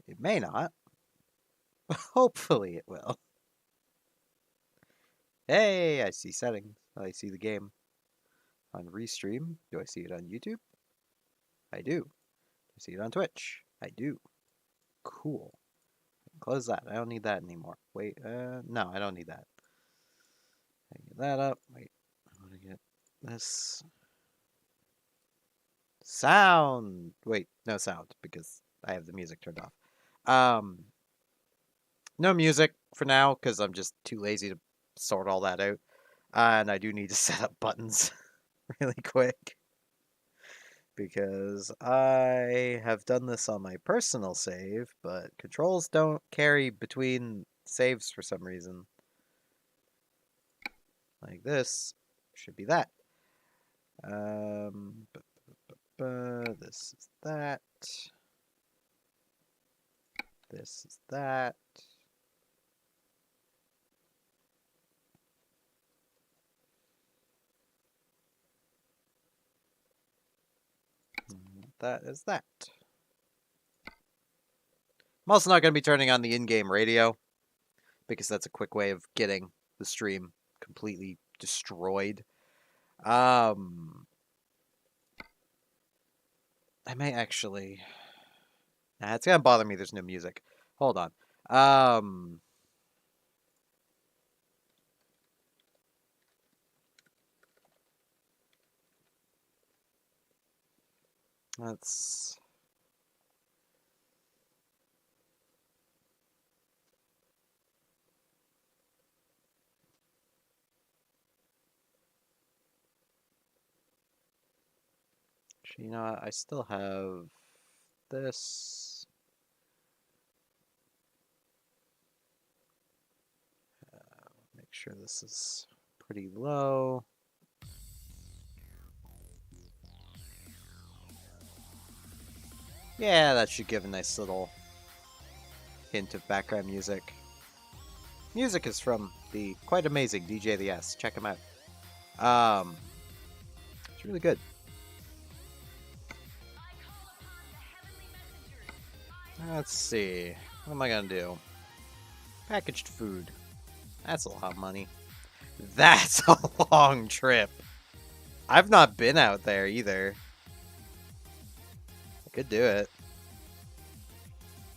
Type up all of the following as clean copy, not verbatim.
It may not. Hopefully it will. Hey, I see settings. I see the game on Restream. Do I see it on YouTube? I do. Do I see it on Twitch? I do. Cool. Close that. I don't need that anymore. Wait, no, I don't need that. I get that up. Wait, I want to get this sound. Wait, no sound because I have the music turned off. No music for now because I'm just too lazy to sort all that out. And I do need to set up buttons really quick because I have done this on my personal save, but controls don't carry between saves for some reason. Like this should be that. This is that. This is that. That is that. I'm also not going to be turning on the in-game radio because that's a quick way of getting the stream completely destroyed. I may actually... Nah, it's going to bother me there's no music. Hold on. Let's... Actually, you know what? I still have this. Make sure this is pretty low. Yeah, that should give a nice little hint of background music. Music is from the quite amazing DJ The S. Check him out. It's really good. Let's see. What am I gonna do? Packaged food. That's a lot of money. That's a long trip. I've not been out there either. I could do it.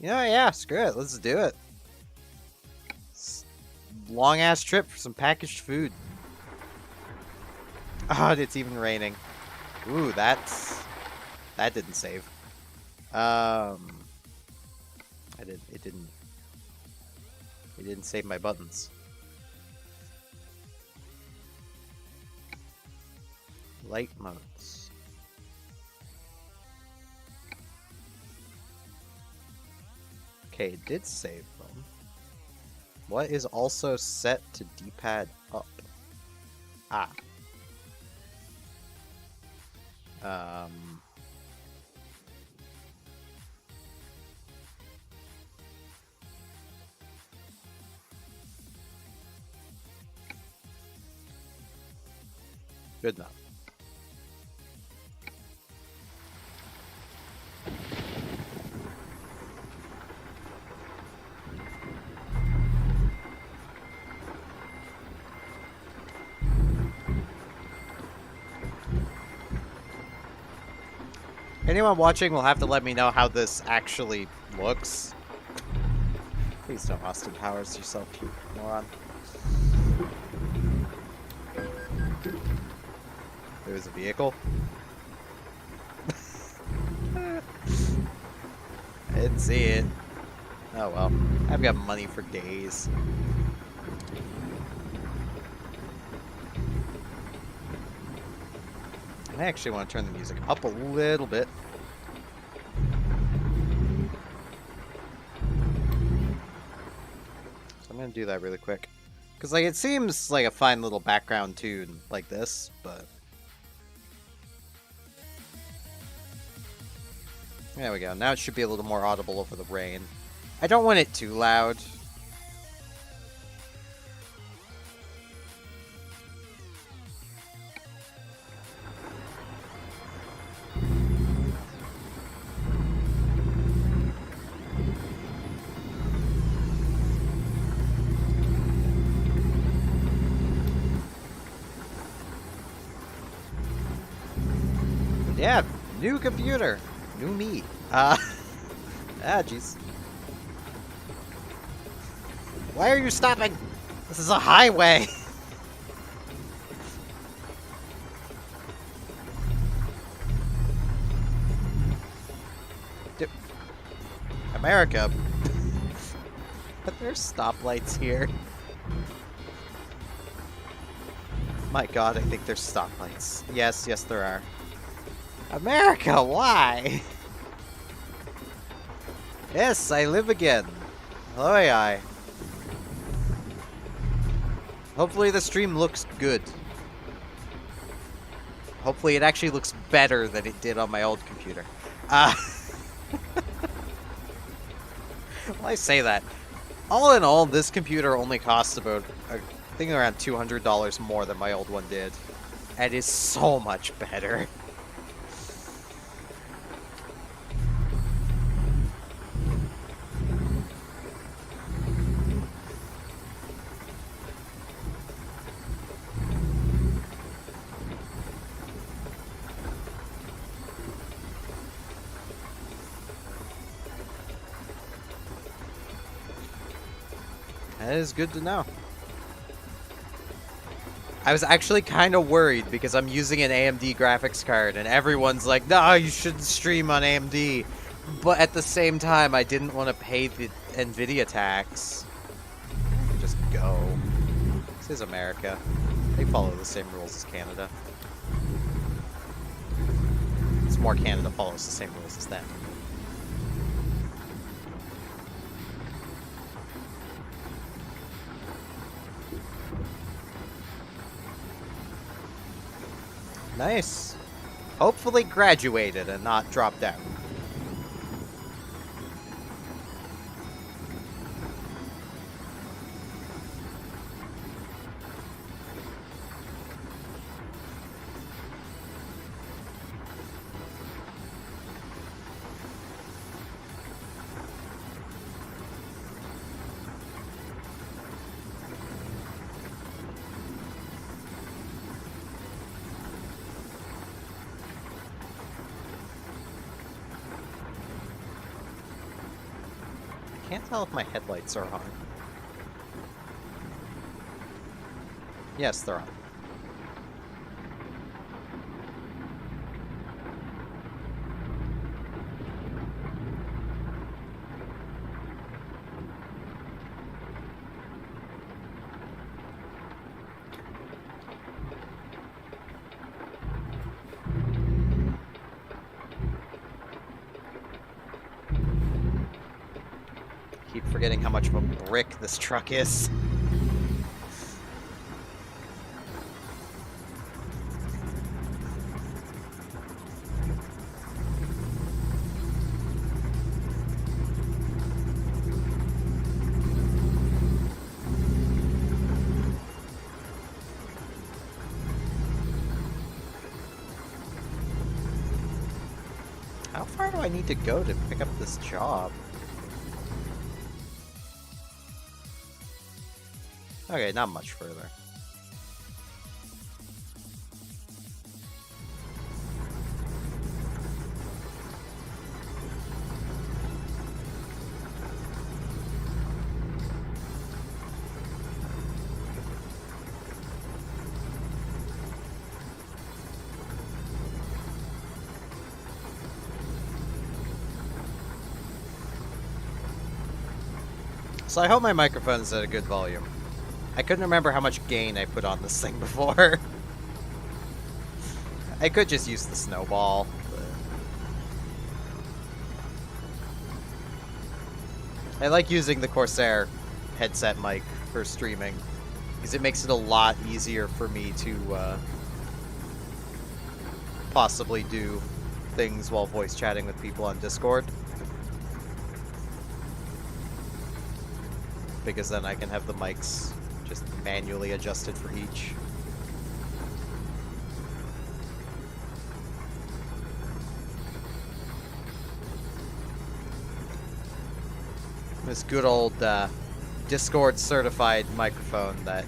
Yeah, screw it. Let's do it. Long ass trip for some packaged food. Oh, it's even raining. Ooh, that didn't save. It didn't save my buttons. Light modes. Okay, it did save them. What is also set to D-pad up? Ah. Good enough. Anyone watching will have to let me know how this actually looks. Please don't Austin Powers yourself, you moron. There was a vehicle. I didn't see it. Oh well. I've got money for days. I actually want to turn the music up a little bit. So I'm going to do that really quick. Because like, it seems like a fine little background tune like this, but... There we go. Now it should be a little more audible over the rain. I don't want it too loud. Yeah, new computer. New me. Jeez. Why are you stopping? This is a highway. America. But there's stoplights here. My god, I think there's stoplights. Yes, yes there are. America, why? Yes, I live again. Hello, AI. Hopefully the stream looks good. Hopefully it actually looks better than it did on my old computer. Well, I say that. All in all, this computer only costs about, I think, around $200 more than my old one did. And is so much better. That is good to know. I was actually kind of worried because I'm using an AMD graphics card and everyone's like, no, you shouldn't stream on AMD. But at the same time, I didn't want to pay the Nvidia tax. Just go. This is America. They follow the same rules as Canada. It's more Canada follows the same rules as them. Nice. Hopefully graduated and not dropped out. I can't tell if my headlights are on. Yes, they're on. Keep forgetting how much of a brick this truck is. How far do I need to go to pick up this job? Okay, not much further. So I hope my microphone's at a good volume. I couldn't remember how much gain I put on this thing before. I could just use the snowball. I like using the Corsair headset mic for streaming because it makes it a lot easier for me to possibly do things while voice chatting with people on Discord. Because then I can have the mics just manually adjusted for each. This good old Discord certified microphone that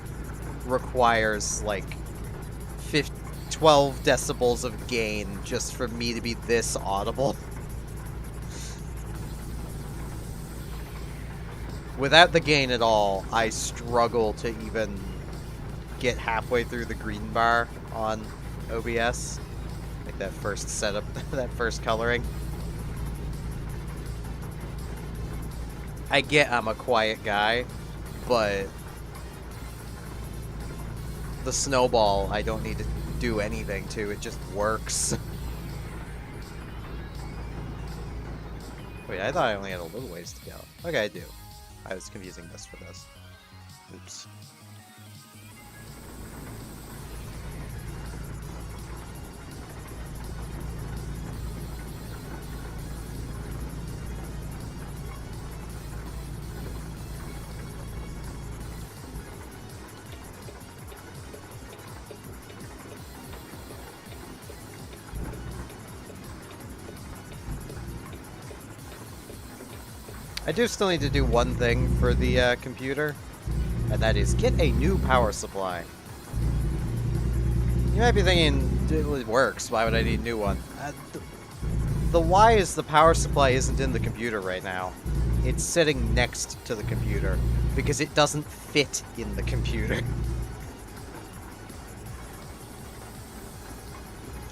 requires like 12 decibels of gain just for me to be this audible. Without the gain at all, I struggle to even get halfway through the green bar on OBS. Like that first setup, that first coloring. I get I'm a quiet guy, but the snowball I don't need to do anything to, it just works. Wait, I thought I only had a little ways to go. Okay, I do. I was confusing this for this. Oops. I do still need to do one thing for the computer, and that is get a new power supply. You might be thinking, it works, why would I need a new one? The why is the power supply isn't in the computer right now. It's sitting next to the computer, because it doesn't fit in the computer.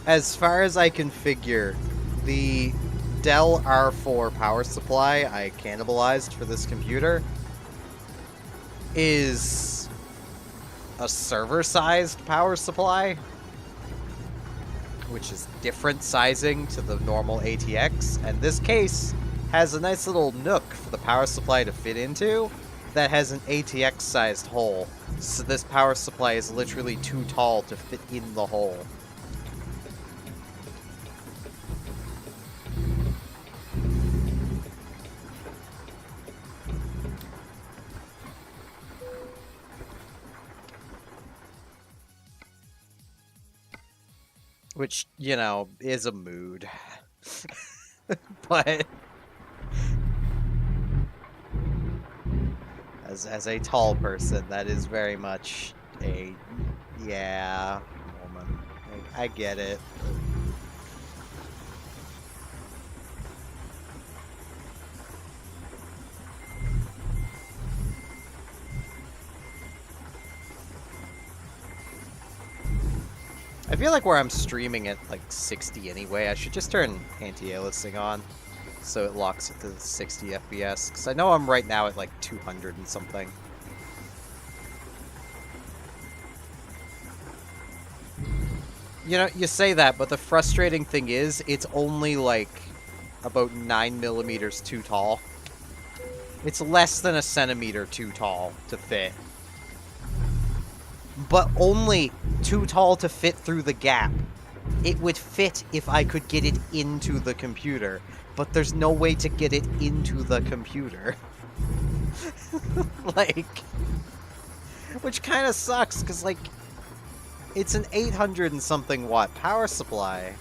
As far as I can figure, the Dell R4 power supply I cannibalized for this computer is a server-sized power supply, which is different sizing to the normal ATX, and this case has a nice little nook for the power supply to fit into that has an ATX-sized hole, so this power supply is literally too tall to fit in the hole. Which, you know, is a mood. But as a tall person, that is very much a yeah moment. I get it. I feel like where I'm streaming at like 60 anyway, I should just turn anti-aliasing on so it locks it to 60 FPS, because I know I'm right now at like 200 and something. You know, you say that, but the frustrating thing is, it's only like about 9 millimeters too tall. It's less than a centimeter too tall to fit. But only too tall to fit through the gap. It would fit if I could get it into the computer, but there's no way to get it into the computer. Like, which kind of sucks, because, like, it's an 800 and something watt power supply.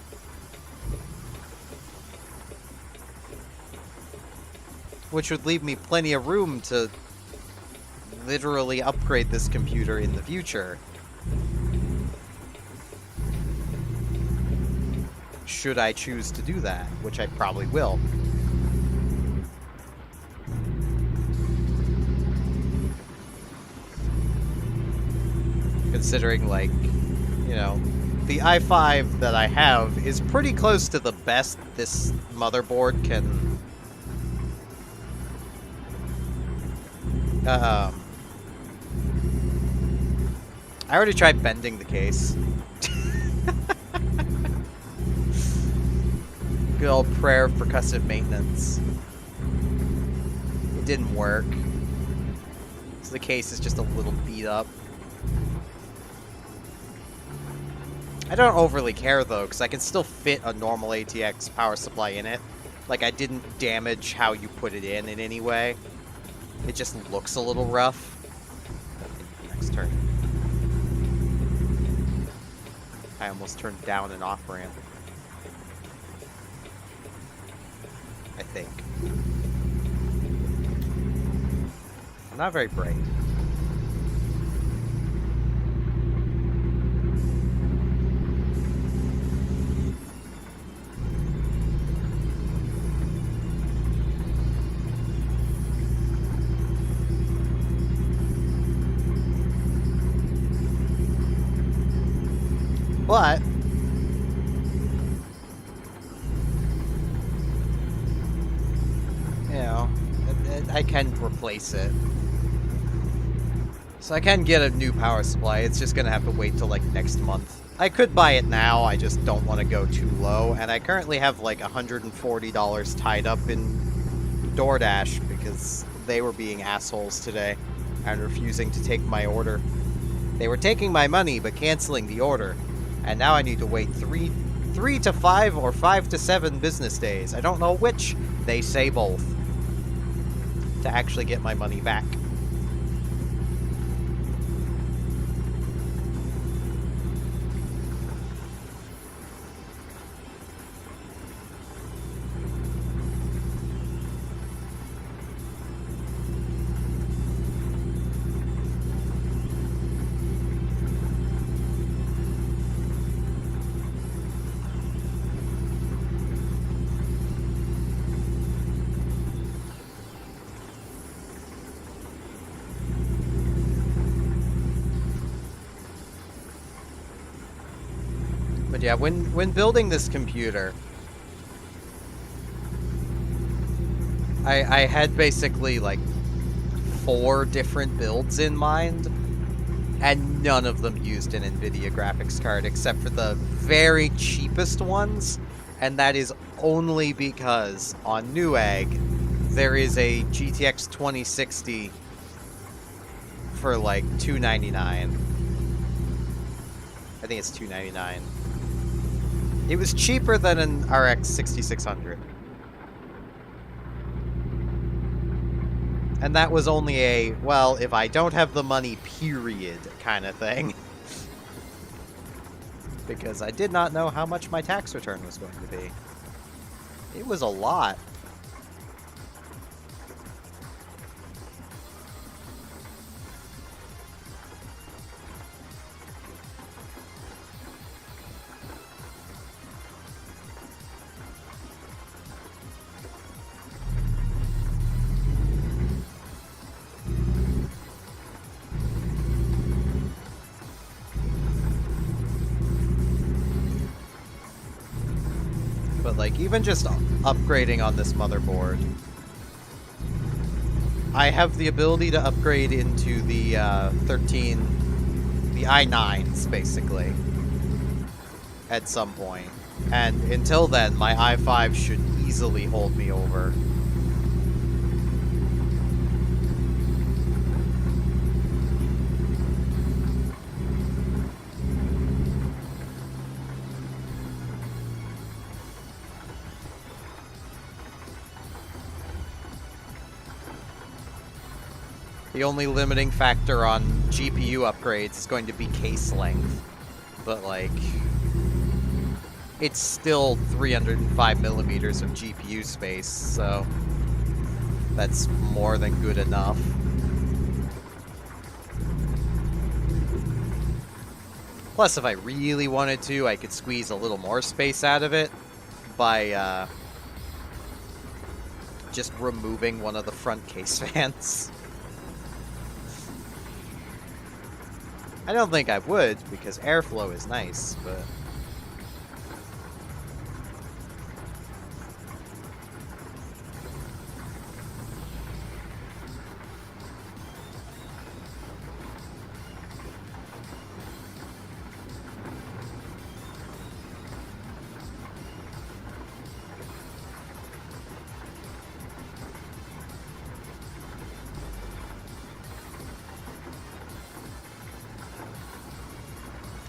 Which would leave me plenty of room to literally upgrade this computer in the future. Should I choose to do that, which I probably will. Considering, like, you know, the i5 that I have is pretty close to the best this motherboard can I already tried bending the case. Good old prayer of percussive maintenance. It didn't work. So the case is just a little beat up. I don't overly care though, because I can still fit a normal ATX power supply in it. Like, I didn't damage how you put it in any way. It just looks a little rough. Next turn. I almost turned down an off-ramp. I think. I'm not very bright. But you know, I can replace it. So I can get a new power supply. It's just gonna have to wait till like next month. I could buy it now, I just don't want to go too low, and I currently have like $140 tied up in DoorDash because they were being assholes today and refusing to take my order. They were taking my money but canceling the order, and now I need to wait 3 to 5 or 5 to 7 business days. I don't know which. They say both. To actually get my money back. But yeah, when building this computer, I had basically like 4 different builds in mind, and none of them used an NVIDIA graphics card except for the very cheapest ones, and that is only because on Newegg there is a GTX 2060 for like $299. I think it's $299. It was cheaper than an RX 6600. And that was only a, well, if I don't have the money, period, kind of thing. Because I did not know how much my tax return was going to be. It was a lot. But like, even just upgrading on this motherboard, I have the ability to upgrade into the the i9s, basically, at some point. And until then, my i5 should easily hold me over. The only limiting factor on GPU upgrades is going to be case length, but like, it's still 305 millimeters of GPU space, so that's more than good enough. Plus, if I really wanted to, I could squeeze a little more space out of it by just removing one of the front case fans. I don't think I would, because airflow is nice, but...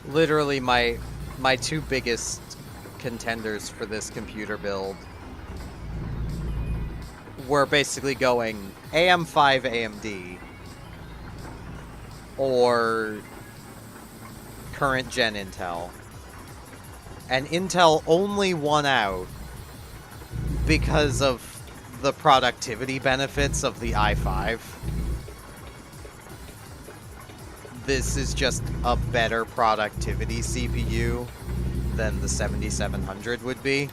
literally my 2 biggest contenders for this computer build were basically going AM5 AMD or current gen Intel. And Intel only won out because of the productivity benefits of the i5. This is just a better productivity CPU than the 7700 would be.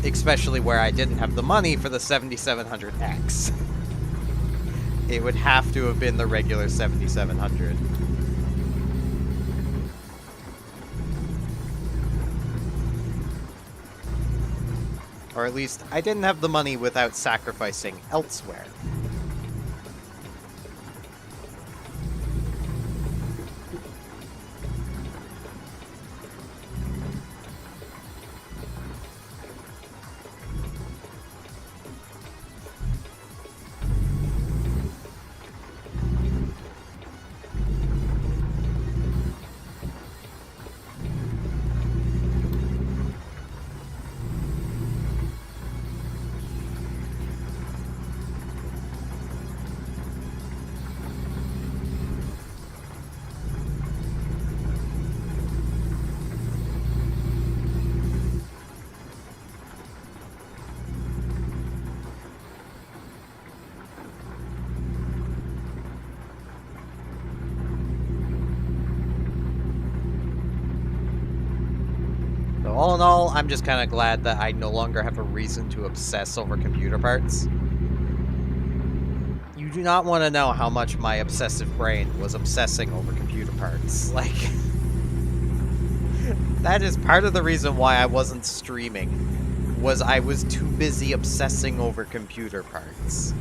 Especially where I didn't have the money for the 7700X. It would have to have been the regular 7700. Or at least, I didn't have the money without sacrificing elsewhere. So all in all, I'm just kind of glad that I no longer have a reason to obsess over computer parts. You do not want to know how much my obsessive brain was obsessing over computer parts. Like, that is part of the reason why I wasn't streaming, was I was too busy obsessing over computer parts.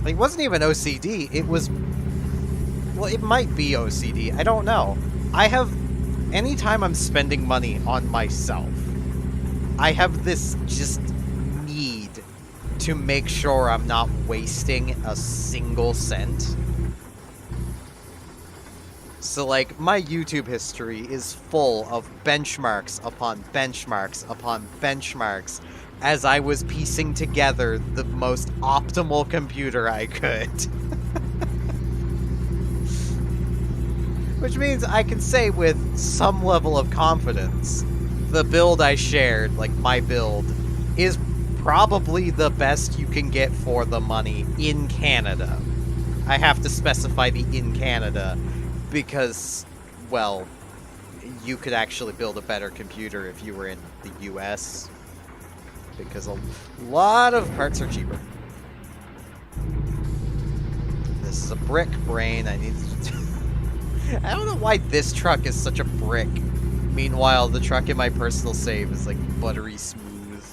It wasn't even OCD, it was... Well, it might be OCD, I don't know. I have... Anytime I'm spending money on myself, I have this just need to make sure I'm not wasting a single cent. So, like, my YouTube history is full of benchmarks upon benchmarks upon benchmarks as I was piecing together the most optimal computer I could. Which means I can say with some level of confidence, the build I shared, like my build, is probably the best you can get for the money in Canada. I have to specify the in Canada because, well, you could actually build a better computer if you were in the US. Because a lot of parts are cheaper. This is a brick brain. I need to... I don't know why this truck is such a brick. Meanwhile, the truck in my personal save is like buttery smooth.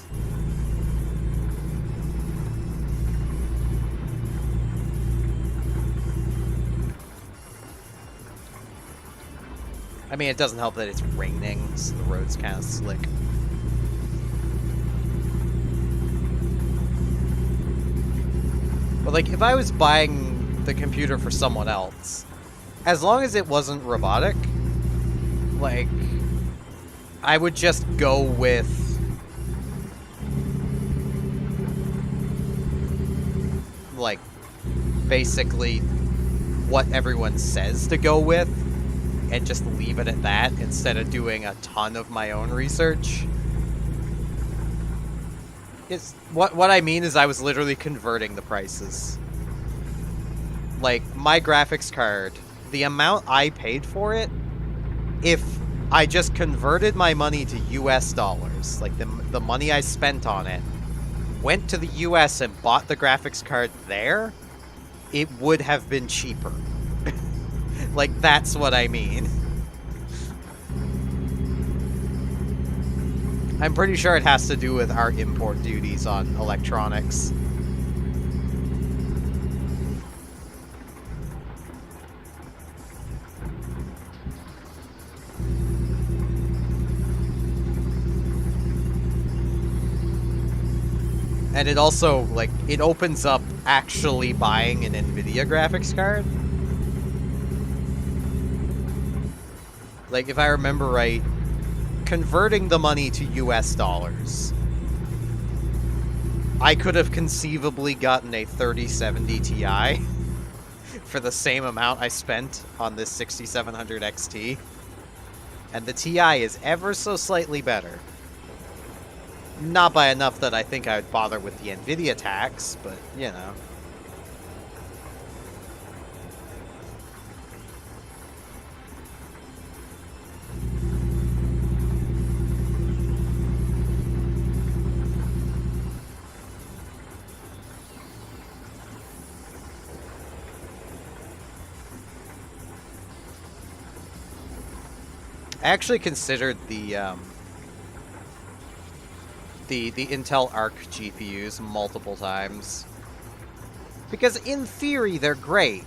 I mean, it doesn't help that it's raining, so the road's kind of slick. But, like, if I was buying the computer for someone else, as long as it wasn't robotic, like, I would just go with... like, basically what everyone says to go with, and just leave it at that, instead of doing a ton of my own research. What I mean is I was literally converting the prices. Like, my graphics card, the amount I paid for it, if I just converted my money to US dollars, like the money I spent on it, went to the US and bought the graphics card there, it would have been cheaper. Like, that's what I mean. I'm pretty sure it has to do with our import duties on electronics. And it also, like, it opens up actually buying an NVIDIA graphics card. Like, if I remember right, converting the money to US dollars, I could have conceivably gotten a 3070 Ti for the same amount I spent on this 6700 XT. And the Ti is ever so slightly better. Not by enough that I think I would bother with the NVIDIA tax, but, you know. I actually considered the Intel Arc GPUs multiple times. Because in theory, they're great.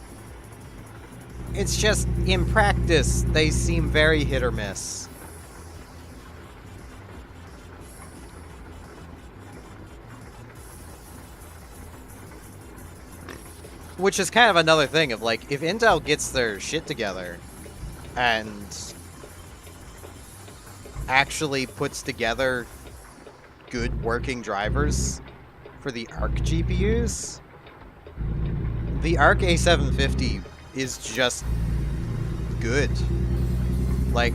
It's just, in practice, they seem very hit or miss. Which is kind of another thing of, like, if Intel gets their shit together and actually puts together good working drivers for the Arc GPUs, the Arc A750 is just good. Like,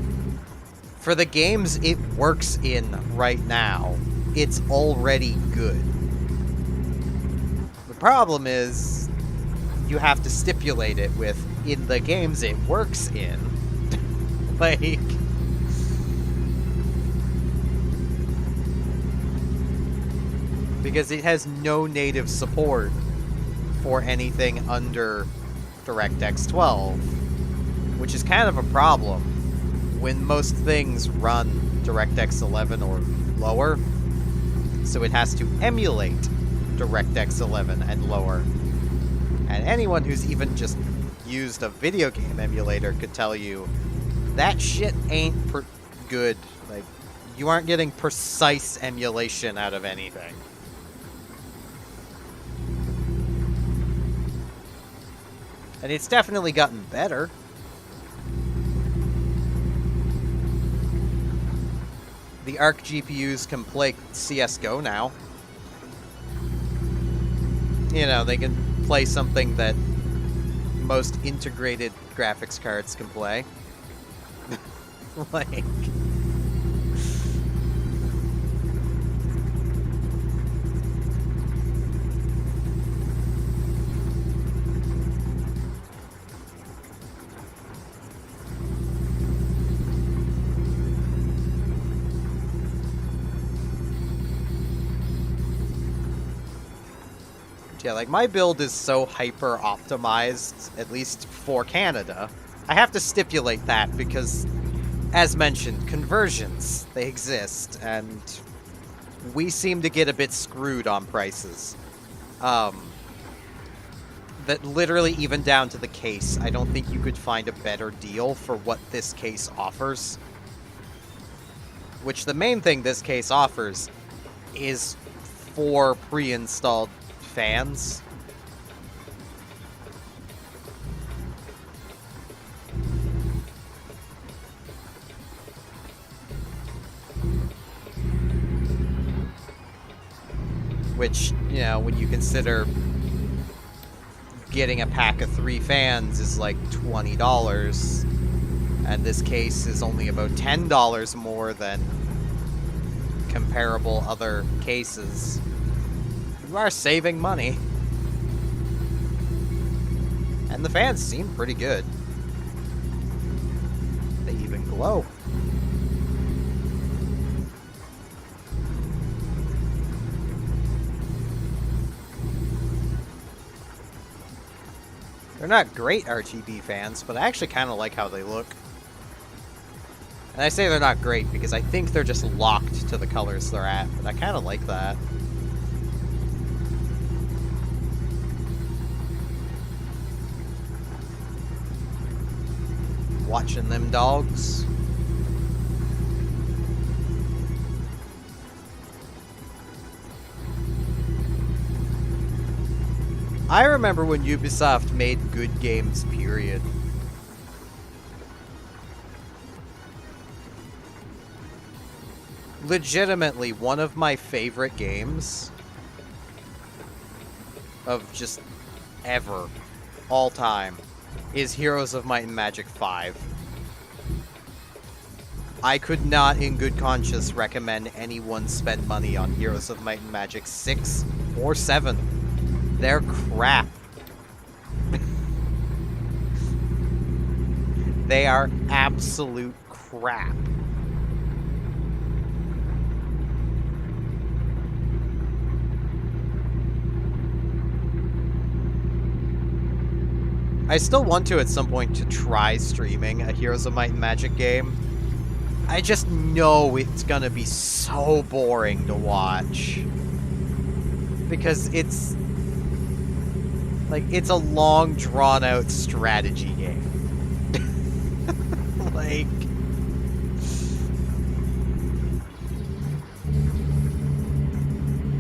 for the games it works in right now, it's already good. The problem is, you have to stipulate it with, in the games it works in. Like... because it has no native support for anything under DirectX 12, which is kind of a problem when most things run DirectX 11 or lower, so it has to emulate DirectX 11 and lower. And anyone who's even just used a video game emulator could tell you that shit ain't good. Like, you aren't getting precise emulation out of anything. And it's definitely gotten better. The Arc GPUs can play CSGO now. You know, they can play something that most integrated graphics cards can play. Like... yeah, like, my build is so hyper-optimized, at least for Canada. I have to stipulate that because, as mentioned, conversions, they exist, and we seem to get a bit screwed on prices. That literally, even down to the case, I don't think you could find a better deal for what this case offers. Which, the main thing this case offers is 4 pre-installed fans. Which, you know, when you consider getting a pack of 3 fans is like $20, and this case is only about $10 more than comparable other cases, you are saving money. And the fans seem pretty good. They even glow. They're not great RGB fans, but I actually kind of like how they look. And I say they're not great because I think they're just locked to the colors they're at, but I kind of like that. Watching them dogs. I remember when Ubisoft made good games, period. Legitimately, one of my favorite games of just ever, all time, is Heroes of Might and Magic 5. I could not, in good conscience, recommend anyone spend money on Heroes of Might and Magic 6 or 7. They're crap. They are absolute crap. I still want to, at some point, to try streaming a Heroes of Might and Magic game. I just know it's gonna be so boring to watch. Because it's... like, it's a long, drawn-out strategy game. Like...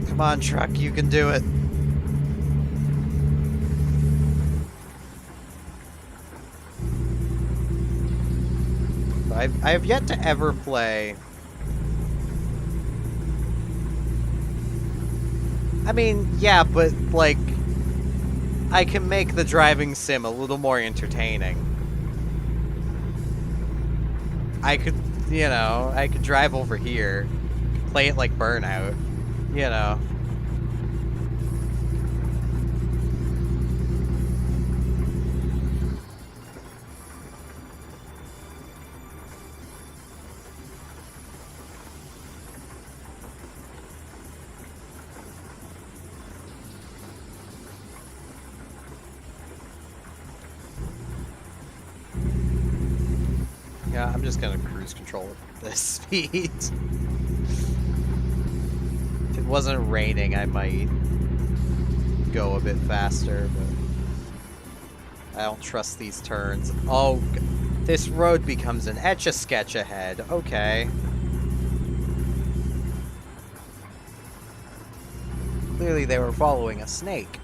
Come on, truck, you can do it. I have yet to ever play... I mean, yeah, but, like... I can make the driving sim a little more entertaining. I could, you know, I could drive over here, play it like Burnout, you know. Yeah, I'm just gonna cruise control at this speed. If it wasn't raining, I might go a bit faster, but I don't trust these turns. Oh, this road becomes an Etch-a-Sketch ahead. Okay. Clearly they were following a snake.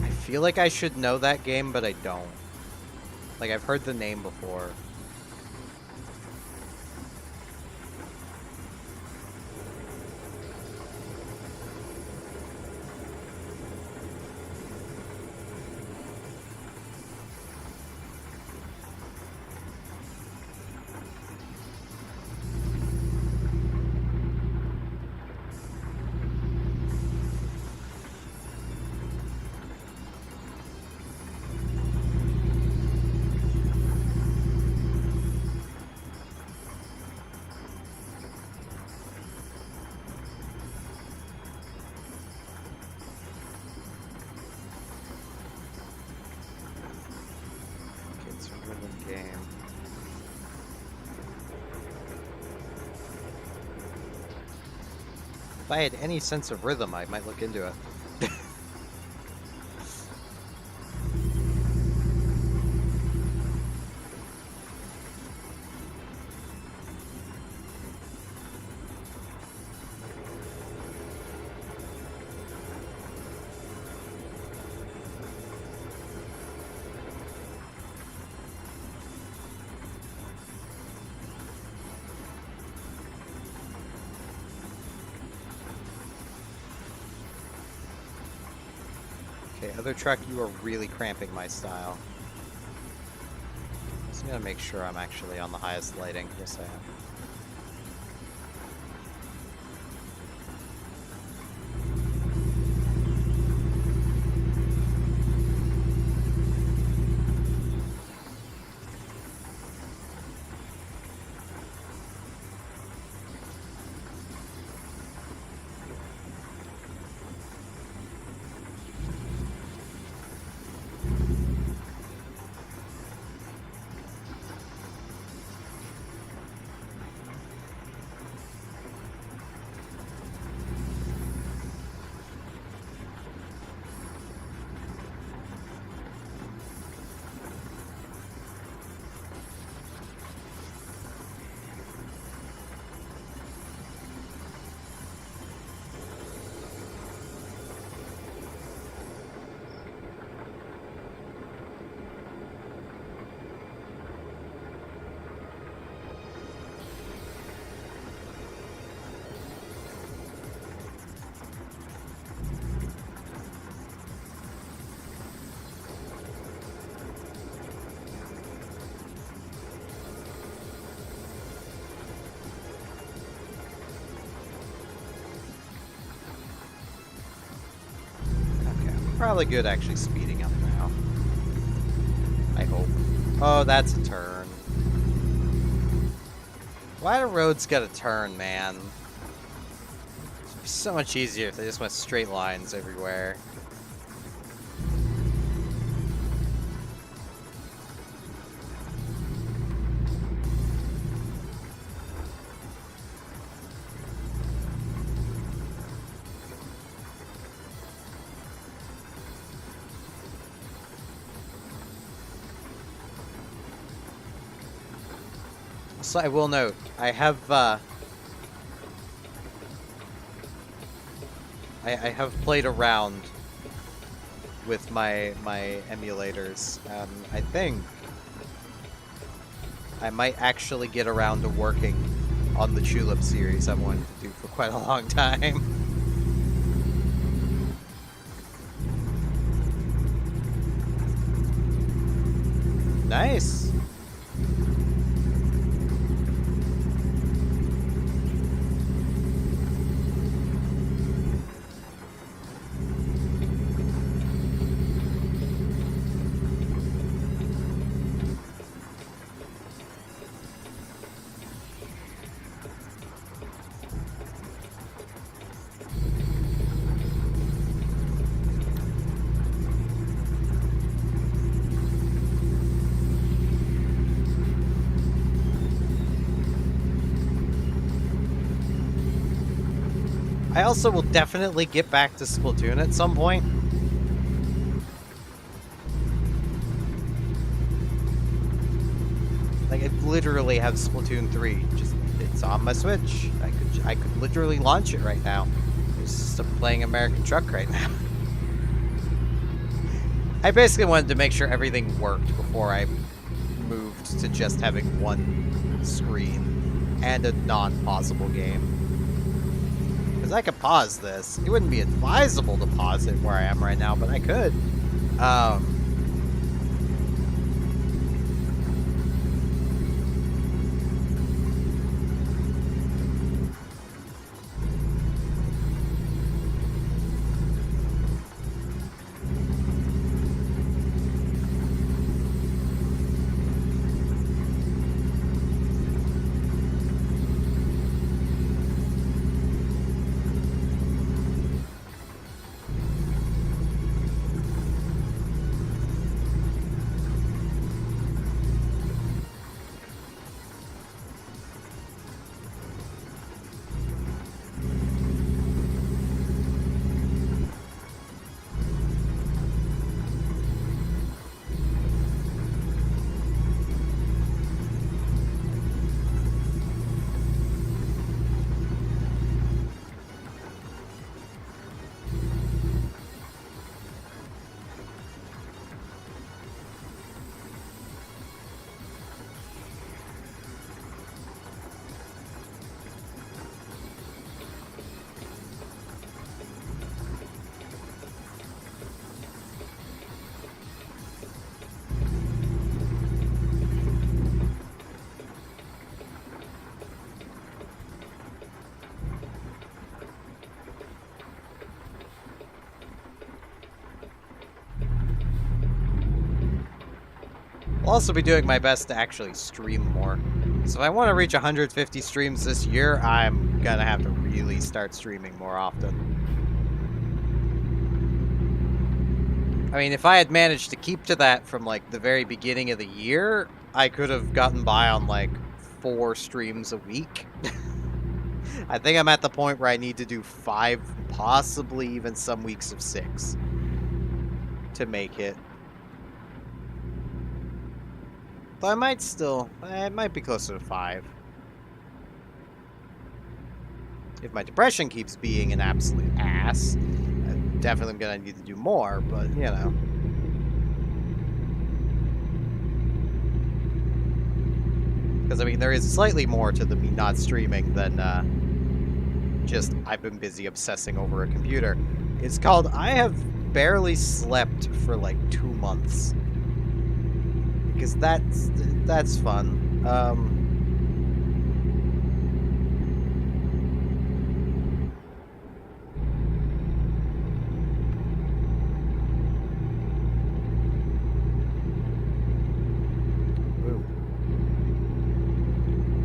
I feel like I should know that game, but I don't. Like, I've heard the name before. If I had any sense of rhythm, I might look into it. Other truck, you are really cramping my style. Just gotta make sure I'm actually on the highest lighting. Yes, I am. probably good actually speeding up now. I hope. Oh, that's a turn. Why do roads get a turn, man? It'd be so much easier if they just went straight lines everywhere. So I will note, I have I have played around with my emulators. I think I might actually get around to working on the Tulip series I've wanted to do for quite a long time. Nice. I also will definitely get back to Splatoon at some point. Like, I literally have Splatoon 3. Just, it's on my Switch. I could literally launch it right now. Just playing American Truck right now. I basically wanted to make sure everything worked before I moved to just having one screen and a non-pausable game. Because I could pause this. It wouldn't be advisable to pause it where I am right now, but I could. I'll also be doing my best to actually stream more. So if I want to reach 150 streams this year, I'm gonna have to really start streaming more often. I mean, if I had managed to keep to that from, like, the very beginning of the year, I could have gotten by on, like, 4 streams a week. I think I'm at the point where I need to do 5, possibly even some weeks of 6 to make it. Though I might still, it might be closer to 5. If my depression keeps being an absolute ass, I'm definitely gonna need to do more, but, you know. Because, I mean, there is slightly more to the me not streaming than, just I've been busy obsessing over a computer. It's called I have barely slept for, like, 2 months. Because that's fun.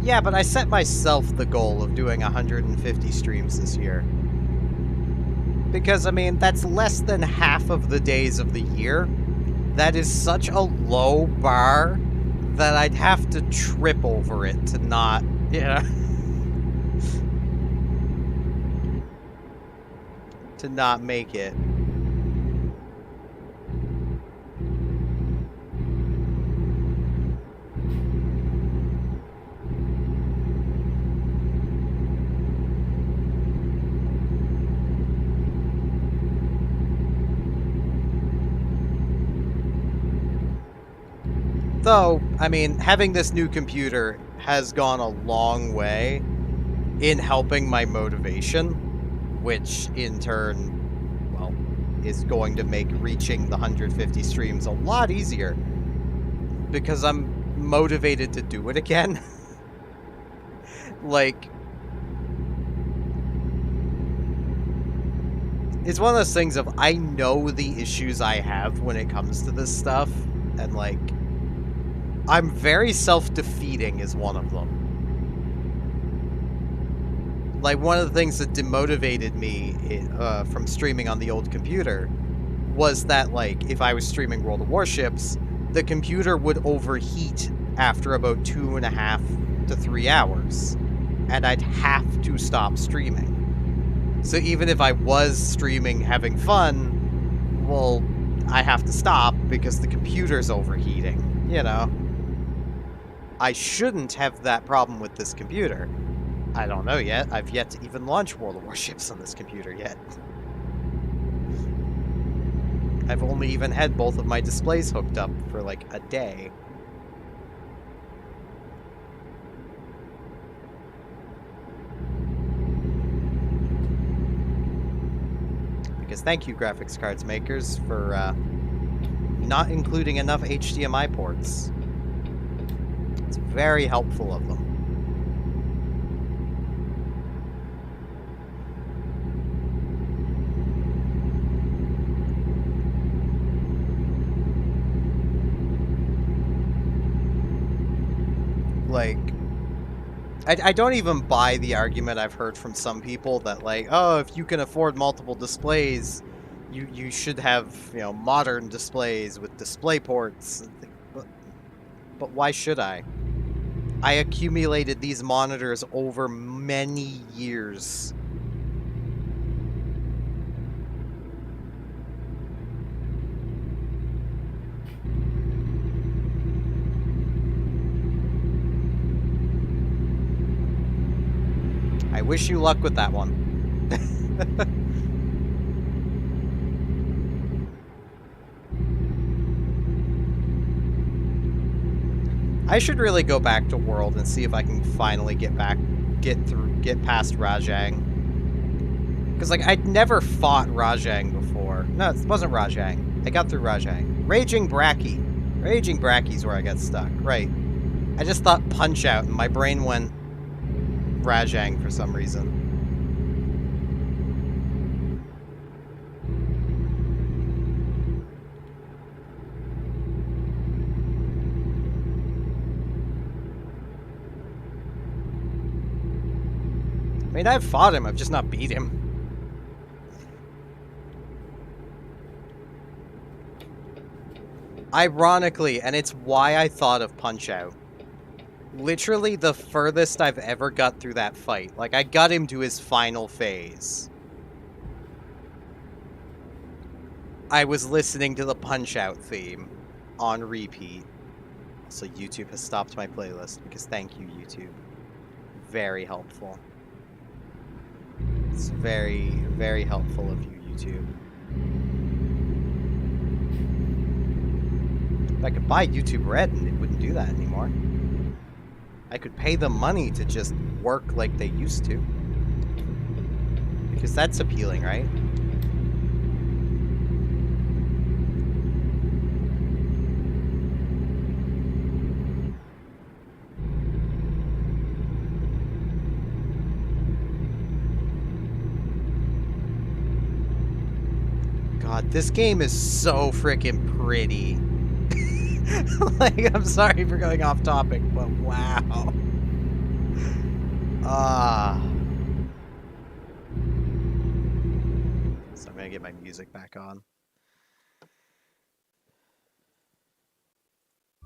Yeah, but I set myself the goal of doing 150 streams this year. Because, I mean, that's less than half of the days of the year. That is such a low bar that I'd have to trip over it to not, to not make it. Though, I mean, having this new computer has gone a long way in helping my motivation, which in turn, well, is going to make reaching the 150 streams a lot easier because I'm motivated to do it again. Like, it's one of those things of I know the issues I have when it comes to this stuff, and like, I'm very self-defeating is one of them. Like, one of the things that demotivated me from streaming on the old computer was that, like, if I was streaming World of Warships, the computer would overheat after about 2.5 to 3 hours, and I'd have to stop streaming. So even if I was streaming having fun, well, I have to stop because the computer's overheating, you know? I shouldn't have that problem with this computer. I don't know yet. I've yet to even launch World of Warships on this computer yet. I've only even had both of my displays hooked up for like a day. Because thank you, graphics cards makers, for not including enough HDMI ports. It's very helpful of them. Like, I don't even buy the argument I've heard from some people that, like, oh, if you can afford multiple displays, you should have, you know, modern displays with display ports. But why should I? I accumulated these monitors over many years. I wish you luck with that one. I should really go back to World and see if I can finally get past Rajang. Because, like, I'd never fought Rajang before. No, it wasn't Rajang. I got through Rajang. Raging Bracky. Raging Bracky's where I got stuck. Right. I just thought Punch-Out, and my brain went Rajang for some reason. I mean, I've fought him, I've just not beat him. Ironically, and it's why I thought of Punch-Out. Literally the furthest I've ever got through that fight. Like, I got him to his final phase. I was listening to the Punch-Out theme on repeat. So YouTube has stopped my playlist, because thank you, YouTube. Very helpful. It's very, very helpful of you, YouTube. If I could buy YouTube Red and it wouldn't do that anymore. I could pay them money to just work like they used to. Because that's appealing, right? God, this game is so freaking pretty. Like, I'm sorry for going off topic, but wow. Ah. So I'm gonna get my music back on.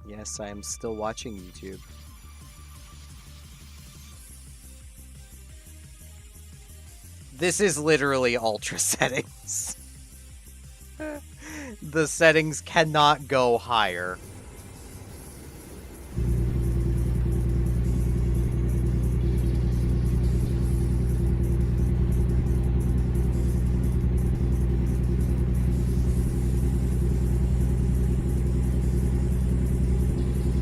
Yes, I am still watching YouTube. This is literally ultra settings. The settings cannot go higher.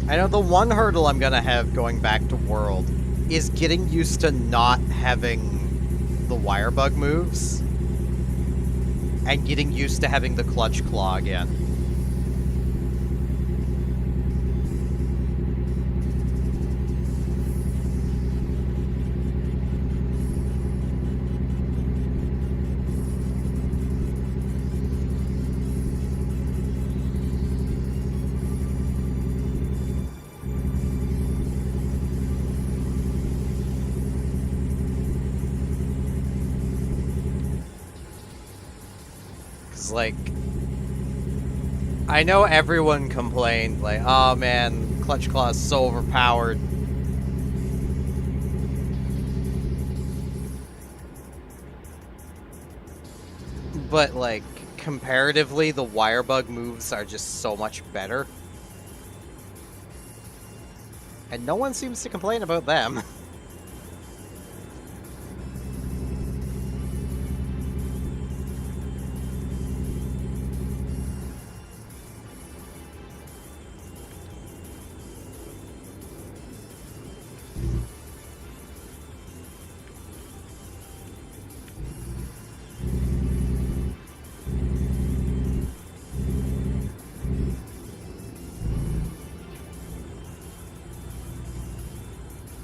I know the one hurdle I'm gonna have going back to World is getting used to not having the wire bug moves and getting used to having the clutch claw again. Like, I know everyone complained, like, oh man, Clutch Claw is so overpowered. But, like, comparatively, the wire bug moves are just so much better. And no one seems to complain about them.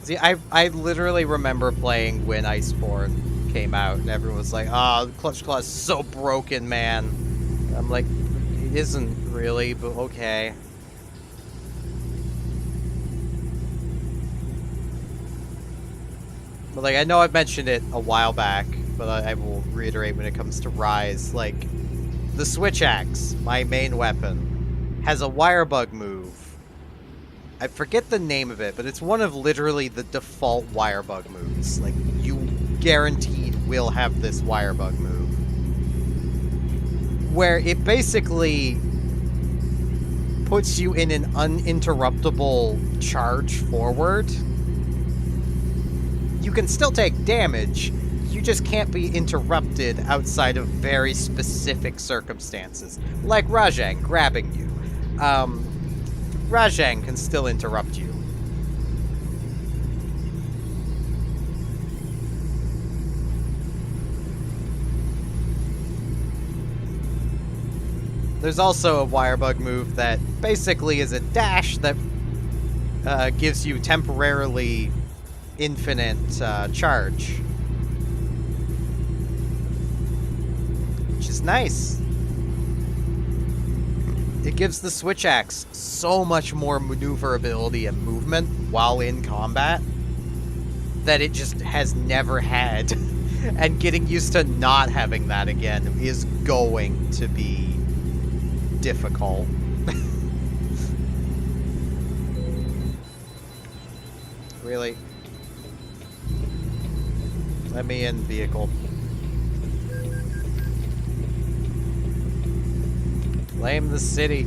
See, I literally remember playing when Iceborne came out, and everyone was like, "Oh, Clutch Claw is so broken, man." And I'm like, it isn't really, but okay. But like, I know I've mentioned it a while back, but I will reiterate when it comes to Rise. Like, the Switch Axe, my main weapon, has a wire bug move. I forget the name of it, but it's one of literally the default wire bug moves. Like, you guaranteed will have this wire bug move. Where it basically puts you in an uninterruptible charge forward. You can still take damage, you just can't be interrupted outside of very specific circumstances. Like Rajang grabbing you. Rajang can still interrupt you. There's also a wire bug move that basically is a dash that gives you temporarily infinite charge. Which is nice. It gives the Switch Axe so much more maneuverability and movement while in combat that it just has never had. And getting used to not having that again is going to be difficult. Really? Let me in, vehicle. Blame the city.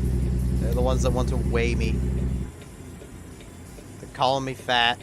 They're the ones that want to weigh me. They're calling me fat.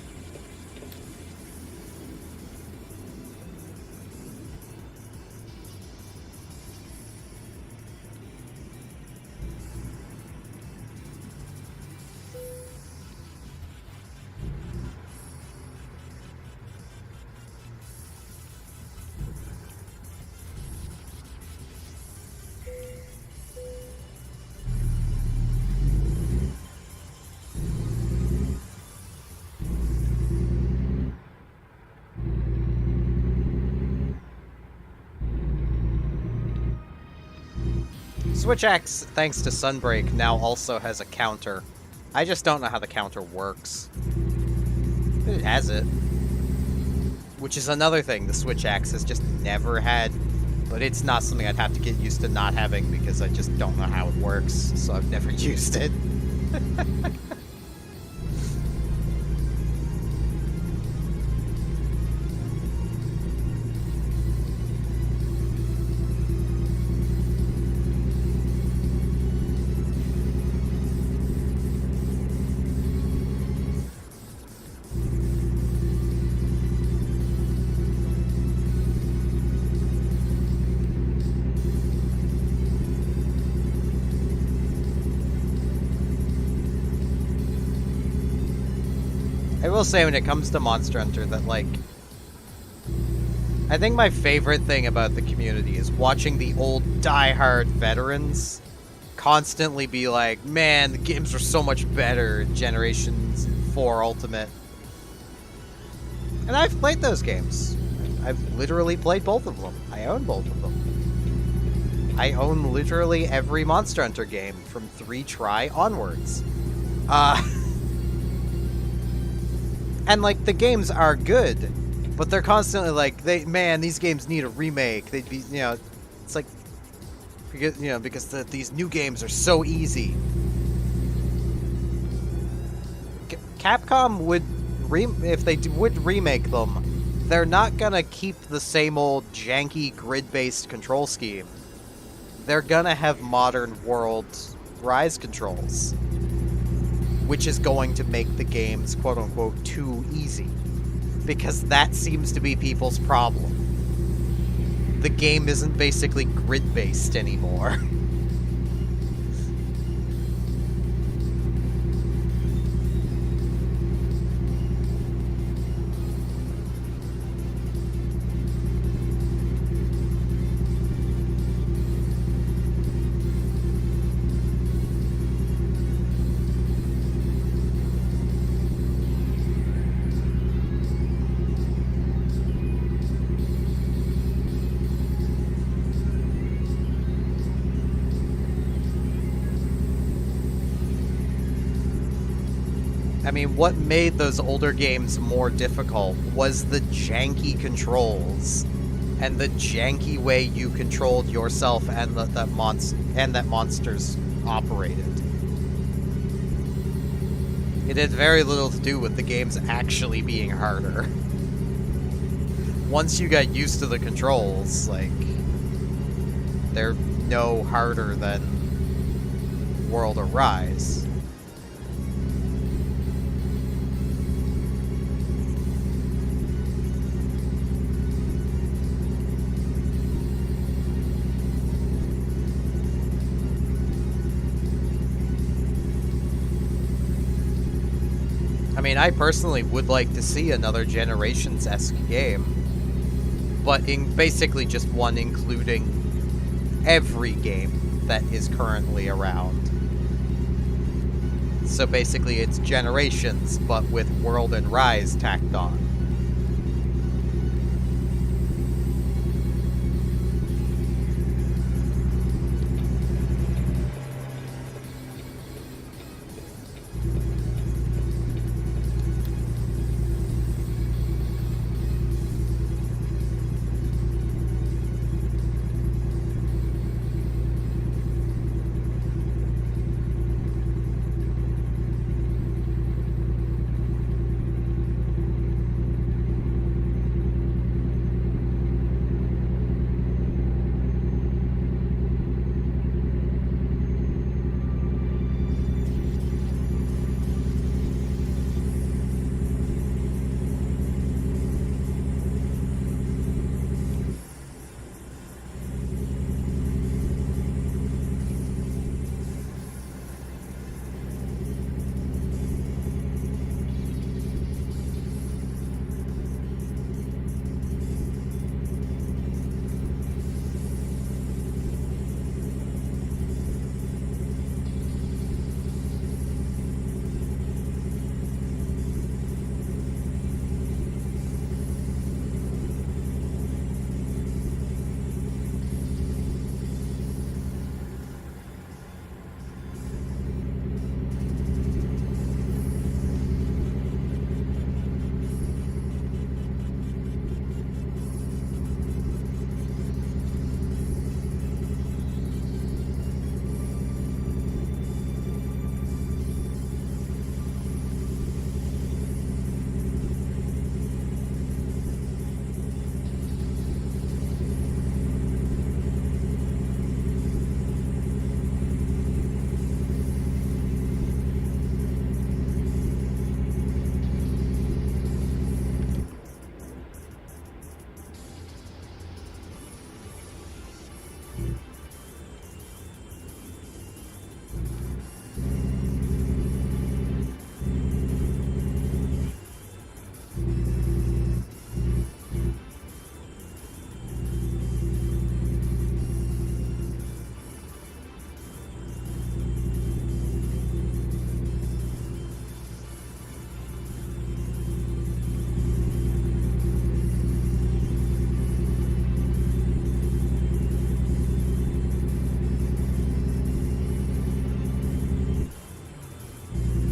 Switch Axe, thanks to Sunbreak, now also has a counter. I just don't know how the counter works. It has it. which is another thing the Switch X has just never had, but it's not something I'd have to get used to not having because I just don't know how it works, so I've never used it. I will say when it comes to Monster Hunter that, like, I think my favorite thing about the community is watching the old die-hard veterans constantly be like, man, the games were so much better in Generations 4 Ultimate. And I've played those games. I've literally played both of them. I own both of them. I own literally every Monster Hunter game from 3 try onwards. And, like, the games are good, but they're constantly like, man, these games need a remake. They'd be, you know, it's like, because these new games are so easy. Capcom would, if they would remake them, they're not gonna keep the same old janky grid-based control scheme. They're gonna have modern world Rise controls, which is going to make the games, quote-unquote, too easy. Because that seems to be people's problem. The game isn't basically grid-based anymore. I mean, what made those older games more difficult was the janky controls and the janky way you controlled yourself and that monsters operated. It had very little to do with the games actually being harder. Once you got used to the controls, like, they're no harder than World or Rise. I mean, I personally would like to see another Generations-esque game, but in basically just one including every game that is currently around. So basically it's Generations, but with World and Rise tacked on.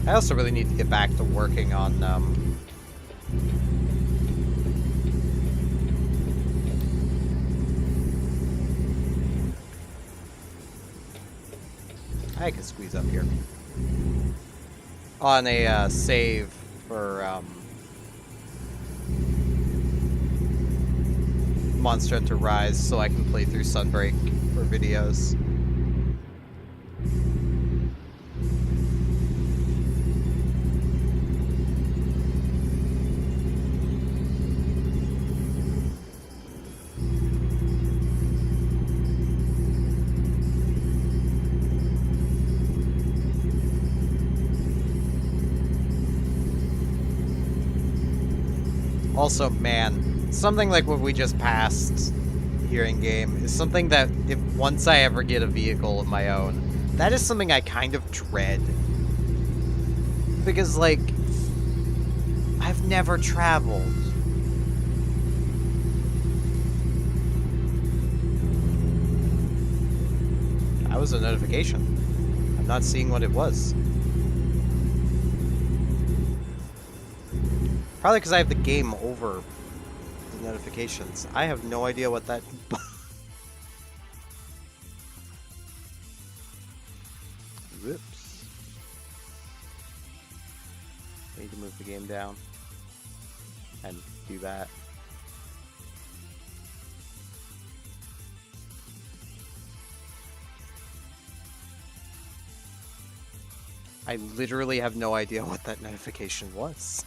I also really need to get back to working on, I can squeeze up here. On a, save for, Monster Hunter Rise, so I can play through Sunbreak for videos. Also, man, something like what we just passed here in game is something that if once I ever get a vehicle of my own, that is something I kind of dread. Because, like, I've never traveled. That was a notification. I'm not seeing what it was. Probably because I have the game over the notifications. I have no idea what that... Whoops. I need to move the game down. And do that. I literally have no idea what that notification was.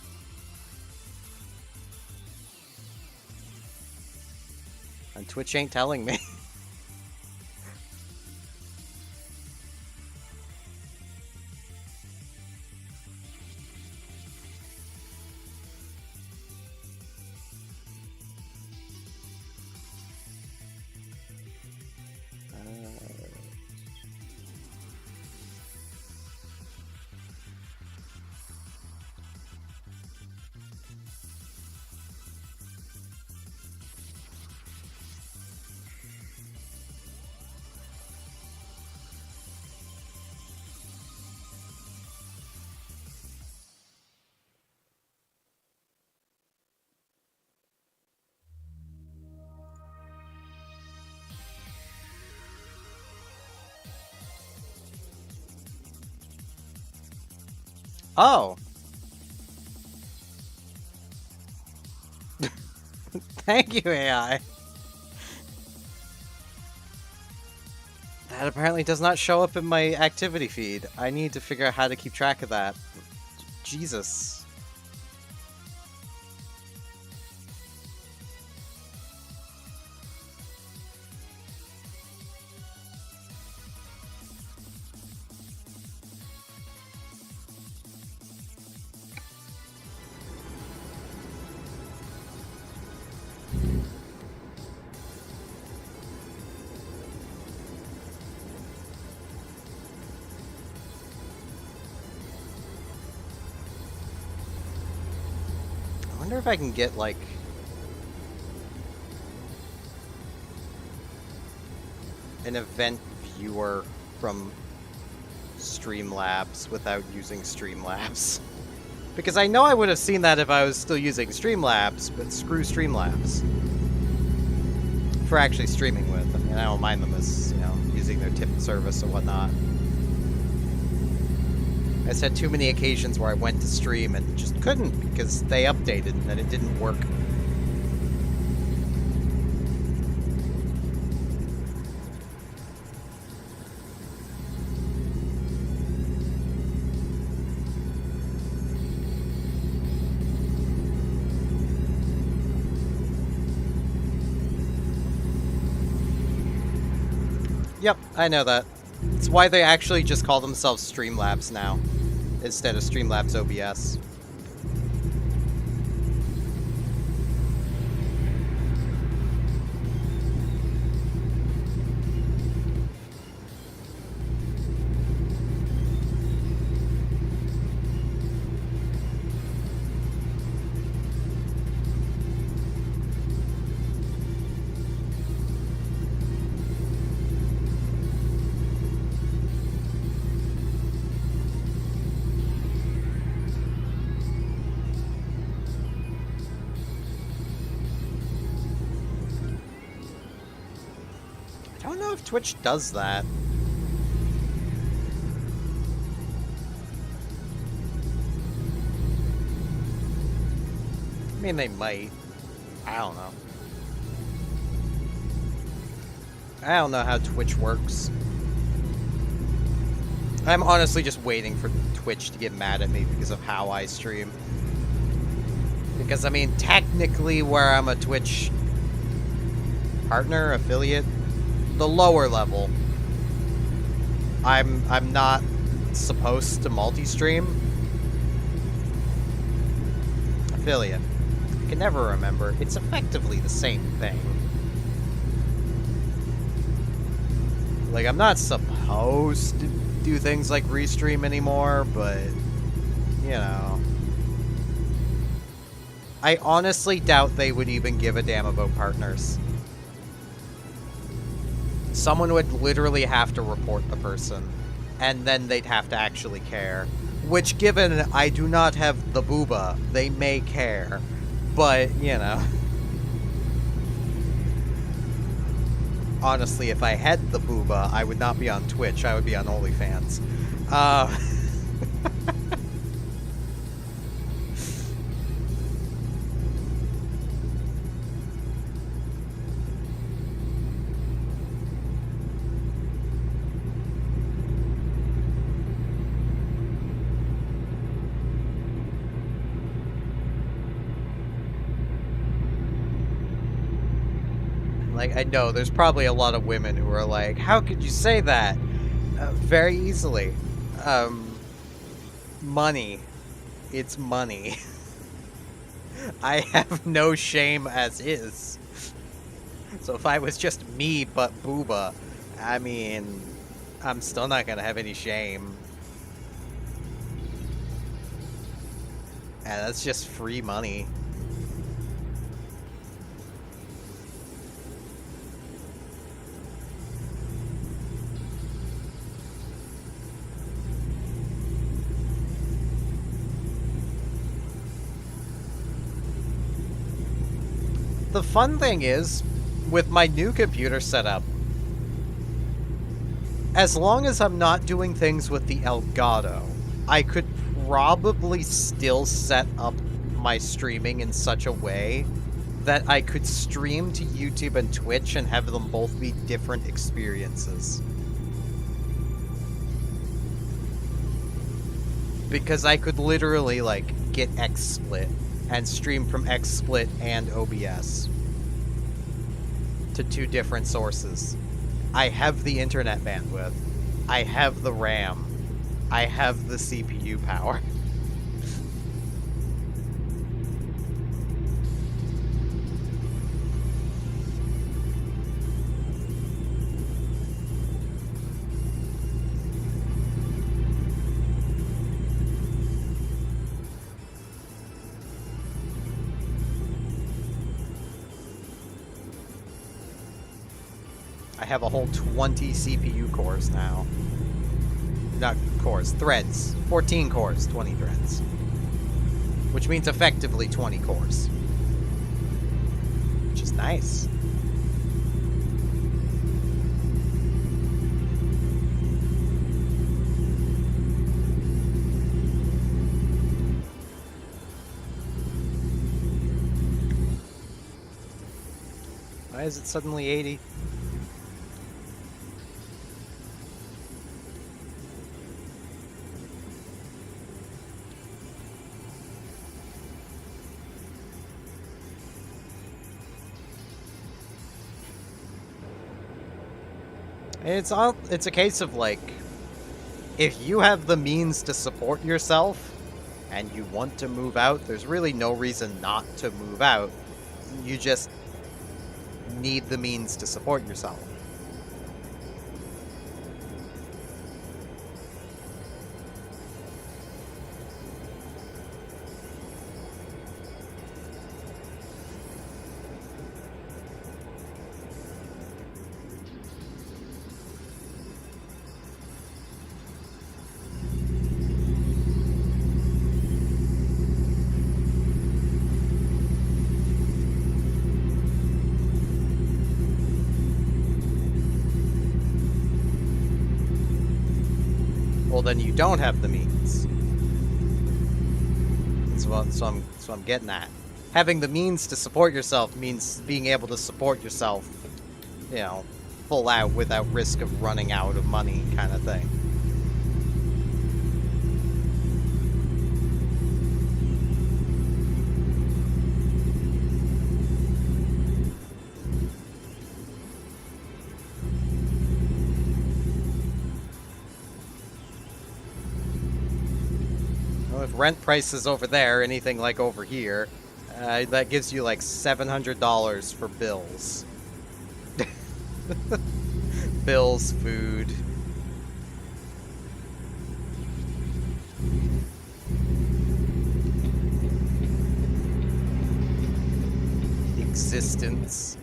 And Twitch ain't telling me. Oh. Thank you, AI. That apparently does not show up in my activity feed. I need to figure out how to keep track of that. Jesus. I wonder if I can get, like... an event viewer from Streamlabs without using Streamlabs. Because I know I would have seen that if I was still using Streamlabs, but screw Streamlabs. For actually streaming with. I mean, I don't mind them as, you know, using their tip service or whatnot. I just had too many occasions where I went to stream and just couldn't because they updated and then it didn't work. Yep, I know that. It's why they actually just call themselves Streamlabs now, instead of Streamlabs OBS. I don't know if Twitch does that. I mean, they might. I don't know. I don't know how Twitch works. I'm honestly just waiting for Twitch to get mad at me because of how I stream. Because, I mean, technically where I'm a Twitch partner, affiliate, the lower level, I'm not supposed to multi-stream. Affiliate. I can never remember. It's effectively the same thing. Like, I'm not supposed to do things like restream anymore, but, you know. I honestly doubt they would even give a damn about partners. Someone would literally have to report the person, and then they'd have to actually care. Which, given I do not have the booba, they may care. But, you know. Honestly, if I had the booba, I would not be on Twitch. I would be on OnlyFans. Like, I know there's probably a lot of women who are like, how could you say that? Very easily. Money. It's money. I have no shame as is. So if I was just me but booba, I mean, I'm still not gonna have any shame. And that's just free money. The fun thing is, with my new computer setup, as long as I'm not doing things with the Elgato, I could probably still set up my streaming in such a way that I could stream to YouTube and Twitch and have them both be different experiences. Because I could literally, like, get XSplit and stream from XSplit and OBS to two different sources. I have the internet bandwidth. I have the RAM. I have the CPU power. I have a whole 20 CPU cores now. Not cores, threads. 14 cores, 20 threads. Which means effectively 20 cores. Which is nice. Why is it suddenly 80? It's a case of, like, if you have the means to support yourself and you want to move out, there's really no reason not to move out. You just need the means to support yourself. well, then you don't have the means. So I'm getting at. Having the means to support yourself means being able to support yourself, you know, full out without risk of running out of money, kind of thing. Well, if rent prices over there, anything like over here, that gives you like $700 for bills. Bills, food. Existence.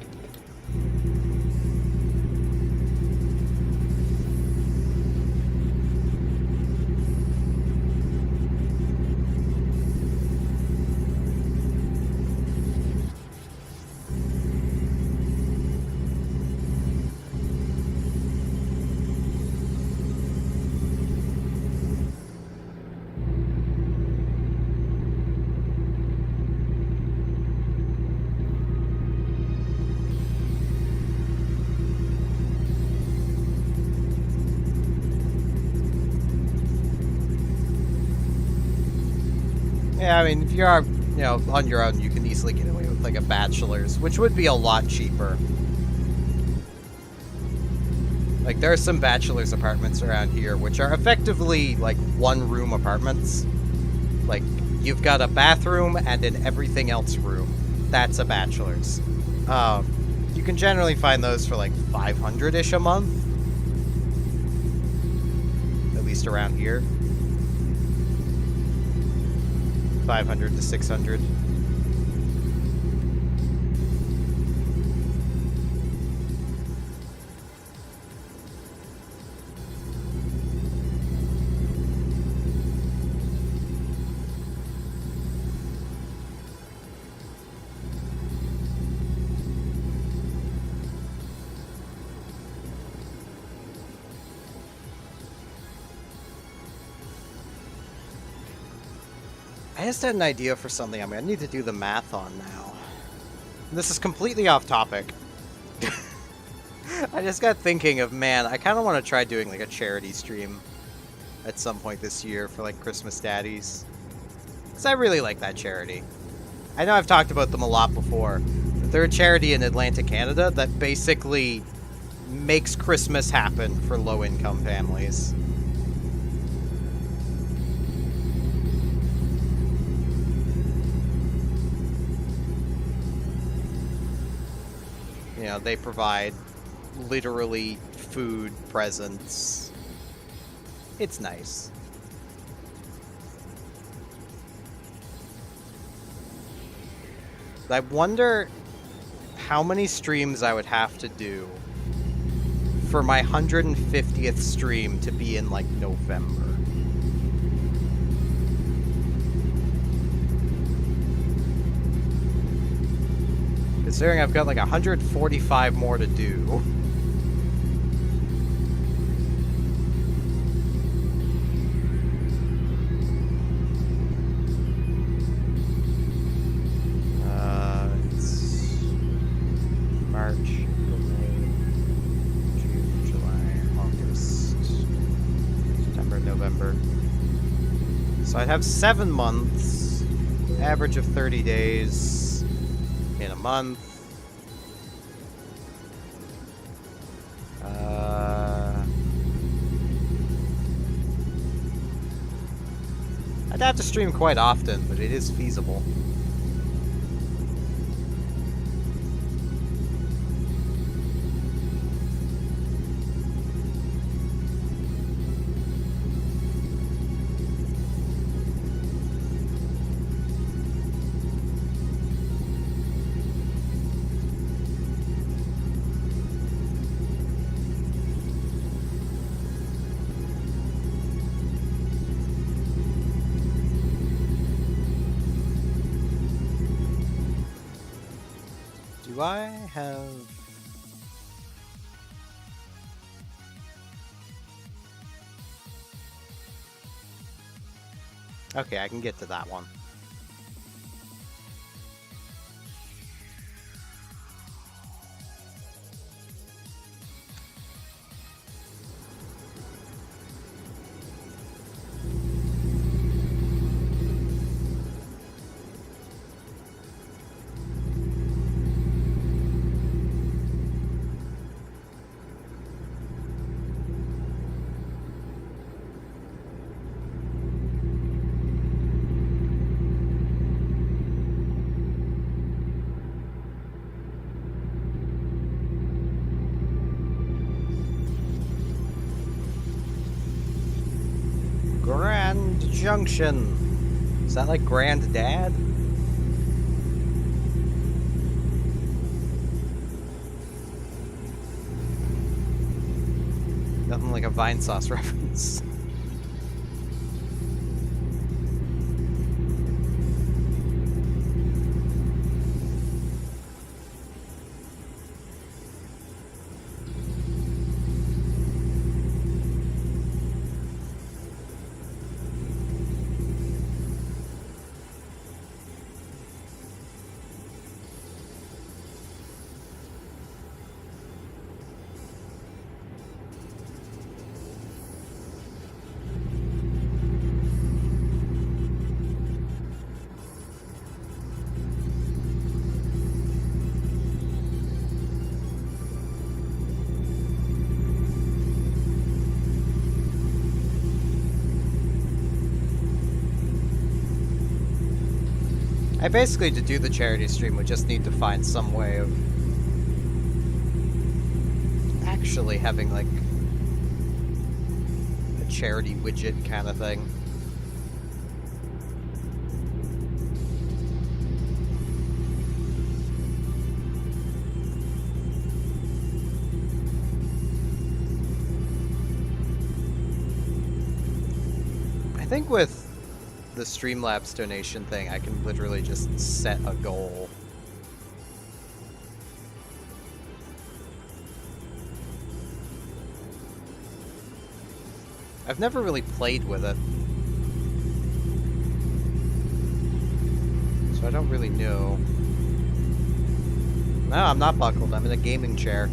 Yeah, I mean, if you are, you know, on your own, you can easily get away with like a bachelor's, which would be a lot cheaper. Like, there are some bachelor's apartments around here, which are effectively like one-room apartments. Like, you've got a bathroom and an everything else room. That's a bachelor's. You can generally find those for like 500-ish a month. At least around here. 500 to 600. I just had an idea for something I'm going to need to do the math on now. This is completely off topic. I just got thinking of, man, I kind of want to try doing like a charity stream at some point this year for like Christmas Daddies. Because I really like that charity. I know I've talked about them a lot before, but they're a charity in Atlantic Canada that basically makes Christmas happen for low-income families. You know, they provide literally food, presents. It's nice. I wonder how many streams I would have to do for my 150th stream to be in, like, November. Considering I've got like 145 more to do. It's March, May, June, July, August, September, November. So I'd have 7 months, average of 30 days in a month. I'd have to stream quite often, but it is feasible. Do I have... Okay, I can get to that one. Grand Junction. Is that like Granddad? Nothing like a Vine Sauce reference. I basically, to do the charity stream, would just need to find some way of actually having, like, a charity widget kind of thing. I think with the Streamlabs donation thing, I can literally just set a goal. I've never really played with it, so I don't really know. No, I'm not buckled. I'm in a gaming chair.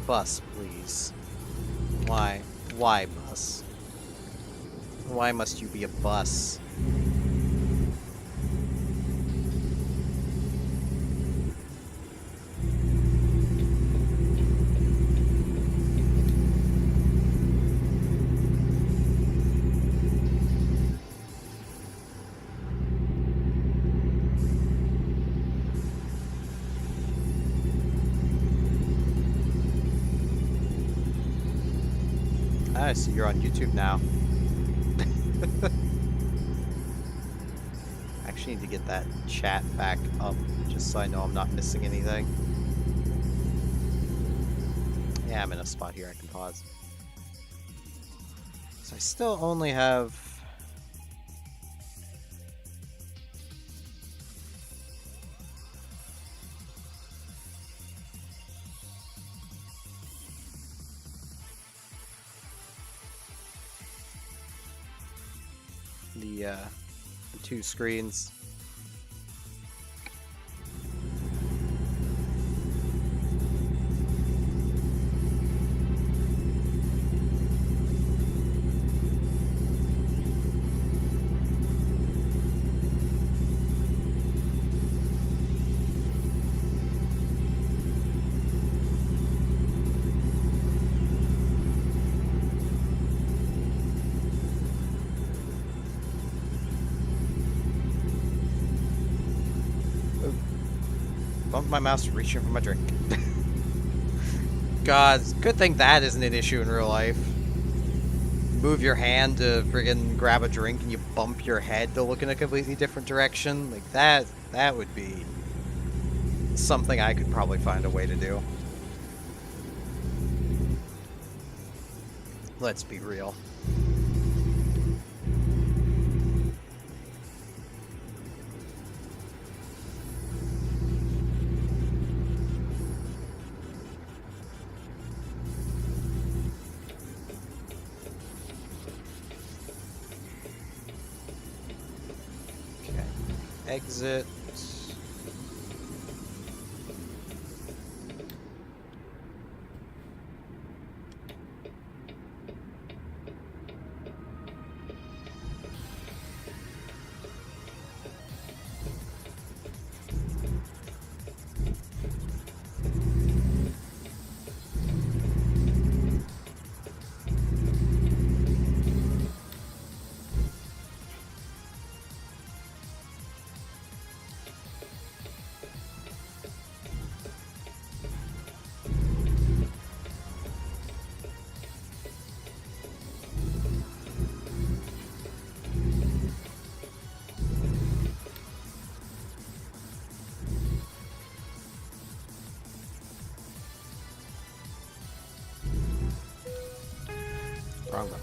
Bus, please. Why? Why, bus? Why must you be a bus? I see you're on YouTube now. Actually need to get that chat back up just so I know I'm not missing anything. Yeah, I'm in a spot here I can pause. So I still only have... the 2 screens. Bumped my mouse reaching for my drink. God, good thing that isn't an issue in real life. Move your hand to friggin' grab a drink and you bump your head to look in a completely different direction. Like that would be something I could probably find a way to do. Let's be real. Exit. Wrong one.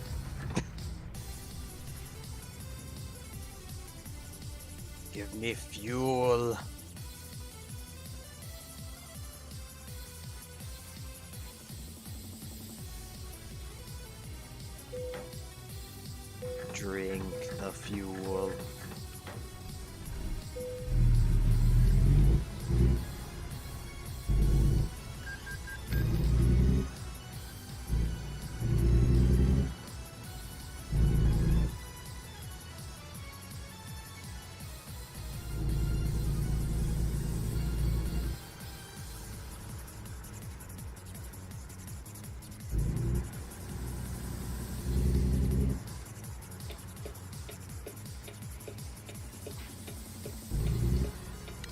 Give me fuel. Drink the fuel.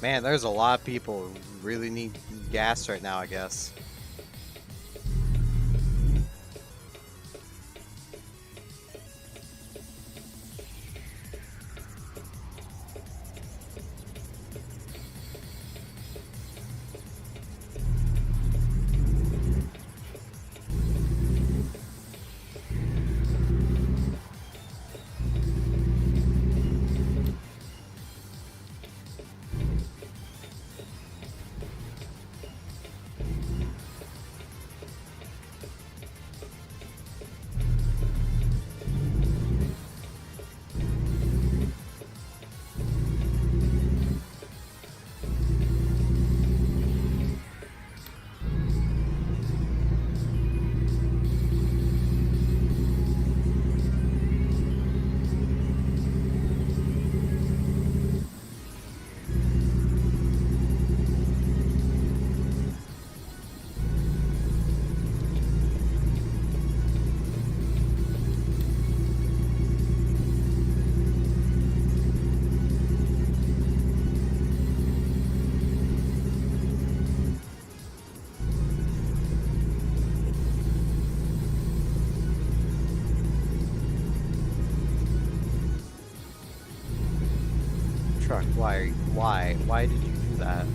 Man, there's a lot of people who really need gas right now, I guess. Truck, why did you do that?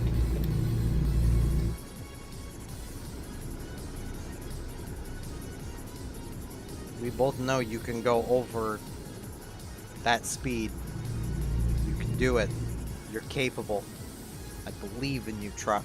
We both know you can go over that speed. You can do it. You're capable. I believe in you, truck.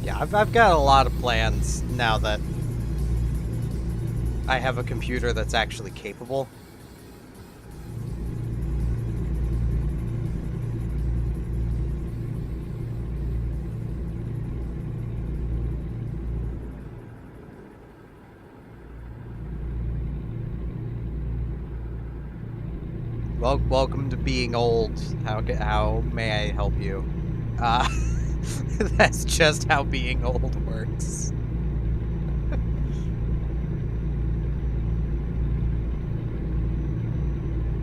Yeah, I've got a lot of plans now that I have a computer that's actually capable. Well, welcome to being old. How may I help you? That's just how being old works.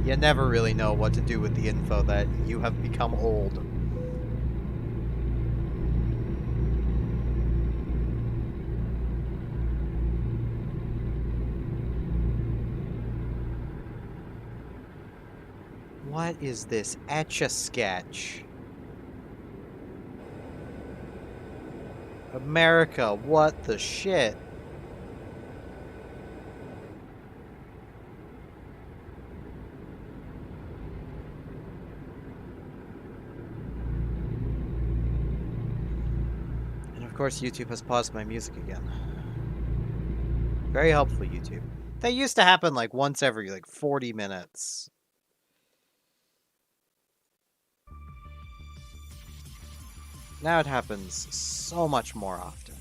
You never really know what to do with the info that you have become old. What is this Etch-a-Sketch? America, what the shit? And of course YouTube has paused my music again. Very helpful, YouTube. That used to happen like once every 40 minutes. Now it happens so much more often.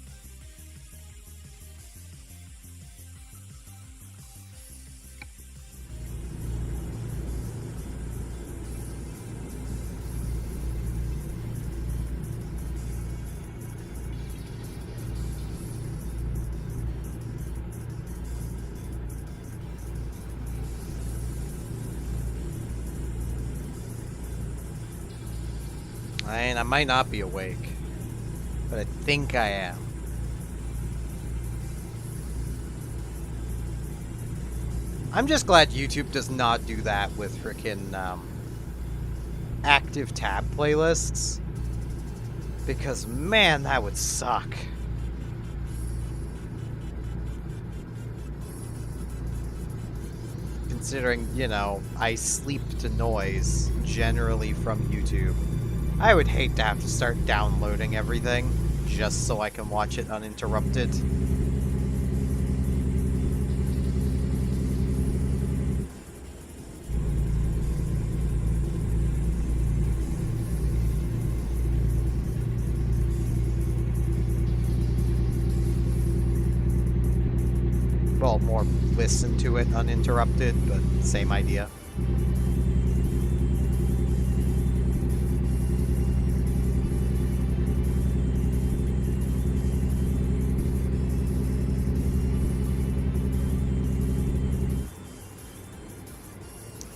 I might not be awake, but I think I am. I'm just glad YouTube does not do that with frickin' active tab playlists, because man, that would suck. Considering, you know, I sleep to noise generally from YouTube. I would hate to have to start downloading everything just so I can watch it uninterrupted. Well, more listen to it uninterrupted, but same idea.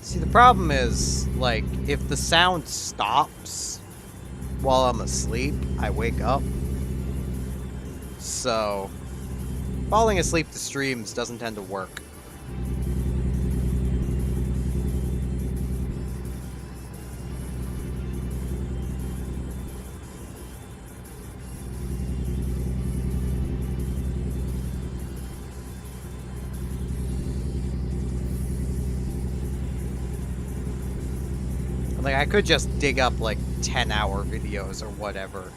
See, the problem is, like, if the sound stops while I'm asleep, I wake up. So, falling asleep to streams doesn't tend to work. Like, I could just dig up, like, 10-hour videos or whatever.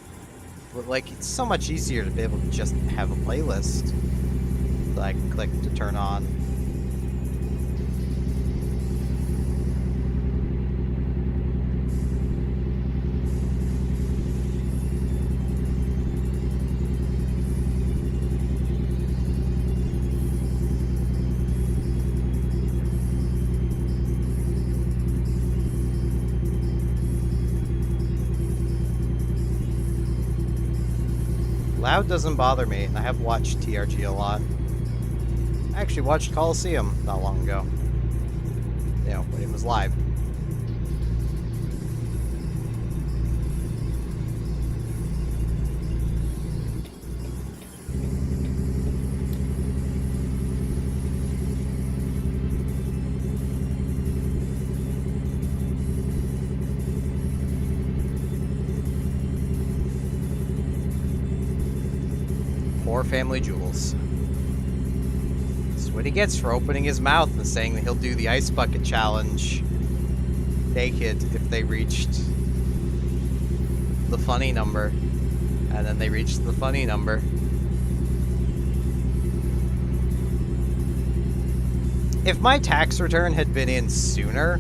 But, like, it's so much easier to be able to just have a playlist that I can click to turn on. Loud doesn't bother me, and I have watched TRG a lot. I actually watched Coliseum not long ago. You know, when it was live. Poor Family Jewels. That's what he gets for opening his mouth and saying that he'll do the ice bucket challenge naked if they reached the funny number. And then they reached the funny number. If my tax return had been in sooner,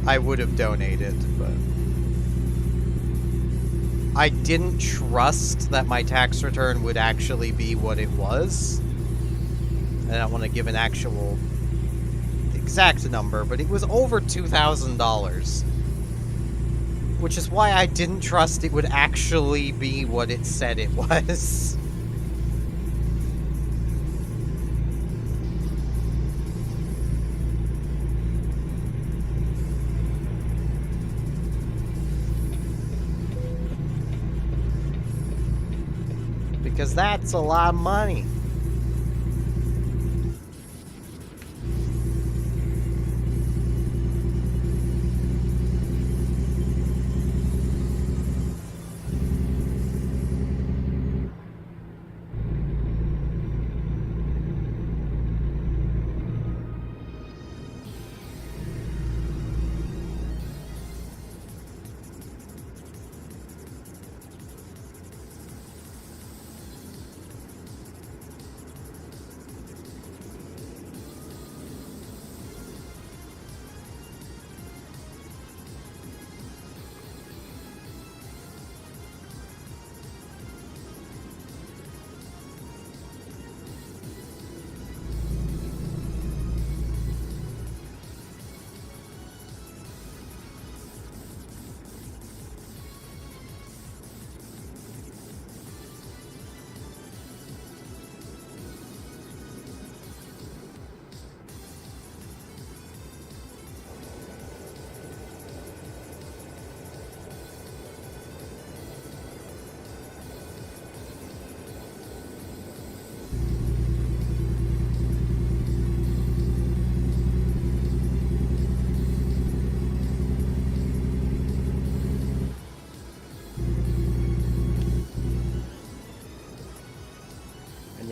I would have donated, but I didn't trust that my tax return would actually be what it was. I don't want to give an actual exact number, but it was over $2,000. Which is why I didn't trust it would actually be what it said it was. Because that's a lot of money.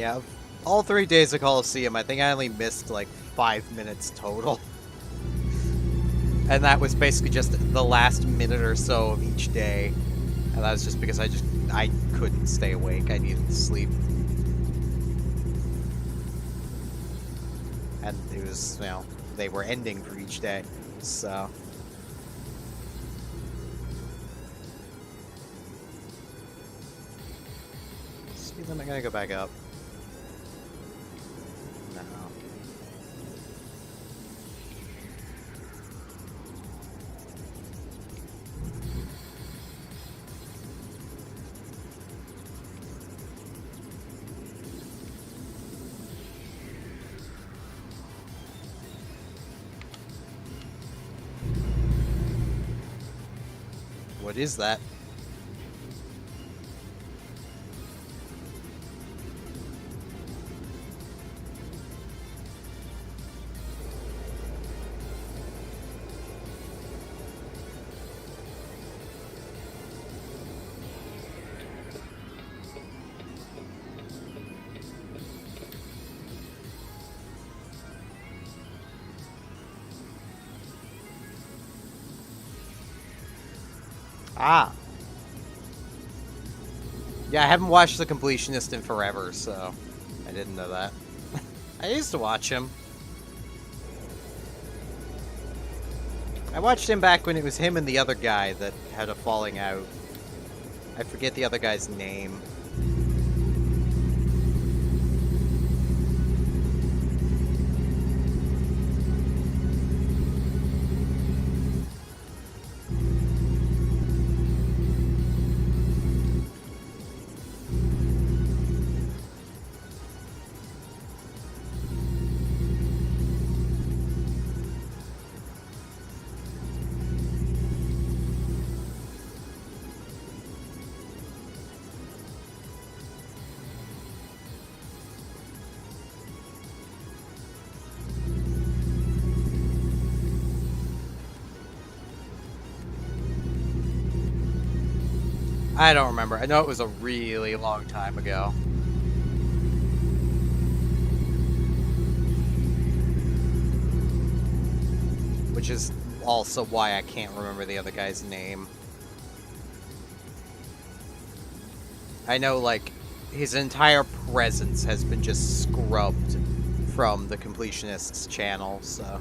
Yeah, of all 3 days of Coliseum, I think I only missed like 5 minutes total. And that was basically just the last minute or so of each day. And that was just because I couldn't stay awake. I needed to sleep. And it was, you know, they were ending for each day, so. Speed limit gonna go back up. No. What is that? Ah. Yeah, I haven't watched The Completionist in forever, so I didn't know that. I used to watch him. I watched him back when it was him and the other guy that had a falling out. I forget the other guy's name. I don't remember. I know it was a really long time ago. Which is also why I can't remember the other guy's name. I know, like, his entire presence has been just scrubbed from the Completionist's channel, so...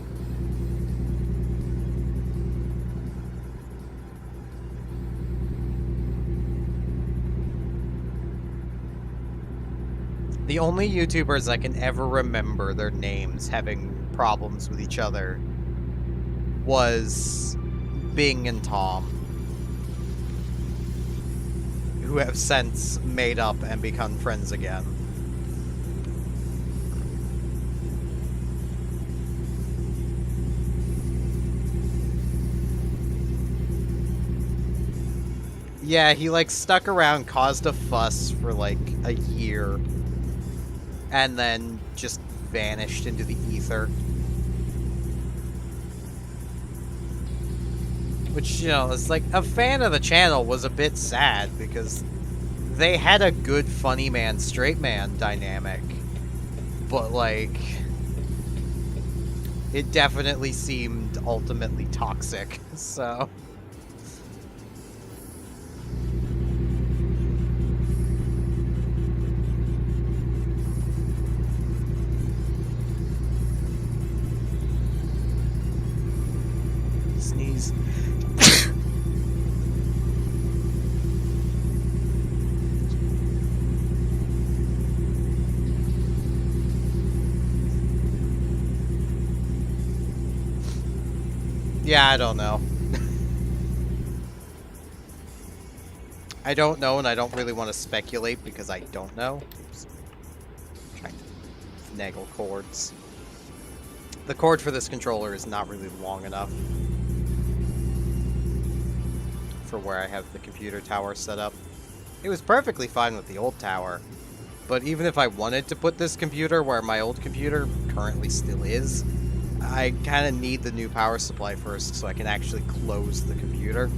The only YouTubers I can ever remember their names having problems with each other was Bing and Tom, who have since made up and become friends again. Yeah, he like stuck around, caused a fuss for like a year, and then just vanished into the ether. Which, you know, is like, a fan of the channel was a bit sad because they had a good funny man, straight man dynamic. But, like, it definitely seemed ultimately toxic, so... Sneeze. Yeah, I don't know. I don't know, and I don't really want to speculate because I don't know. Oops. I'm trying to finagle cords. The cord for this controller is not really long enough for where I have the computer tower set up. It was perfectly fine with the old tower, but even if I wanted to put this computer where my old computer currently still is, I kind of need the new power supply first so I can actually close the computer.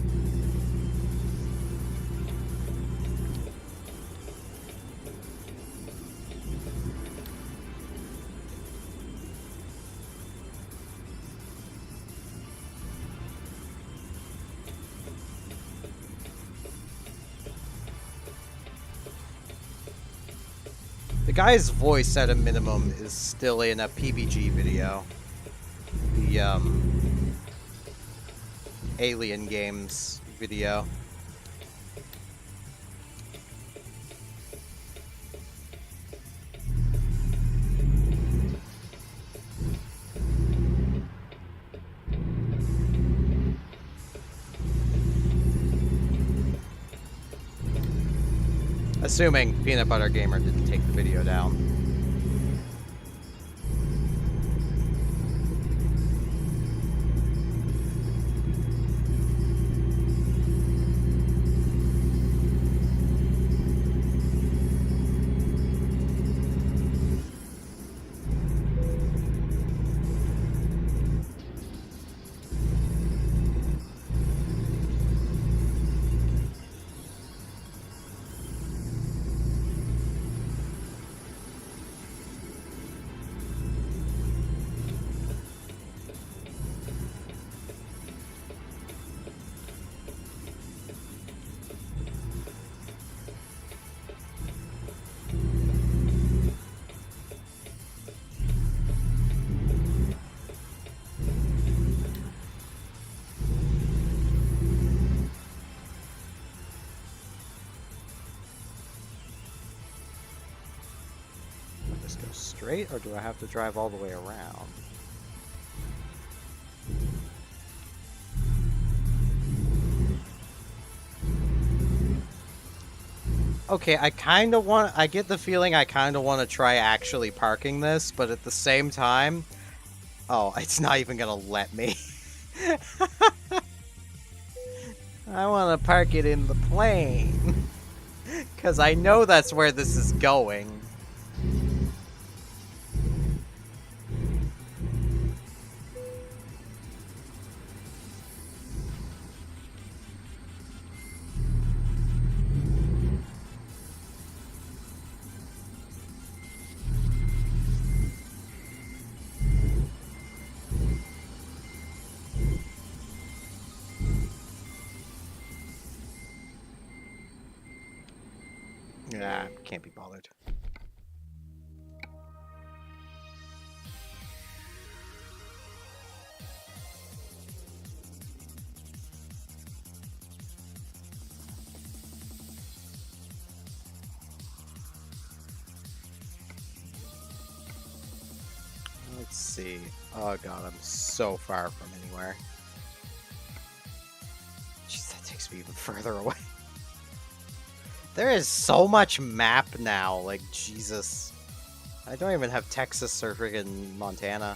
The guy's voice, at a minimum, is still in a PBG video. The, Alien Games video. Assuming Peanut Butter Gamer didn't take the video down. Just go straight, or do I have to drive all the way around? Okay, I get the feeling I kind of want to try actually parking this, but at the same time, oh, it's not even gonna let me. I want to park it in the plane, because I know that's where this is going. Nah, can't be bothered. Let's see. Oh god, I'm so far from anywhere. Jeez, that takes me even further away. There is so much map now, like, Jesus. I don't even have Texas or friggin' Montana.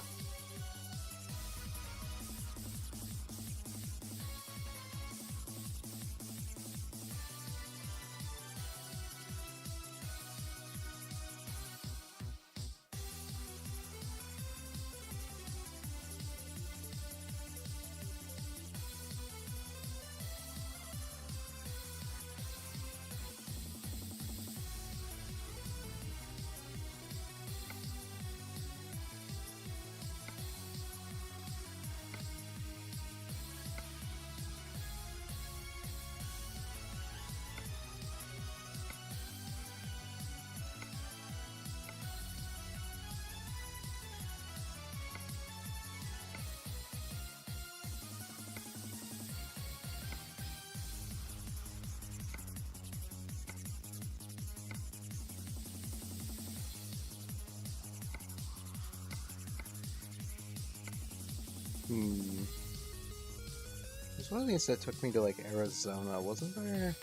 There's one of these that took me to, like, Arizona, wasn't there?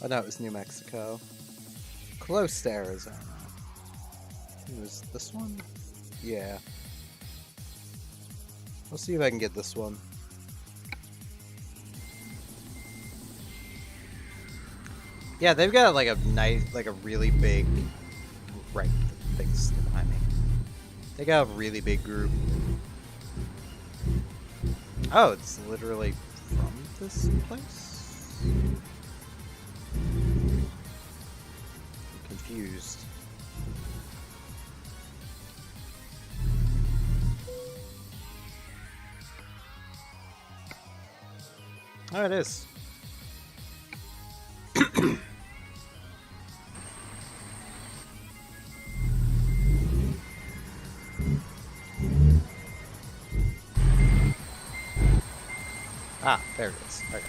Oh no, it was New Mexico. Close to Arizona. It was this one? Yeah. I'll see if I can get this one. Yeah, they've got like a nice, like a really big, right, the thing's still behind me. They got a really big group. Oh, it's literally from this place? I'm confused. Oh, it is. Ah, there it is. Okay.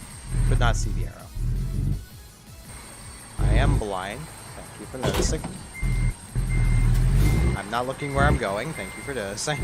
Could not see the arrow. I am blind. Thank you for noticing. I'm not looking where I'm going. Thank you for noticing.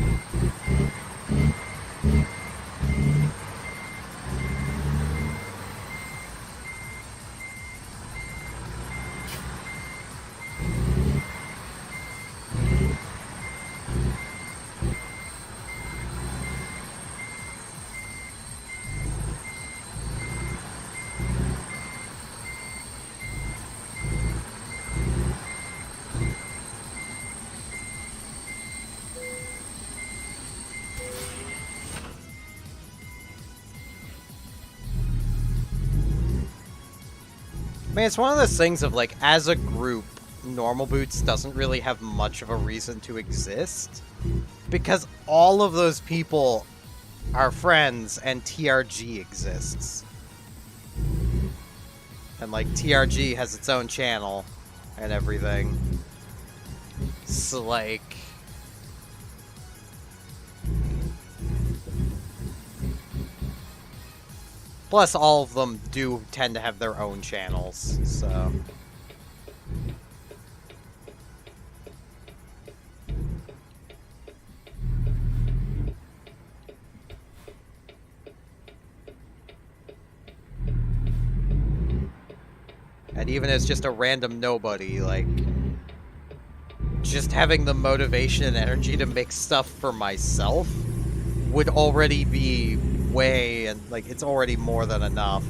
I mean, it's one of those things of, like, as a group, Normal Boots doesn't really have much of a reason to exist. Because all of those people are friends, and TRG exists. And, like, TRG has its own channel and everything. So, like... Plus, all of them do tend to have their own channels, so... And even as just a random nobody, like... Just having the motivation and energy to make stuff for myself would already be way, and like, it's already more than enough.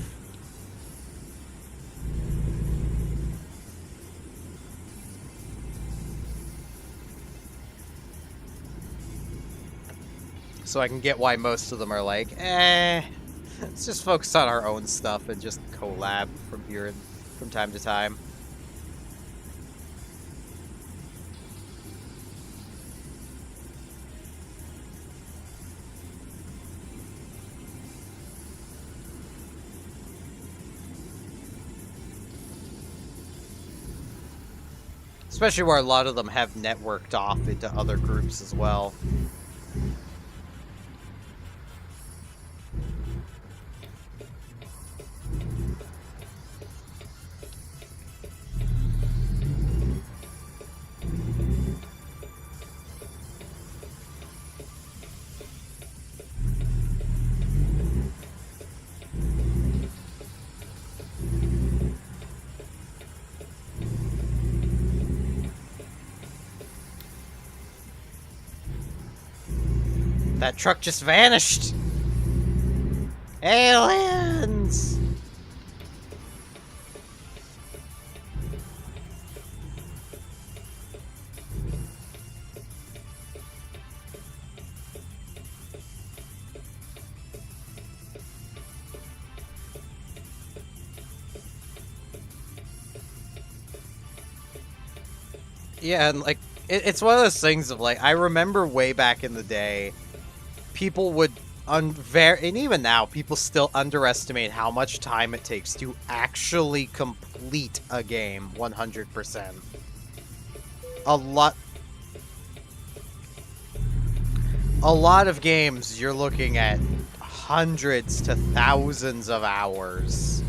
So I can get why most of them are like, let's just focus on our own stuff and just collab from here and from time to time. Especially where a lot of them have networked off into other groups as well. That truck just vanished! Aliens! Yeah, and like, it's one of those things of like, I remember way back in the day, people would and even now, people still underestimate how much time it takes to actually complete a game 100%. A lot of games, you're looking at hundreds to thousands of hours.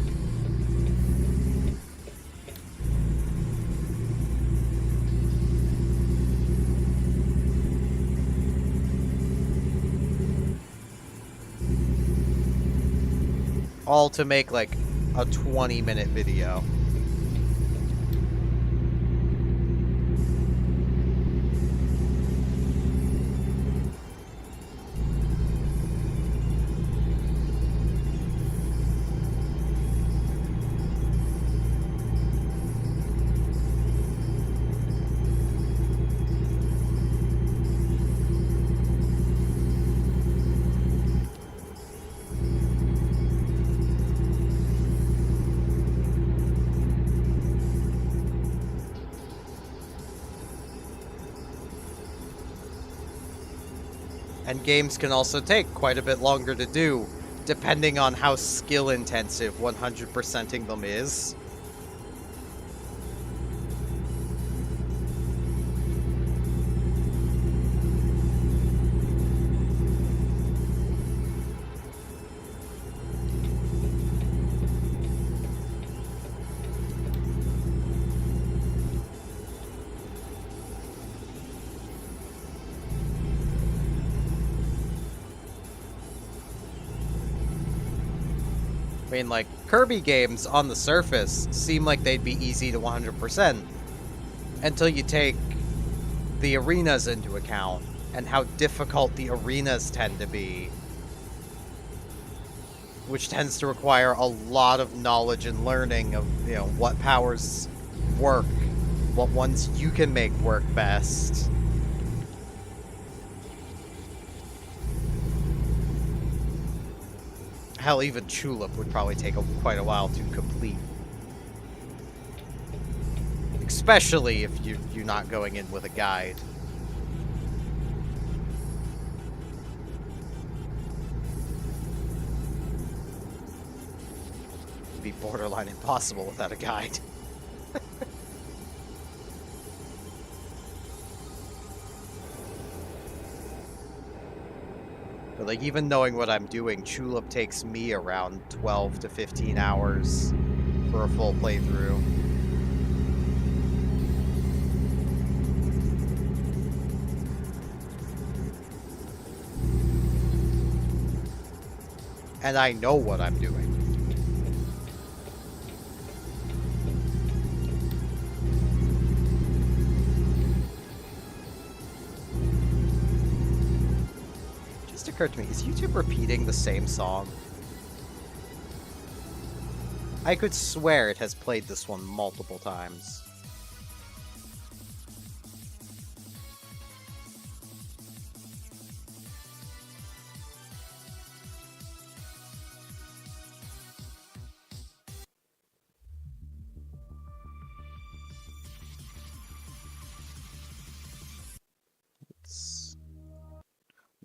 All to make, like, a 20-minute video. And games can also take quite a bit longer to do, depending on how skill-intensive 100%ing them is. I mean, like, Kirby games on the surface seem like they'd be easy to 100% until you take the arenas into account and how difficult the arenas tend to be, which tends to require a lot of knowledge and learning of, you know, what powers work, what ones you can make work best. Hell, even Chulip would probably take quite a while to complete. Especially if you're not going in with a guide. It'd be borderline impossible without a guide. But, like, even knowing what I'm doing, Chulip takes me around 12 to 15 hours for a full playthrough. And I know what I'm doing. Occurred to me, is YouTube repeating the same song? I could swear it has played this one multiple times.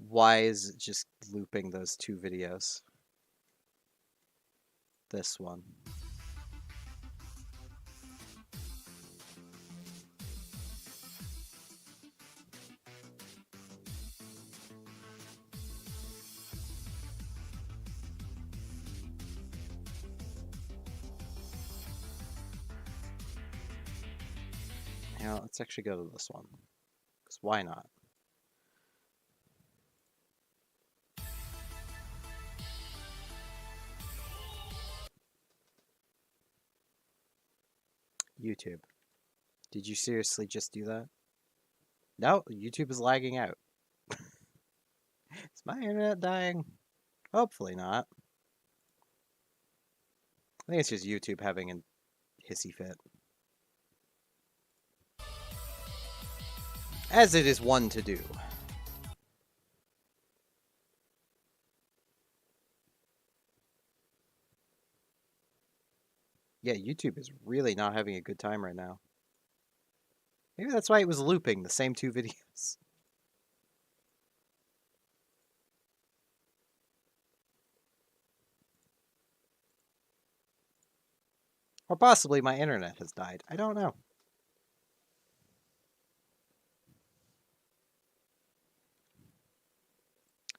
Why is it just looping those two videos? This one. Yeah, let's actually go to this one. Because why not? YouTube. Did you seriously just do that? No, YouTube is lagging out. Is my internet dying? Hopefully not. I think it's just YouTube having a hissy fit. As it is one to do. Yeah, YouTube is really not having a good time right now. Maybe that's why it was looping the same two videos. Or possibly my internet has died. I don't know.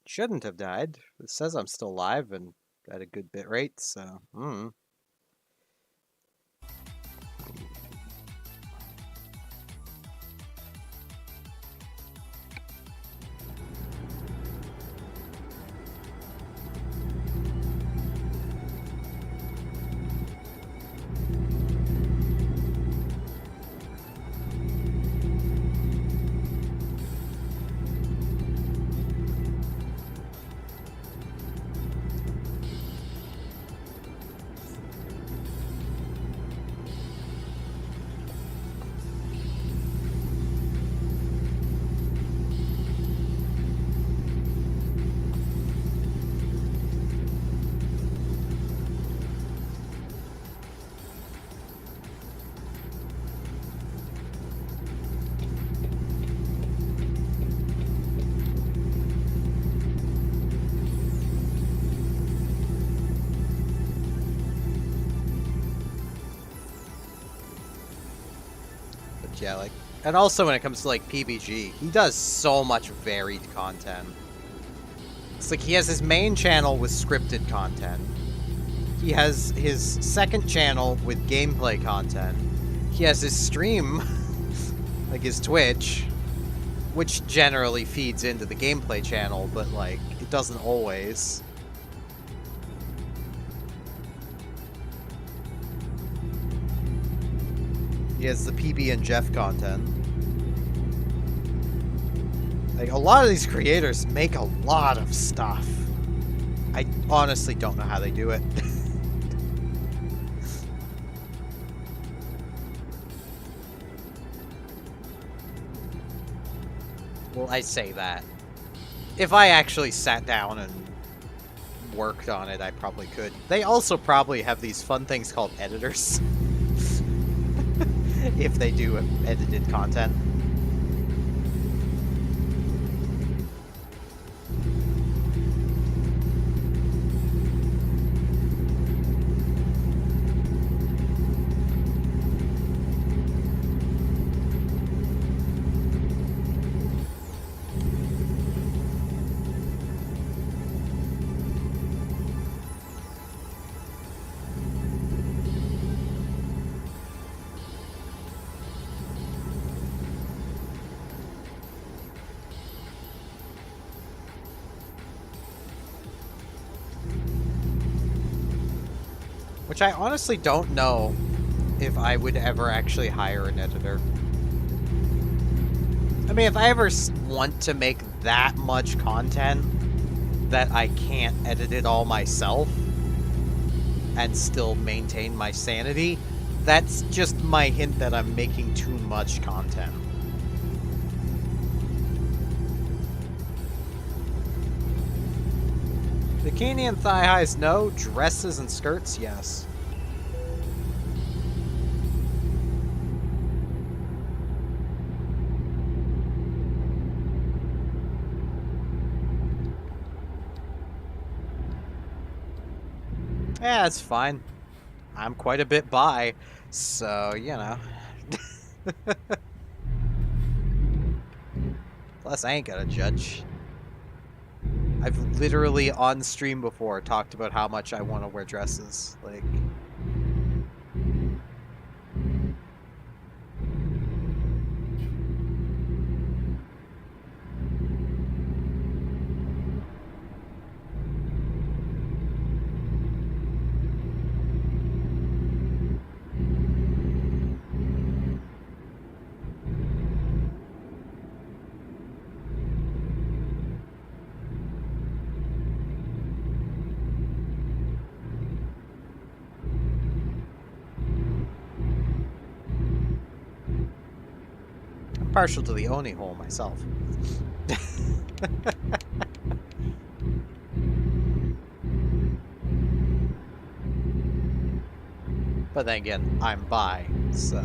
Shouldn't have died. It says I'm still live and at a good bit rate, so... Yeah, like, and also when it comes to, like, PBG, he does so much varied content. It's like he has his main channel with scripted content. He has his second channel with gameplay content. He has his stream, like his Twitch, which generally feeds into the gameplay channel, but, like, it doesn't always. as the PB and Jeff content. Like, a lot of these creators make a lot of stuff. I honestly don't know how they do it. Well, I say that. If I actually sat down and worked on it, I probably could. They also probably have these fun things called editors. If they do edited content. Which I honestly don't know if I would ever actually hire an editor. I mean, if I ever want to make that much content that I can't edit it all myself and still maintain my sanity, that's just my hint that I'm making too much content. Bikini and thigh highs, no. Dresses and skirts, yes. Yeah, it's fine. I'm quite a bit bi, so, you know. Plus, I ain't gonna judge. I've literally on stream before talked about how much I want to wear dresses. Like, I'm partial to the Oni hole myself. But then again, I'm bi, so...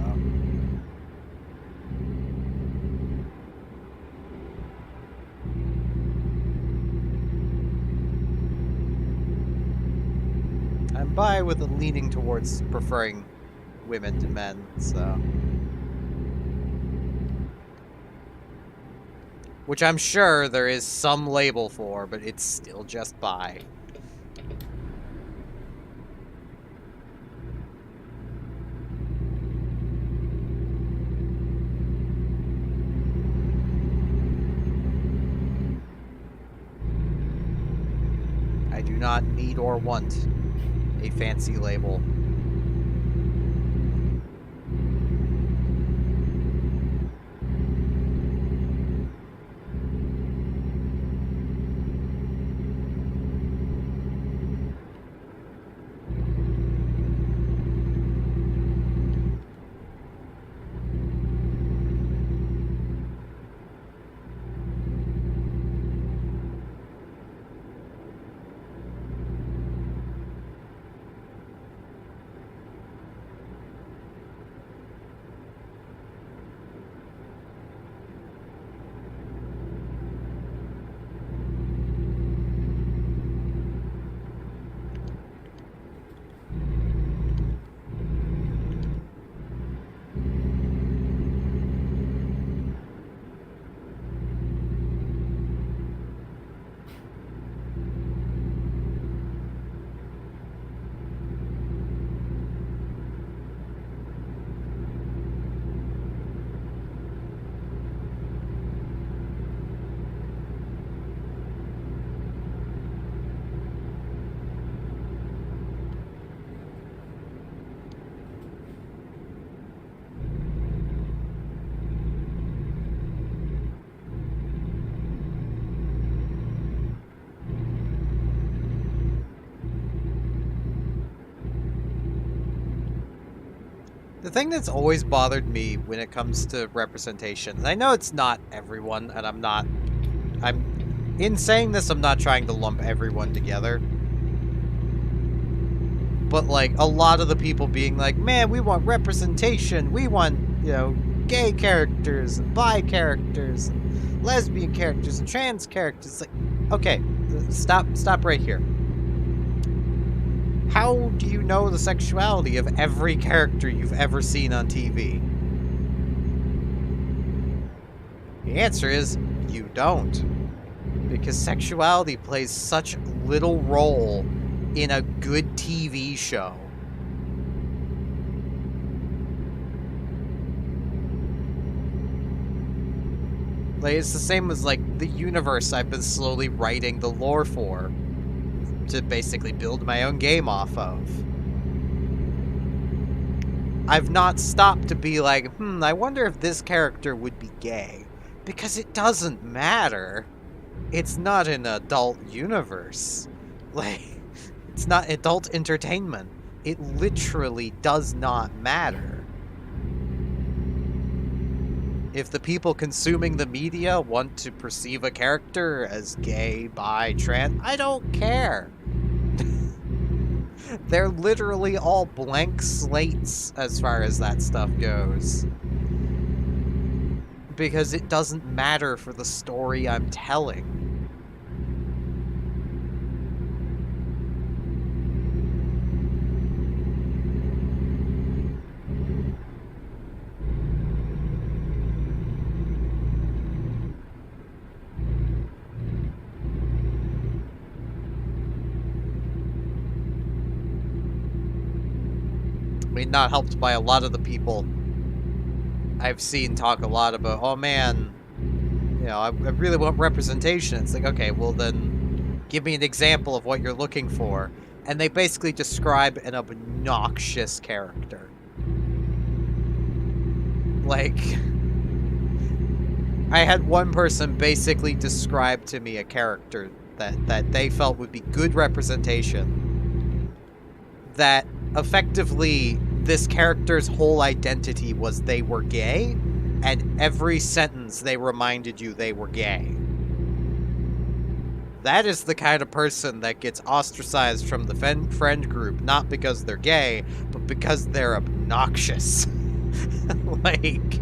I'm bi with a leaning towards preferring women to men, so... Which I'm sure there is some label for, but it's still just bi. I do not need or want a fancy label. The thing that's always bothered me when it comes to representation, and I know it's not everyone, and in saying this, I'm not trying to lump everyone together, but like a lot of the people being like, man, we want representation, we want, you know, gay characters and bi characters and lesbian characters and trans characters. Like, okay, stop right here. How do you know the sexuality of every character you've ever seen on TV? The answer is, you don't. Because sexuality plays such little role in a good TV show. Like, it's the same as, like, the universe I've been slowly writing the lore for, to basically build my own game off of. I've not stopped to be like, I wonder if this character would be gay. Because it doesn't matter. It's not an adult universe. Like, it's not adult entertainment. It literally does not matter. If the people consuming the media want to perceive a character as gay, bi, trans, I don't care. They're literally all blank slates as far as that stuff goes. Because it doesn't matter for the story I'm telling. I mean, not helped by a lot of the people I've seen talk a lot about, oh man, you know, I really want representation. It's like, okay, well then give me an example of what you're looking for. And they basically describe an obnoxious character. Like, I had one person basically describe to me a character that they felt would be good representation, that effectively this character's whole identity was they were gay, and every sentence they reminded you they were gay. That is the kind of person that gets ostracized from the friend group, not because they're gay, but because they're obnoxious. Like,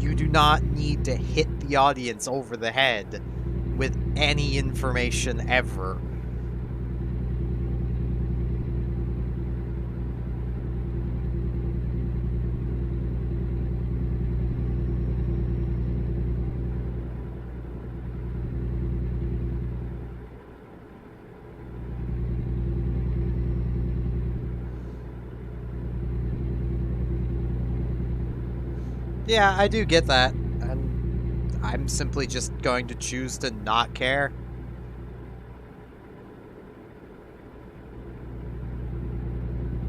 you do not need to hit the audience over the head with any information ever. Yeah, I do get that. And I'm simply just going to choose to not care.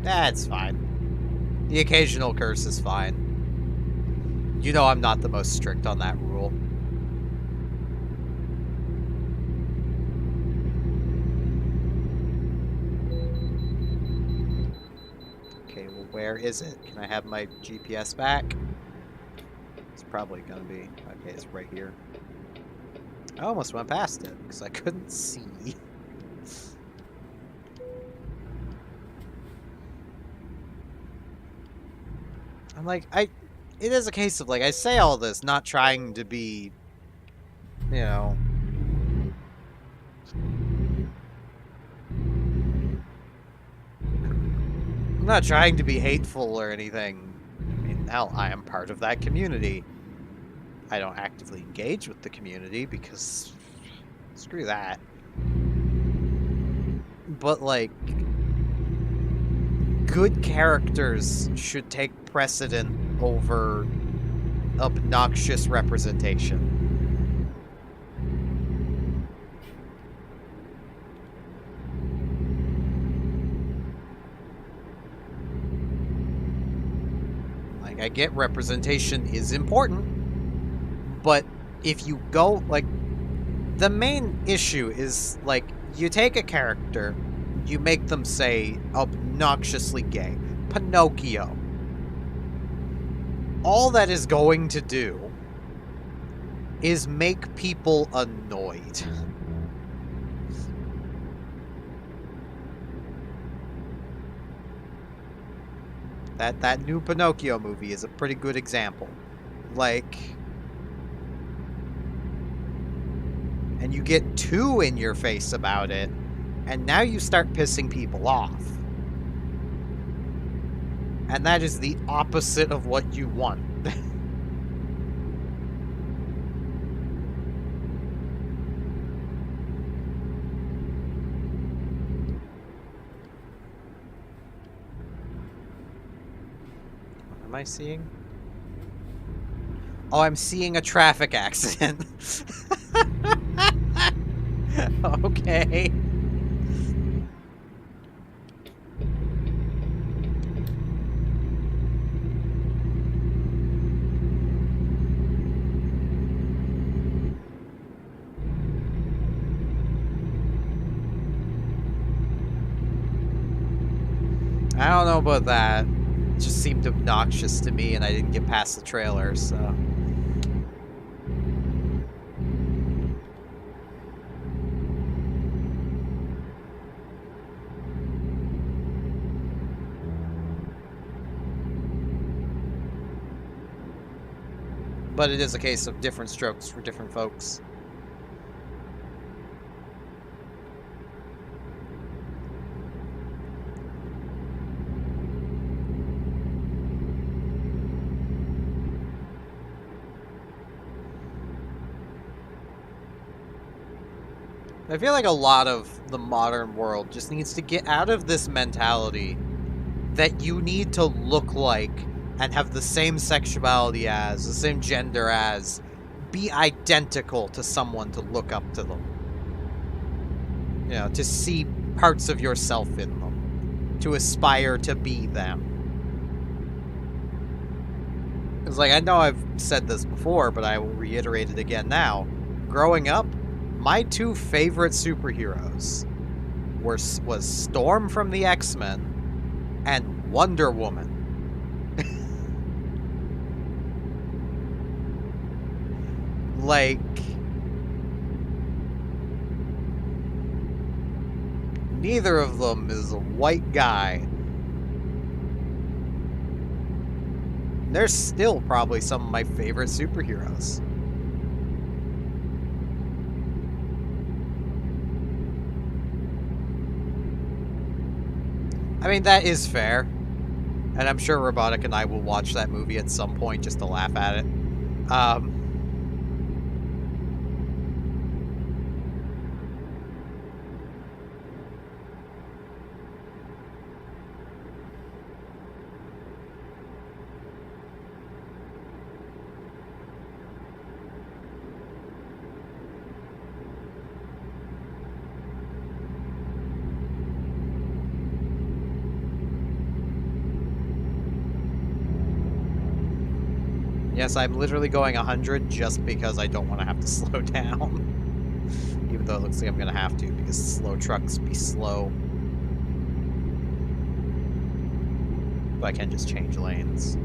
That's fine. The occasional curse is fine. You know I'm not the most strict on that rule. Okay, well, where is it? Can I have my GPS back? It's probably gonna be... Okay, it's right here. I almost went past it, because I couldn't see. I'm like, it is a case of, like, I say all this not trying to be, you know... I'm not trying to be hateful or anything. I mean, hell, I am part of that community. I don't actively engage with the community because screw that. But, like, good characters should take precedent over obnoxious representation. Like, I get representation is important, but if you go, like, the main issue is, like, You take a character, you make them, say, obnoxiously gay. Pinocchio. All that is going to do is make people annoyed. That new Pinocchio movie is a pretty good example. Like, and you get too in your face about it, and now you start pissing people off. And that is the opposite of what you want. What am I seeing? Oh, I'm seeing a traffic accident. Okay. I don't know about that. It just seemed obnoxious to me, and I didn't get past the trailer, so... But it is a case of different strokes for different folks. I feel like a lot of the modern world just needs to get out of this mentality that you need to look like and have the same sexuality as, the same gender as, be identical to someone to look up to them. You know, to see parts of yourself in them. To aspire to be them. It's like, I know I've said this before, but I will reiterate it again now. Growing up, my two favorite superheroes was Storm from the X-Men and Wonder Woman. Like, neither of them is a white guy. They're still probably some of my favorite superheroes. I mean, that is fair. And I'm sure Robotic and I will watch that movie at some point just to laugh at it. Yes, I'm literally going 100 just because I don't want to have to slow down. Even though it looks like I'm going to have to, because slow trucks be slow. But I can just change lanes.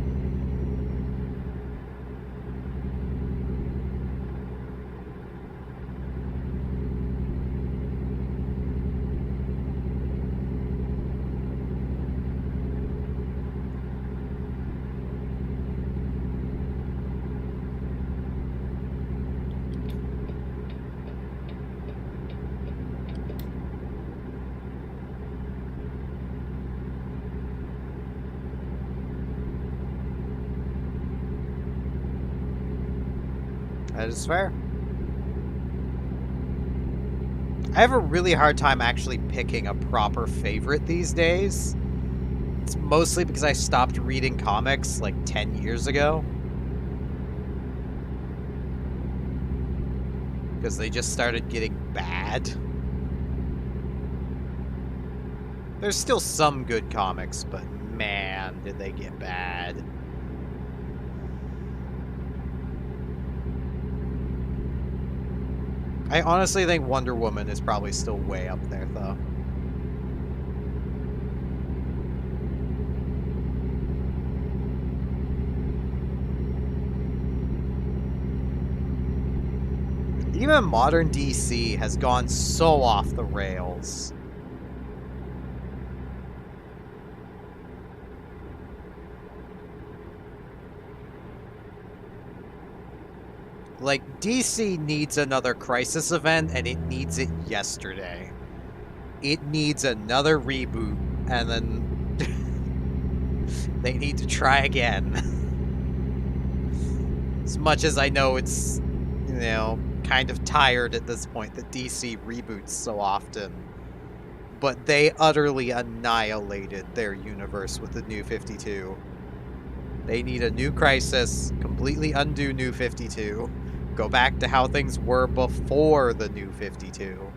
That is fair. I have a really hard time actually picking a proper favorite these days. It's mostly because I stopped reading comics like 10 years ago. Because they just started getting bad. There's still some good comics, but man, did they get bad. I honestly think Wonder Woman is probably still way up there, though. Even modern DC has gone so off the rails. Like, DC needs another Crisis event, and it needs it yesterday. It needs another reboot, and then they need to try again. As much as I know it's, you know, kind of tired at this point that DC reboots so often. But they utterly annihilated their universe with the New 52. They need a new Crisis, completely undo New 52. Go back to how things were before the New 52.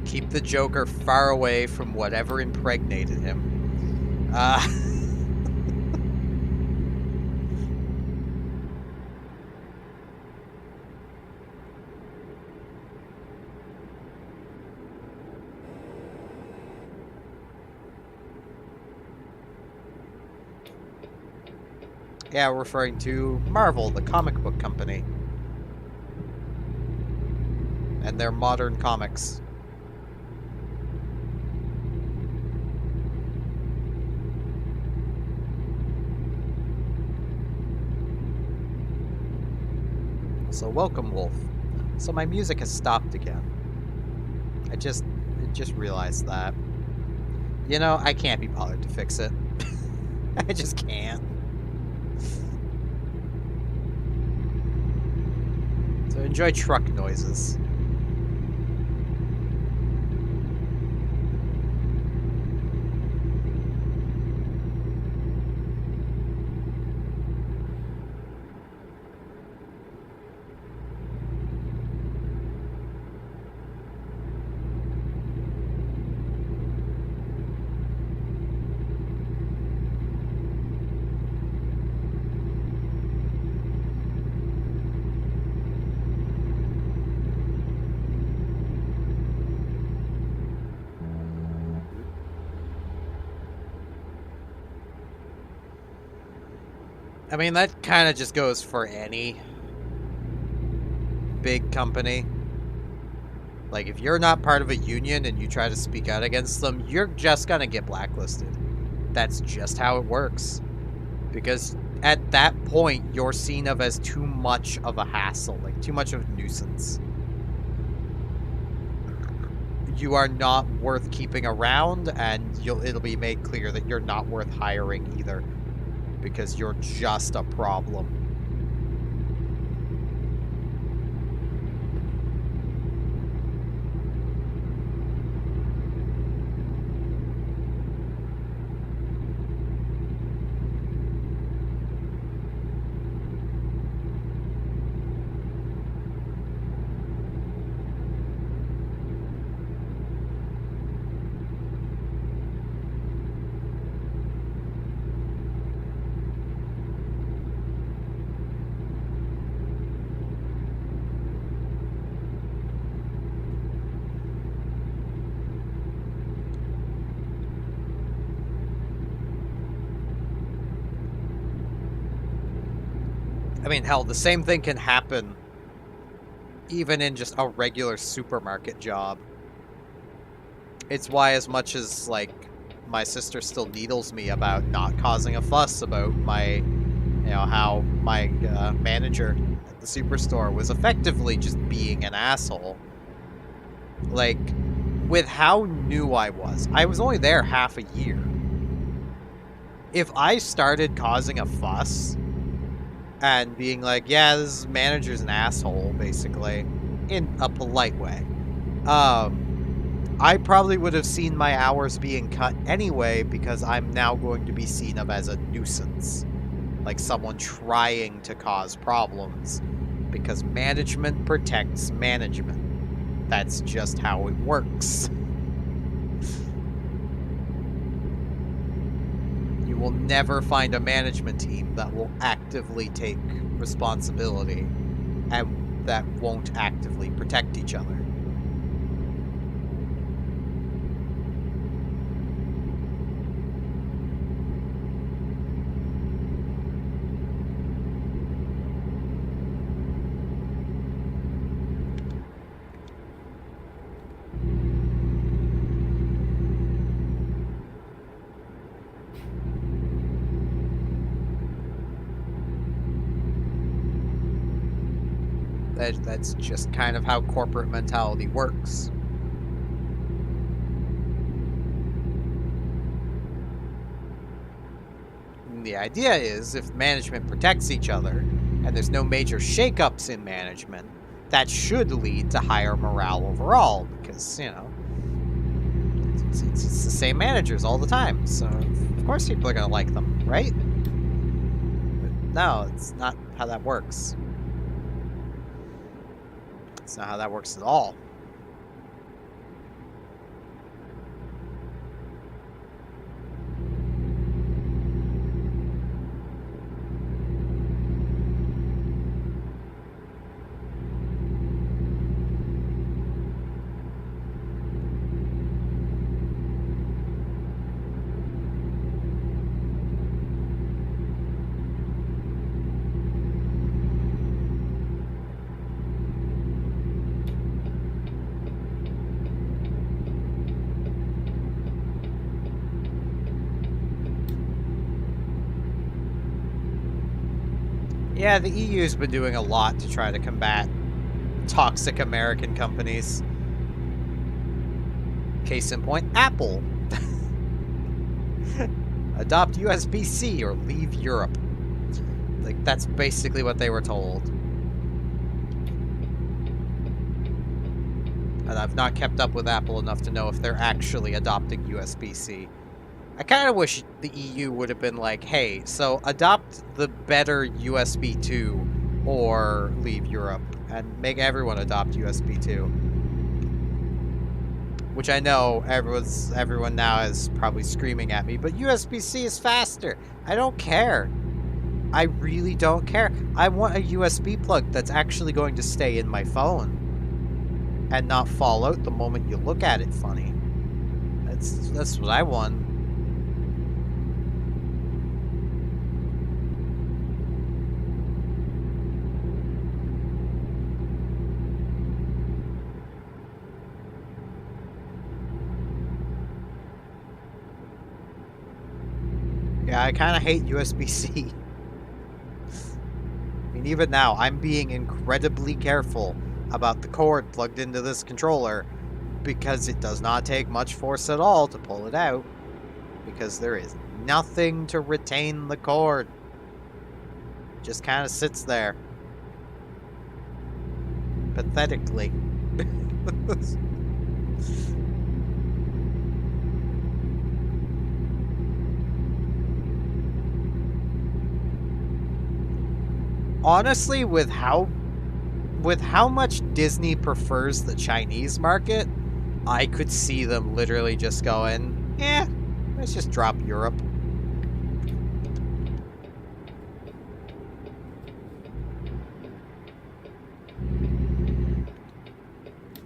Keep the Joker far away from whatever impregnated him. Yeah, we're referring to Marvel, the comic book company. And their modern comics. So welcome, Wolf. So my music has stopped again. I just realized that. You know, I can't be bothered to fix it. I just can't. So enjoy truck noises. I mean, that kind of just goes for any big company. Like, if you're not part of a union and you try to speak out against them, you're just gonna get blacklisted. That's just how it works. Because at that point, you're seen of as too much of a hassle, like too much of a nuisance. You are not worth keeping around, and it'll be made clear that you're not worth hiring either. Because you're just a problem. I mean, hell, the same thing can happen even in just a regular supermarket job. It's why, as much as, like, my sister still needles me about not causing a fuss about my, you know, how my manager at the superstore was effectively just being an asshole. Like, with how new I was only there half a year. If I started causing a fuss and being like, yeah, this manager's an asshole, basically, in a polite way, I probably would have seen my hours being cut anyway, because I'm now going to be seen of as a nuisance. Like someone trying to cause problems. Because management protects management. that's just how it works. You will never find a management team that will actively take responsibility and that won't actively protect each other. That's just kind of how corporate mentality works. And the idea is if management protects each other and there's no major shakeups in management, that should lead to higher morale overall because, you know, it's the same managers all the time. So, of course, people are going to like them, right? But no, it's not how that works. It's not how that works at all. Yeah, the EU's been doing a lot to try to combat toxic American companies. Case in point, Apple. Adopt USB-C or leave Europe. Like, that's basically what they were told. And I've not kept up with Apple enough to know if they're actually adopting USB-C. I kind of wish the EU would have been like, hey, so adopt the better USB 2 or leave Europe and make everyone adopt USB 2. Which I know everyone now is probably screaming at me, but USB-C is faster. I don't care. I really don't care. I want a USB plug that's actually going to stay in my phone and not fall out the moment you look at it funny. That's what I want. Yeah, I kind of hate USB-C. I mean, even now, I'm being incredibly careful about the cord plugged into this controller because it does not take much force at all to pull it out because there is nothing to retain the cord. It just kind of sits there. Pathetically. Honestly, with how much Disney prefers the Chinese market, I could see them literally just going, eh, let's just drop Europe.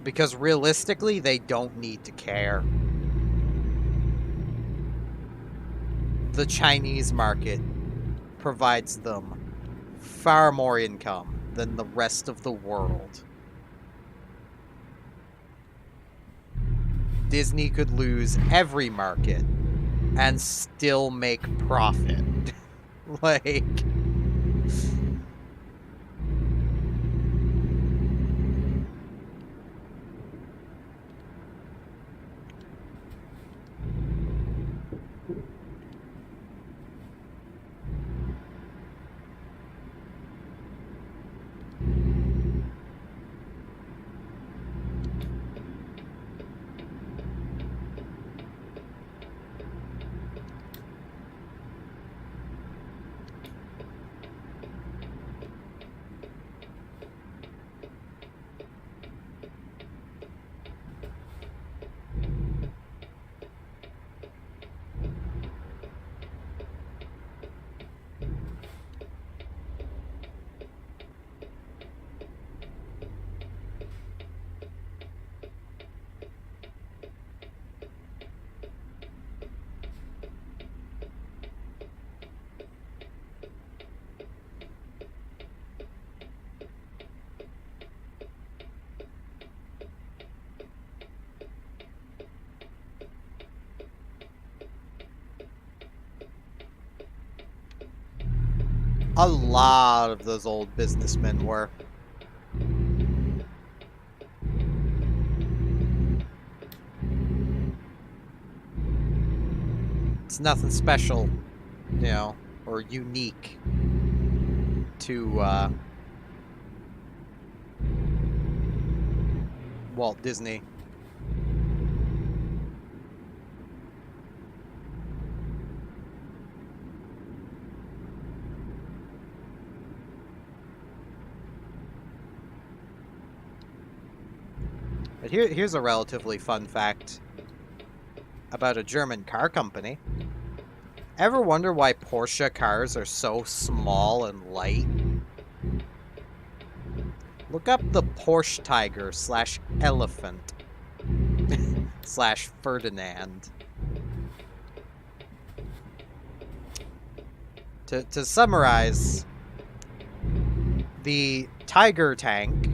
Because realistically, they don't need to care. The Chinese market provides them far more income than the rest of the world. Disney could lose every market and still make profit. Like... A lot of those old businessmen were. It's nothing special, you know, or unique to Walt Disney. But here's a relatively fun fact about a German car company. Ever wonder why Porsche cars are so small and light? Look up the Porsche Tiger / Elephant / Ferdinand. To summarize, the Tiger tank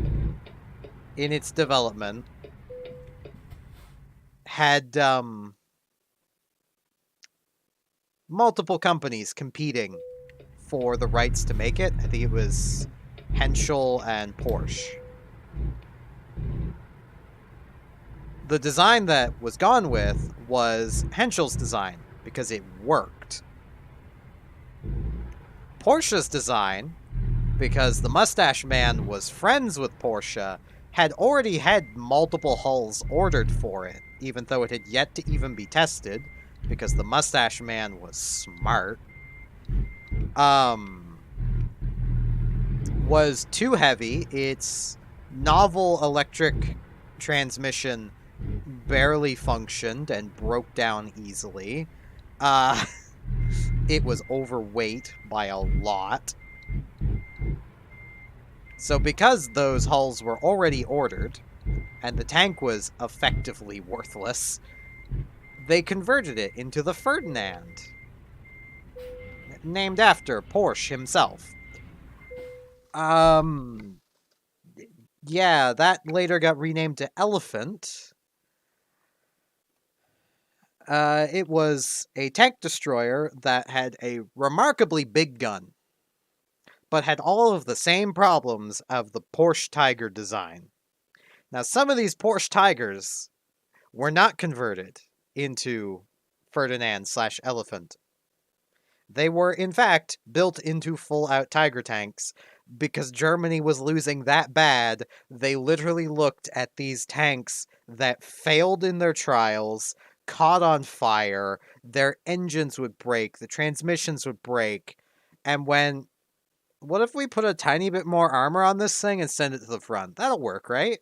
in its development had multiple companies competing for the rights to make it. I think it was Henschel and Porsche. The design that was gone with was Henschel's design because it worked. Porsche's design, because the Mustache Man was friends with Porsche, had already had multiple hulls ordered for it, even though it had yet to even be tested, because the Mustache Man was smart. Was too heavy. Its novel electric transmission barely functioned and broke down easily. It was overweight by a lot. So because those hulls were already ordered, and the tank was effectively worthless, they converted it into the Ferdinand, named after Porsche himself. Yeah, that later got renamed to Elephant. It was a tank destroyer that had a remarkably big gun, but had all of the same problems of the Porsche Tiger design. Now, some of these Porsche Tigers were not converted into Ferdinand / Elephant. They were, in fact, built into full-out Tiger tanks because Germany was losing that bad. They literally looked at these tanks that failed in their trials, caught on fire, their engines would break, the transmissions would break, and when, what if we put a tiny bit more armor on this thing and send it to the front? That'll work, right?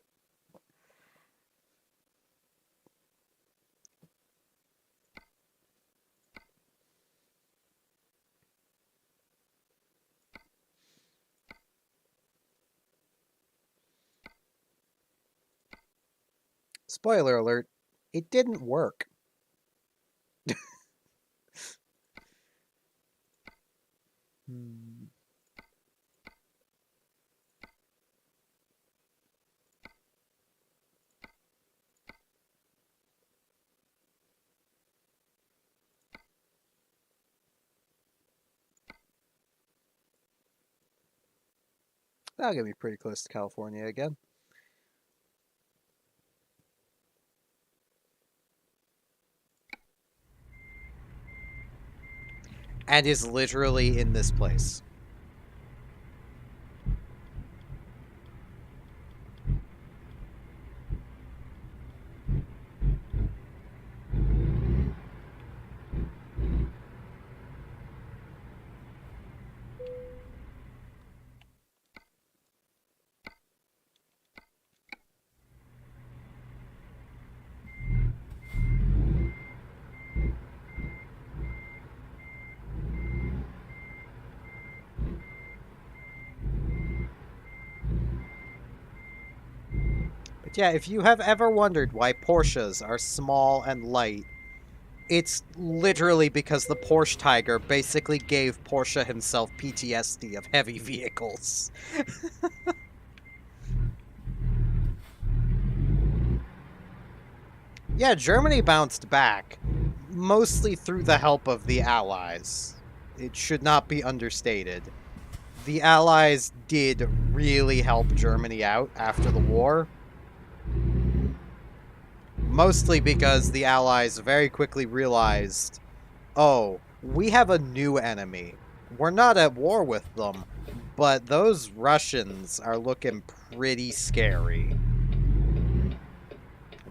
Spoiler alert, it didn't work. That'll get me pretty close to California again. And is literally in this place. But yeah, if you have ever wondered why Porsches are small and light, it's literally because the Porsche Tiger basically gave Porsche himself PTSD of heavy vehicles. Yeah, Germany bounced back, mostly through the help of the Allies. It should not be understated. the Allies did really help Germany out after the war. Mostly because the Allies very quickly realized, oh, we have a new enemy. We're not at war with them, but those Russians are looking pretty scary.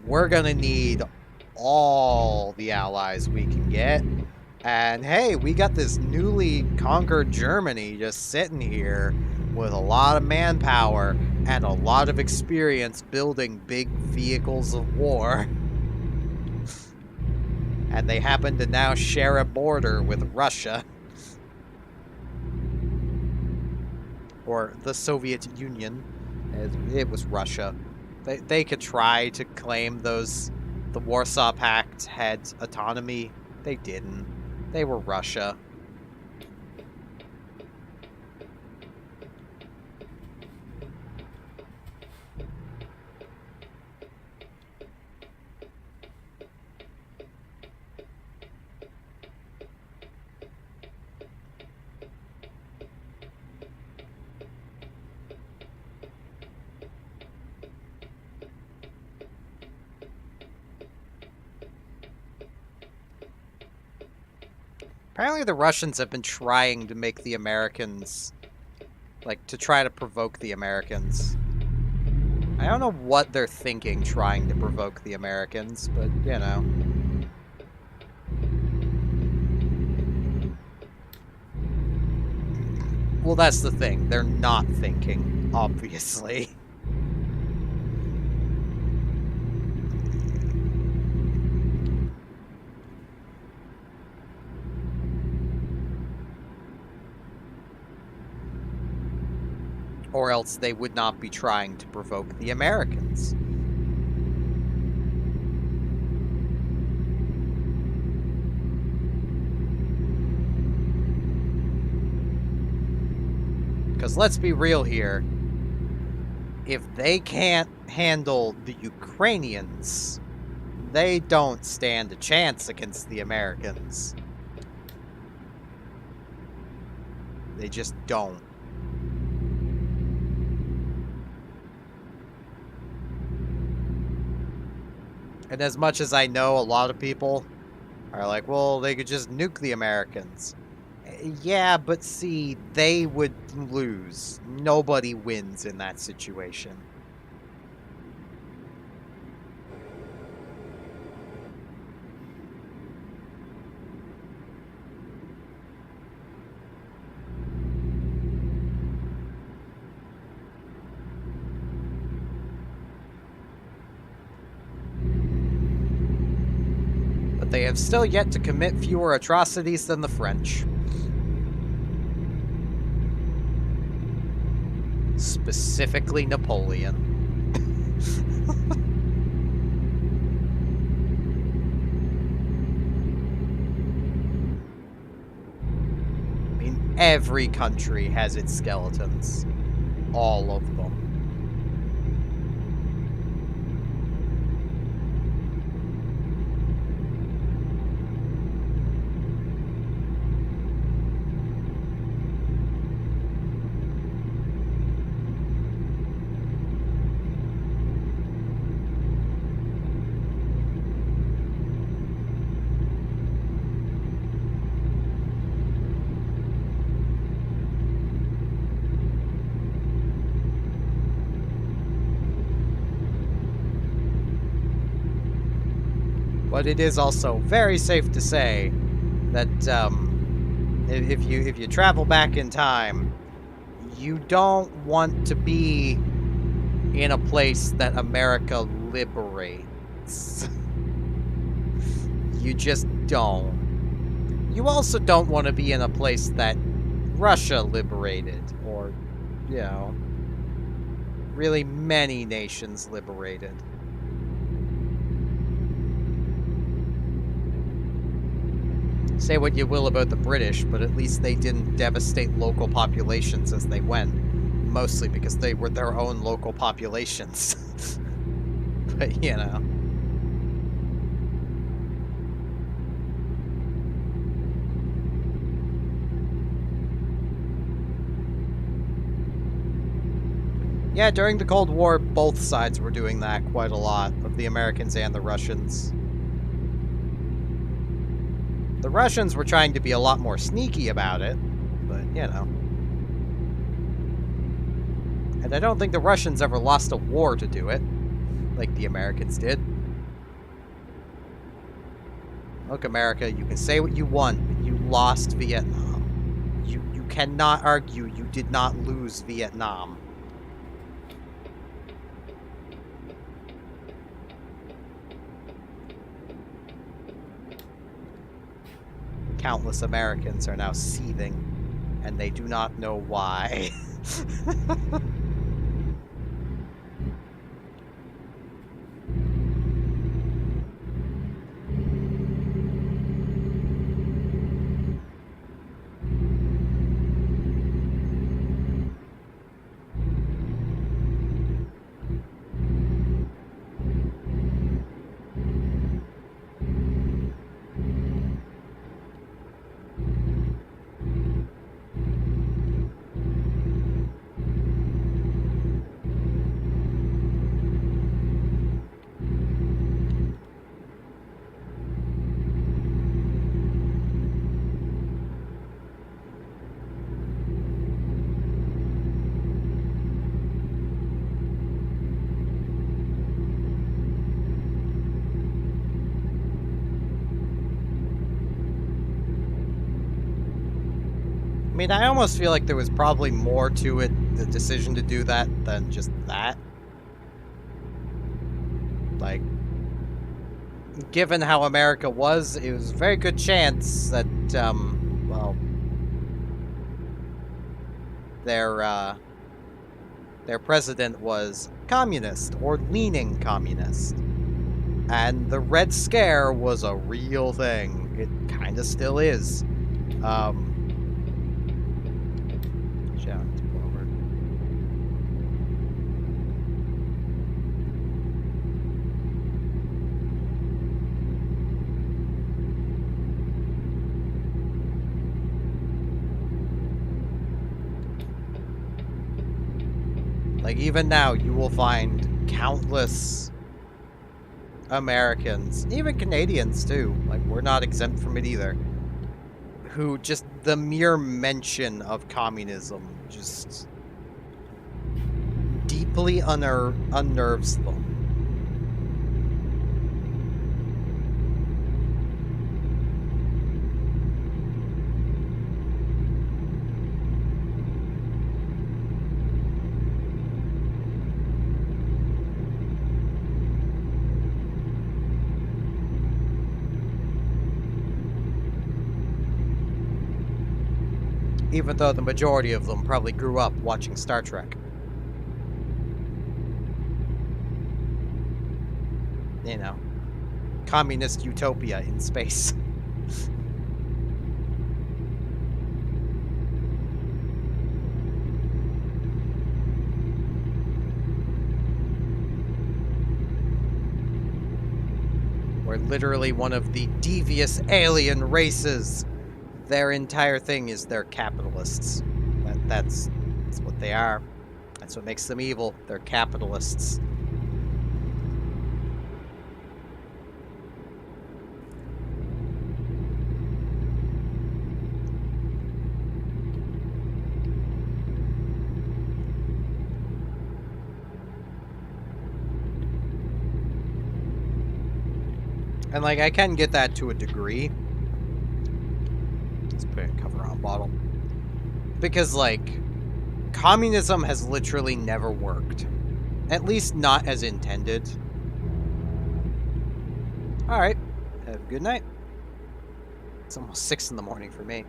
We're gonna need all the allies we can get. And hey, we got this newly conquered Germany just sitting here with a lot of manpower and a lot of experience building big vehicles of war. And they happen to now share a border with Russia. Or the Soviet Union. It was Russia. They could try to claim the Warsaw Pact had autonomy. They didn't. They were Russia. Apparently the Russians have been trying to make the Americans, like, to try to provoke the Americans. I don't know what they're thinking trying to provoke the Americans, but, you know. Well, that's the thing. They're not thinking, obviously. Or else they would not be trying to provoke the Americans. Because let's be real here. If they can't handle the Ukrainians, they don't stand a chance against the Americans. They just don't. And as much as I know, a lot of people are like, well, they could just nuke the Americans. Yeah, but see, they would lose. Nobody wins in that situation. They have still yet to commit fewer atrocities than the French. Specifically Napoleon. I mean, every country has its skeletons. All of them. But it is also very safe to say that if you travel back in time, you don't want to be in a place that America liberates. You just don't. You also don't want to be in a place that Russia liberated, or, you know, really many nations liberated. Say what you will about the British, but at least they didn't devastate local populations as they went. Mostly because they were their own local populations. But, you know. Yeah, during the Cold War, both sides were doing that quite a lot, of the Americans and the Russians. The Russians were trying to be a lot more sneaky about it, but, you know. And I don't think the Russians ever lost a war to do it, like the Americans did. Look, America, you can say what you want, but you lost Vietnam. You cannot argue you did not lose Vietnam. Countless Americans are now seething, and they do not know why. I mean, I almost feel like there was probably more to it, the decision to do that, than just that. Like, given how America was, it was a very good chance that, well, their president was communist, or leaning communist. And the Red Scare was a real thing. It kind of still is. Like, even now, you will find countless Americans, even Canadians too, like, we're not exempt from it either, who just, the mere mention of communism just deeply unnerves them. Even though the majority of them probably grew up watching Star Trek. You know, communist utopia in space. We're literally one of the devious alien races. Their entire thing is they're capitalists. That's what they are. That's what makes them evil. They're capitalists. And, like, I can get that to a degree. Let's put a cover on bottle. Because, like, communism has literally never worked. At least not as intended. Alright. Have a good night. It's almost 6 in the morning for me.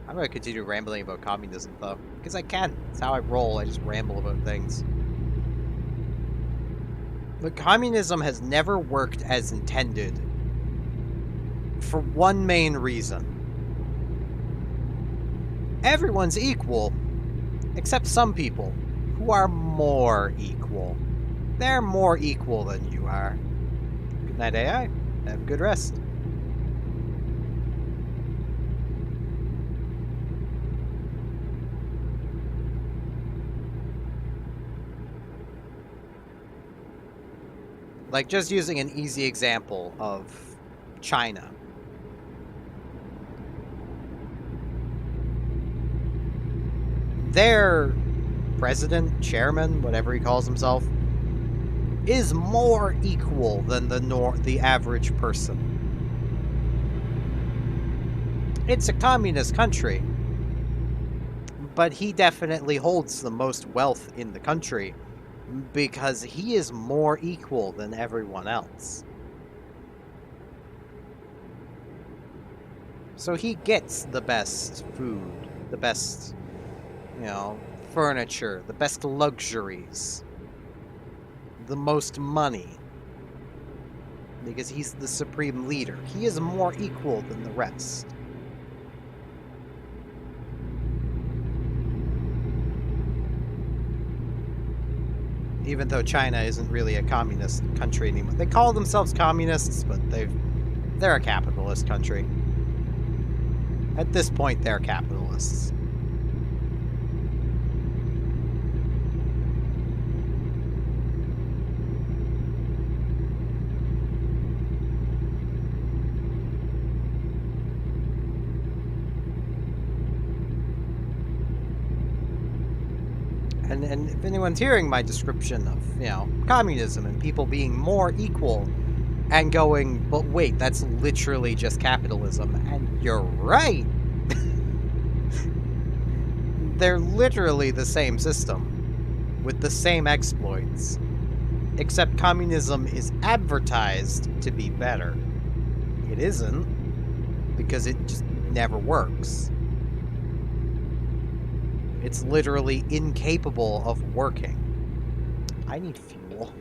I'm going to continue rambling about communism, though. Because I can. It's how I roll. I just ramble about things. But communism has never worked as intended for one main reason. Everyone's equal, except some people who are more equal. They're more equal than you are. Good night, AI. Have a good rest. Like, just using an easy example of China. Their president, chairman, whatever he calls himself, is more equal than the average person. It's a communist country, but he definitely holds the most wealth in the country because he is more equal than everyone else. So he gets the best food, the best, furniture, the best luxuries, the most money, because he's the supreme leader. He is more equal than the rest. Even though China isn't really a communist country anymore. They call themselves communists, but they're a capitalist country. At this point, they're capitalists. And if anyone's hearing my description of, communism and people being more equal and going, but wait, that's literally just capitalism, and you're right! They're literally the same system, with the same exploits, except communism is advertised to be better. It isn't, because it just never works. It's literally incapable of working. I need fuel.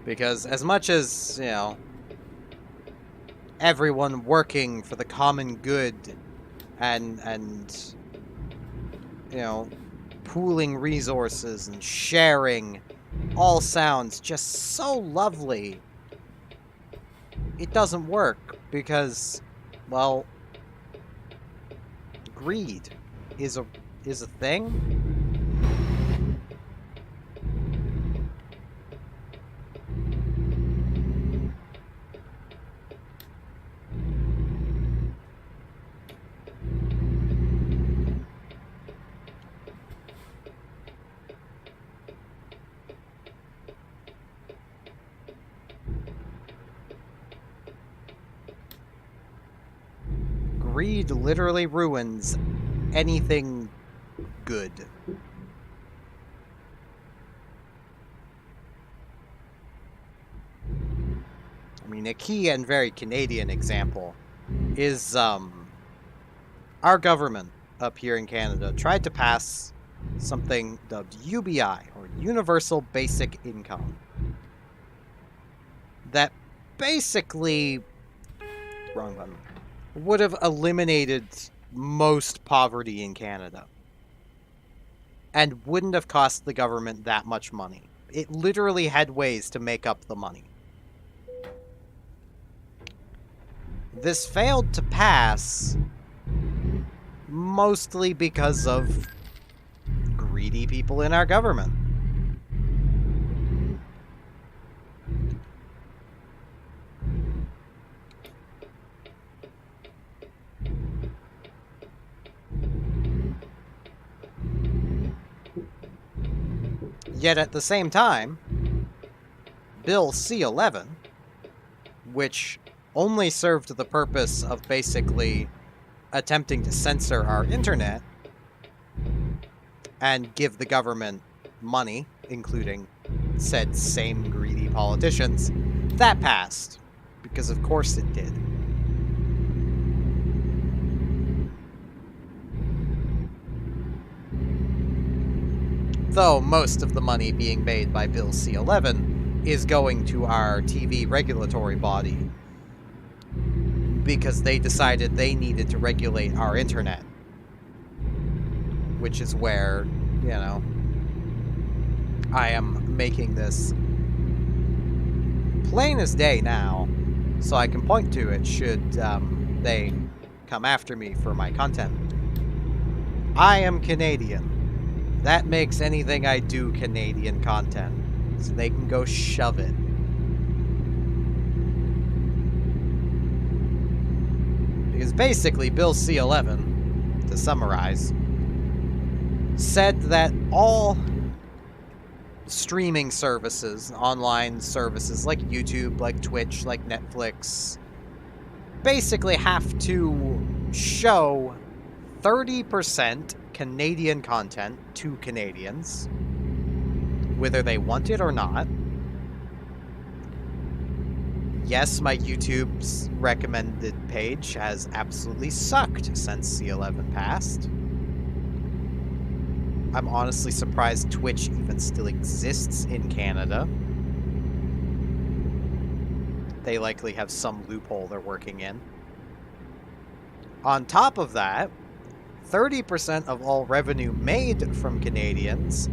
Because as much as, everyone working for the common good and pooling resources and sharing all sounds just so lovely, it doesn't work because, well, greed is a thing. Greed literally ruins anything good. I mean, a key and very Canadian example is our government up here in Canada tried to pass something dubbed UBI, or Universal Basic Income, that basically, wrong button, would have eliminated most poverty in Canada and wouldn't have cost the government that much money. It literally had ways to make up the money. This failed to pass mostly because of greedy people in our government. Yet at the same time, Bill C-11, which only served the purpose of basically attempting to censor our internet and give the government money, including said same greedy politicians, that passed. Because of course it did. Though most of the money being made by Bill C-11 is going to our TV regulatory body, because they decided they needed to regulate our internet. Which is where, I am making this plain as day now, so I can point to it should they come after me for my content. I am Canadian. That makes anything I do Canadian content. So they can go shove it. Because basically, Bill C-11, to summarize, said that all streaming services, online services like YouTube, like Twitch, like Netflix, basically have to show 30% Canadian content to Canadians, whether they want it or not. Yes, my YouTube's recommended page has absolutely sucked since C-11 passed. I'm honestly surprised Twitch even still exists in Canada. They likely have some loophole they're working in. On top of that, 30% of all revenue made from Canadians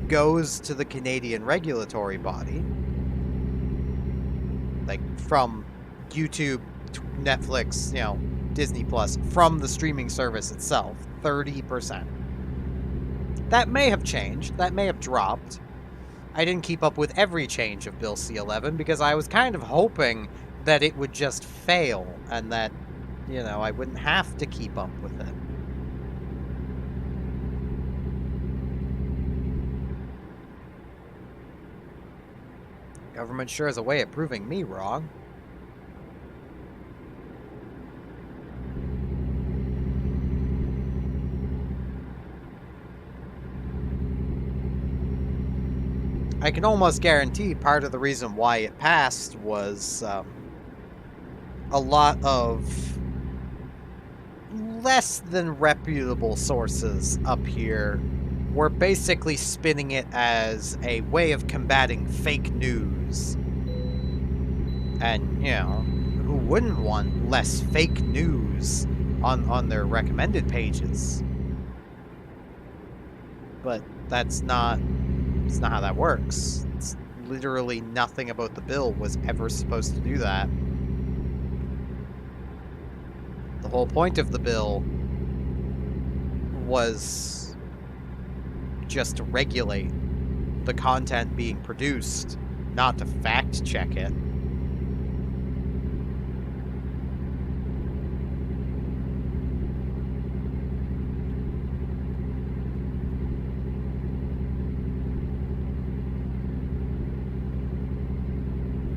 goes to the Canadian regulatory body. Like, from YouTube, Netflix, Disney Plus, from the streaming service itself. 30%. That may have changed. That may have dropped. I didn't keep up with every change of Bill C-11 because I was kind of hoping that it would just fail and that, I wouldn't have to keep up with it. Government sure has a way of proving me wrong. I can almost guarantee part of the reason why it passed was a lot of less than reputable sources up here were basically spinning it as a way of combating fake news. And, who wouldn't want less fake news on their recommended pages? But that's not how that works. It's literally nothing about the bill was ever supposed to do that. The whole point of the bill was just to regulate the content being produced, not to fact check it.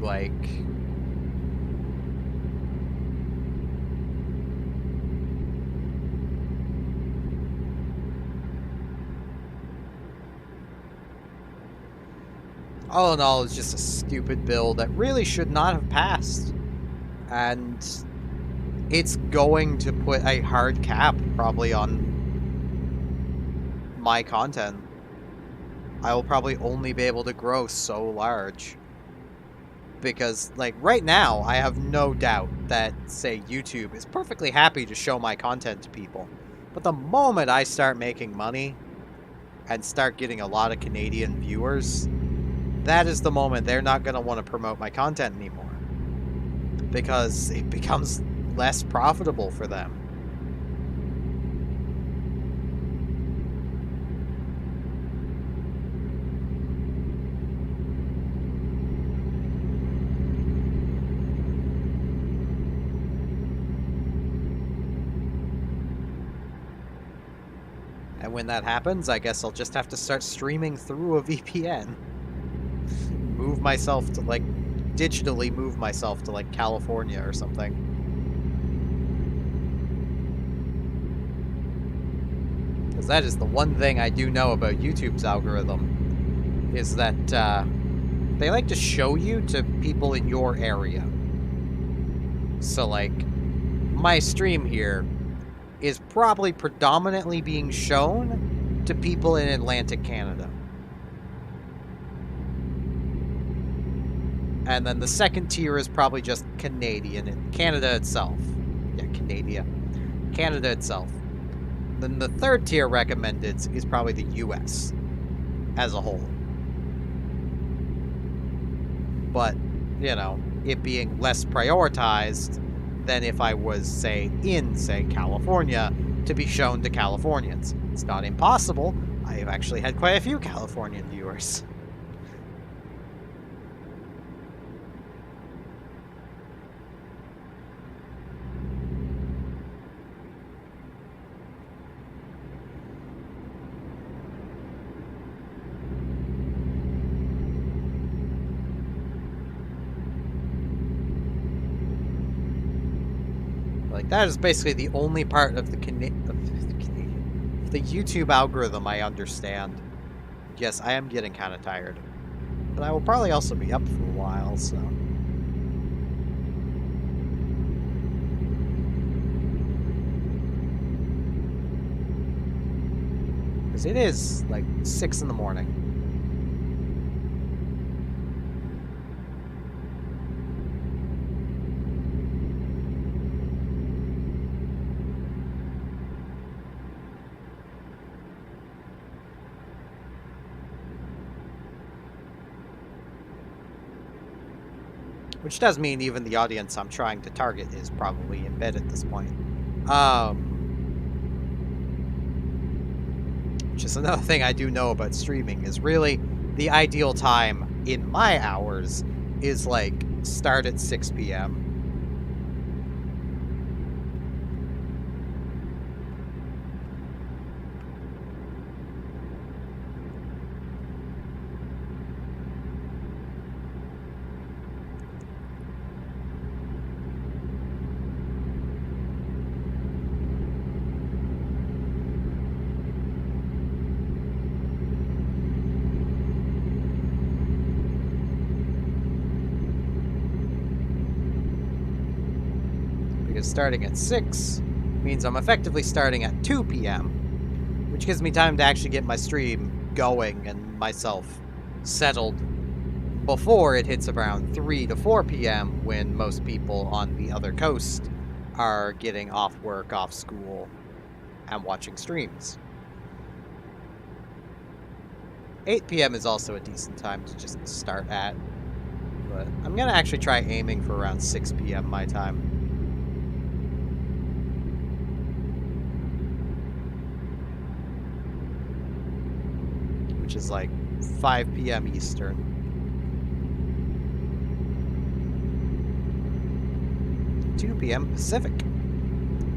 Like, all in all, it's just a stupid bill that really should not have passed. And it's going to put a hard cap probably on my content. I will probably only be able to grow so large. Because, like, right now, I have no doubt that, say, YouTube is perfectly happy to show my content to people. But the moment I start making money and start getting a lot of Canadian viewers, that is the moment they're not going to want to promote my content anymore. Because it becomes less profitable for them. And when that happens, I guess I'll just have to start streaming through a VPN. Move myself to, like, digitally move myself to, like, California or something. Because that is the one thing I do know about YouTube's algorithm, is that they like to show you to people in your area. So, like, my stream here is probably predominantly being shown to people in Atlantic Canada. And then the second tier is probably just Canadian, Canada itself. Yeah, Canada itself. Then the third tier recommended is probably the US as a whole. But, it being less prioritized than if I was, say, in, California, to be shown to Californians. It's not impossible. I have actually had quite a few Californian viewers. Like, that is basically the only part of the YouTube algorithm I understand. Yes, I am getting kind of tired. But I will probably also be up for a while, so... Because it is, like, 6 in the morning. Which does mean even the audience I'm trying to target is probably in bed at this point. Which is another thing I do know about streaming, is really the ideal time in my hours is like start at 6 p.m. Because starting at 6 means I'm effectively starting at 2 p.m., which gives me time to actually get my stream going and myself settled before it hits around 3 to 4 p.m. when most people on the other coast are getting off work, off school, and watching streams. 8 p.m. is also a decent time to just start at, but I'm gonna actually try aiming for around 6 p.m. my time. Which is like 5 p.m. Eastern. 2 p.m. Pacific.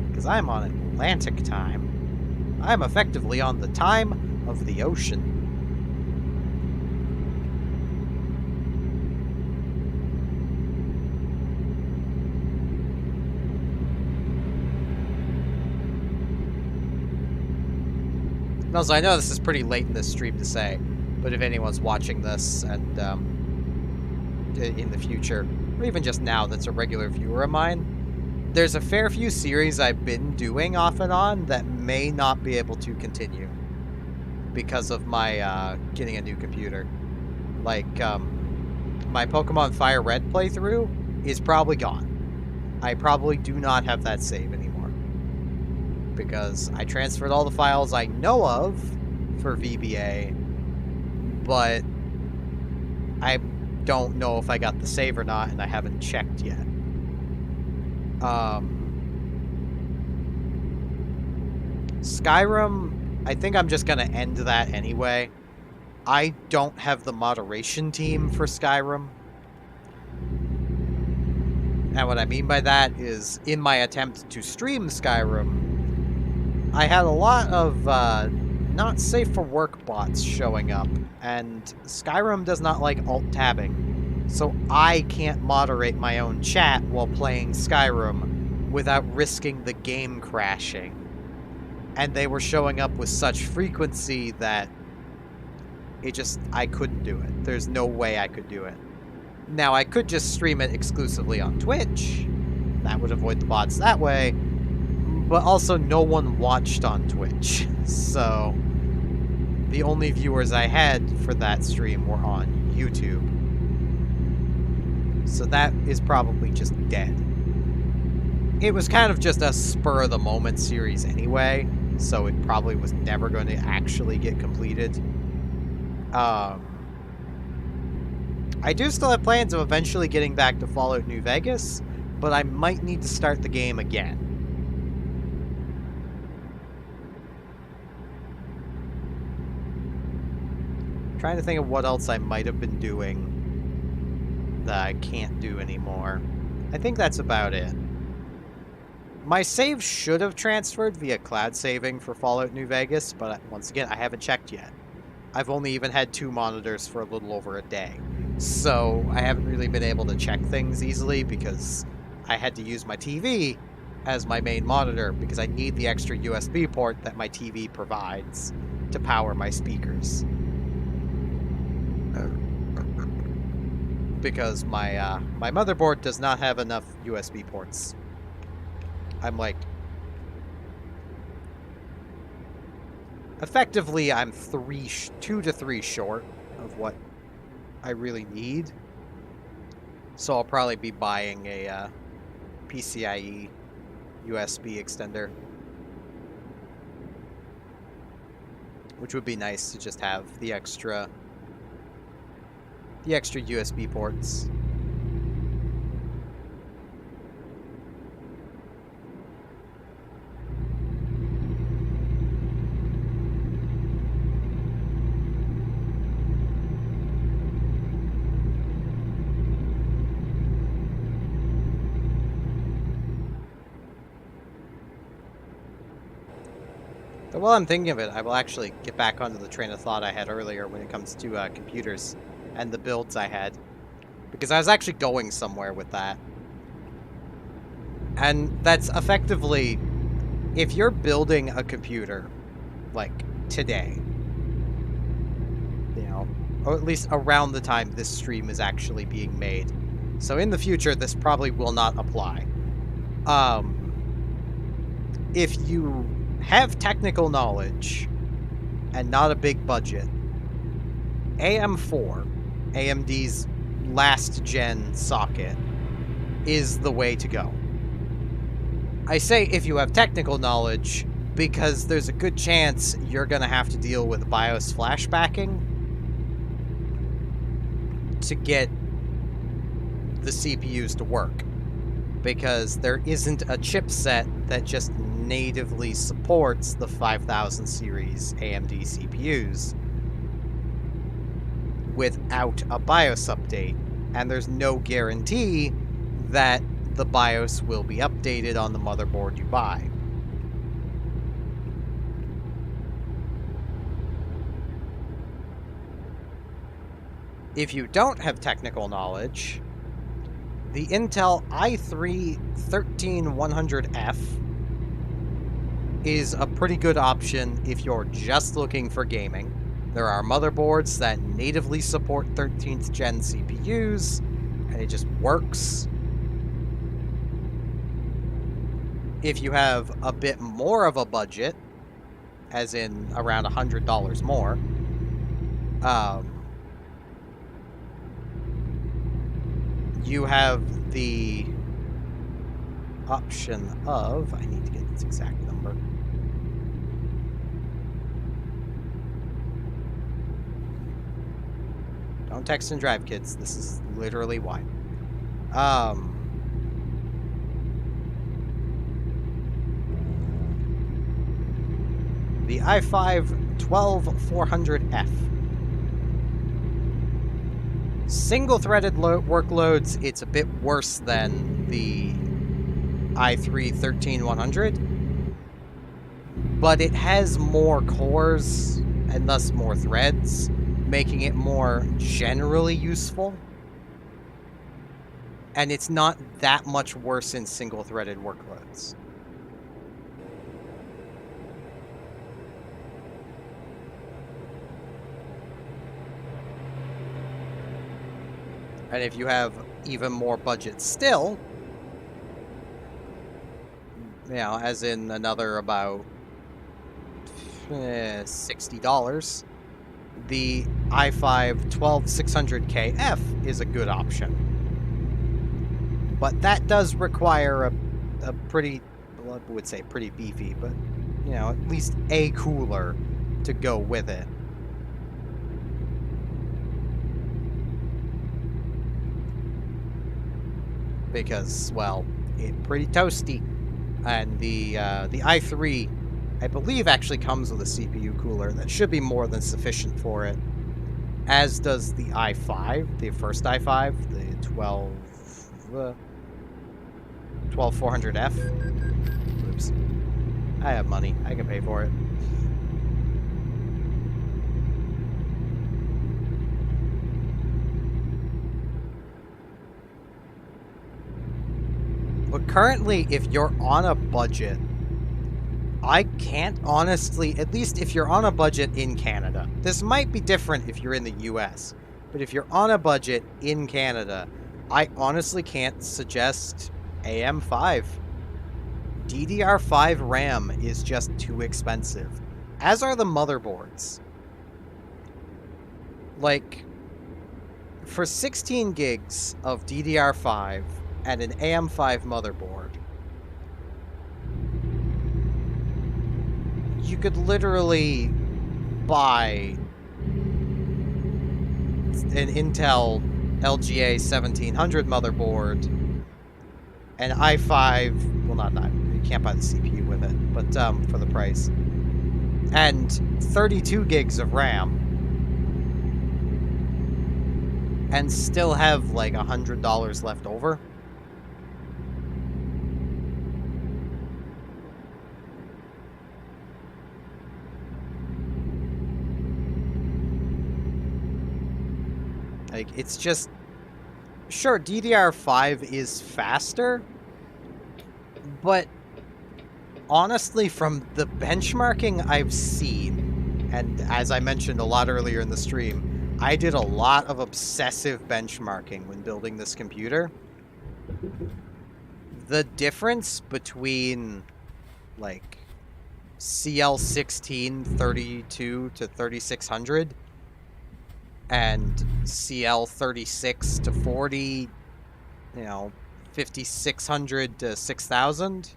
Because I'm on Atlantic time. I'm effectively on the time of the ocean. Also, I know this is pretty late in this stream to say, but if anyone's watching this and in the future, or even just now that's a regular viewer of mine, there's a fair few series I've been doing off and on that may not be able to continue because of my getting a new computer. Like, my Pokemon Fire Red playthrough is probably gone. I probably do not have that save anymore. Because I transferred all the files I know of for VBA, but I don't know if I got the save or not, and I haven't checked yet. Skyrim, I think I'm just going to end that anyway. I don't have the moderation team for Skyrim. And what I mean by that is, in my attempt to stream Skyrim, I had a lot of not safe for work bots showing up, and Skyrim does not like alt-tabbing, so I can't moderate my own chat while playing Skyrim without risking the game crashing. And they were showing up with such frequency that I couldn't do it. There's no way I could do it. Now, I could just stream it exclusively on Twitch. That would avoid the bots that way. But also, no one watched on Twitch, so the only viewers I had for that stream were on YouTube. So that is probably just dead. It was kind of just a spur-of-the-moment series anyway, so it probably was never going to actually get completed. I do still have plans of eventually getting back to Fallout New Vegas, but I might need to start the game again. Trying to think of what else I might have been doing that I can't do anymore. I think that's about it. My save should have transferred via cloud saving for Fallout New Vegas, but once again, I haven't checked yet. I've only even had 2 monitors for a little over a day, so I haven't really been able to check things easily because I had to use my TV as my main monitor because I need the extra USB port that my TV provides to power my speakers. Because my my motherboard does not have enough USB ports. I'm like... Effectively, I'm 2 to 3 short of what I really need. So I'll probably be buying a PCIe USB extender. Which would be nice to just have the extra USB ports. But while I'm thinking of it, I will actually get back onto the train of thought I had earlier when it comes to computers and the builds I had. Because I was actually going somewhere with that. And that's effectively, if you're building a computer, like, today, you know, or at least around the time this stream is actually being made. So in the future, this probably will not apply. If you have technical knowledge and not a big budget, AM4, AMD's last gen socket, is the way to go. I say if you have technical knowledge because there's a good chance you're going to have to deal with BIOS flashbacking to get the CPUs to work, because there isn't a chipset that just natively supports the 5000 series AMD CPUs without a BIOS update, and there's no guarantee that the BIOS will be updated on the motherboard you buy. If you don't have technical knowledge, the Intel i3-13100F is a pretty good option if you're just looking for gaming. There are motherboards that natively support 13th gen CPUs, and it just works. If you have a bit more of a budget, as in around $100 more, you have the option of, I need to get this exact number. Don't text and drive, kids. This is literally why. The i5-12400F. Single-threaded workloads, it's a bit worse than the i3-13100, but it has more cores and thus more threads, making it more generally useful. And it's not that much worse in single-threaded workloads. And if you have even more budget still, you know, as in another about $60, the i5-12600KF is a good option. But that does require a pretty, well, I would say pretty beefy, but, you know, at least a cooler to go with it. Because, well, it's pretty toasty. And the i3, I believe, actually comes with a CPU cooler that should be more than sufficient for it. as does the i5, the first i5, the 12400F. Oops. I have money. I can pay for it. But currently, if you're on a budget, I can't honestly, at least if you're on a budget in Canada, this might be different if you're in the US, but if you're on a budget in Canada, I honestly can't suggest AM5. DDR5 RAM is just too expensive, as are the motherboards. Like, for 16 gigs of DDR5 and an AM5 motherboard, you could literally buy an Intel LGA 1700 motherboard, an i5, well, not, you can't buy the CPU with it, but for the price, and 32 gigs of RAM, and still have like $100 left over. Like, it's just, sure, DDR5 is faster, but honestly, from the benchmarking I've seen, and as I mentioned a lot earlier in the stream, I did a lot of obsessive benchmarking when building this computer. The difference between, like, CL16 32 to 3600 and CL36 to 40, 5600 to 6000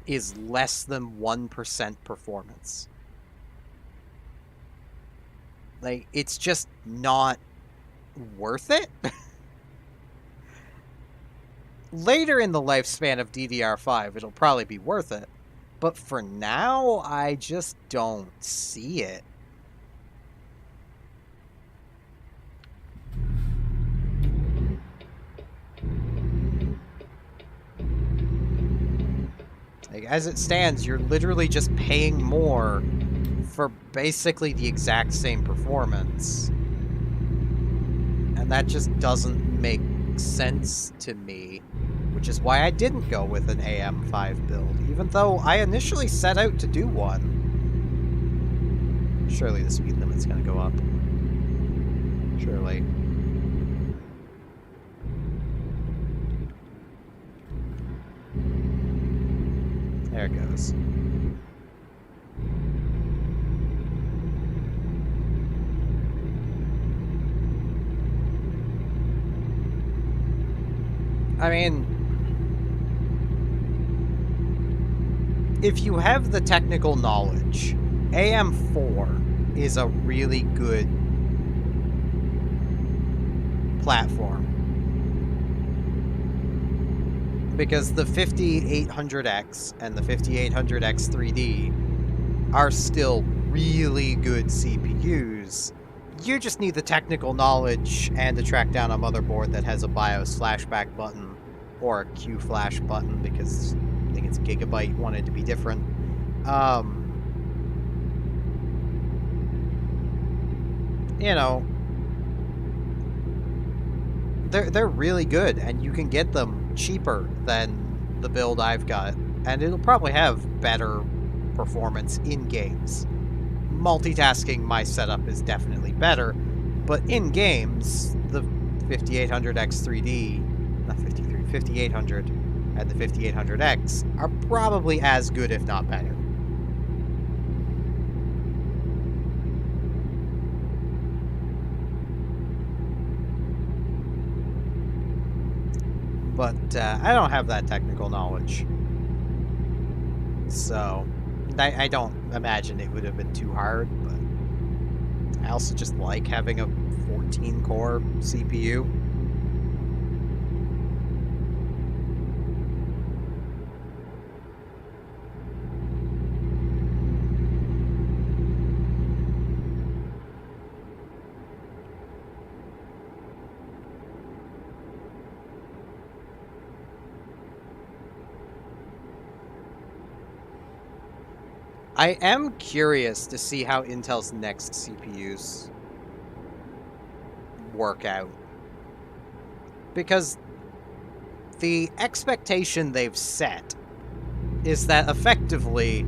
is less than 1% performance. Like, it's just not worth it. Later in the lifespan of DDR5, it'll probably be worth it. But for now, I just don't see it. Like, as it stands, you're literally just paying more for basically the exact same performance. And that just doesn't make sense to me, which is why I didn't go with an AM5 build, even though I initially set out to do one. Surely the speed limit's gonna go up. Surely. There it goes. I mean, if you have the technical knowledge, AM4 is a really good platform. Because the 5800X and the 5800X 3D are still really good CPUs. You just need the technical knowledge and to track down a motherboard that has a BIOS flashback button or a Q flash button, because I think it's Gigabyte wanted to be different. They're really good, and you can get them cheaper than the build I've got, and it'll probably have better performance in games. Multitasking my setup is definitely better, but in games, the 5800X 3D, not 53, 5800 and the 5800X are probably as good, if not better. But I don't have that technical knowledge, so I don't imagine it would have been too hard, but I also just like having a 14-core CPU. I am curious to see how Intel's next CPUs work out. Because the expectation they've set is that effectively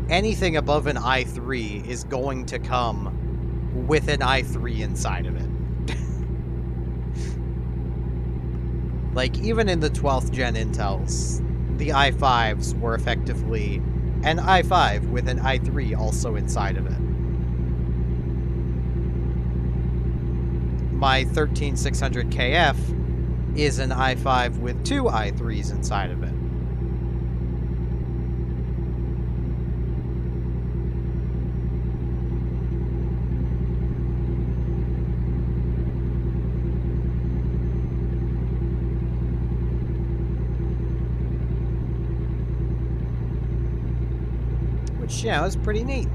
anything above an i3 is going to come with an i3 inside of it. Like, even in the 12th gen Intels, the i5s were effectively an i5 with an i3 also inside of it. My 13600KF is an i5 with two i3s inside of it. Which, yeah, is pretty neat.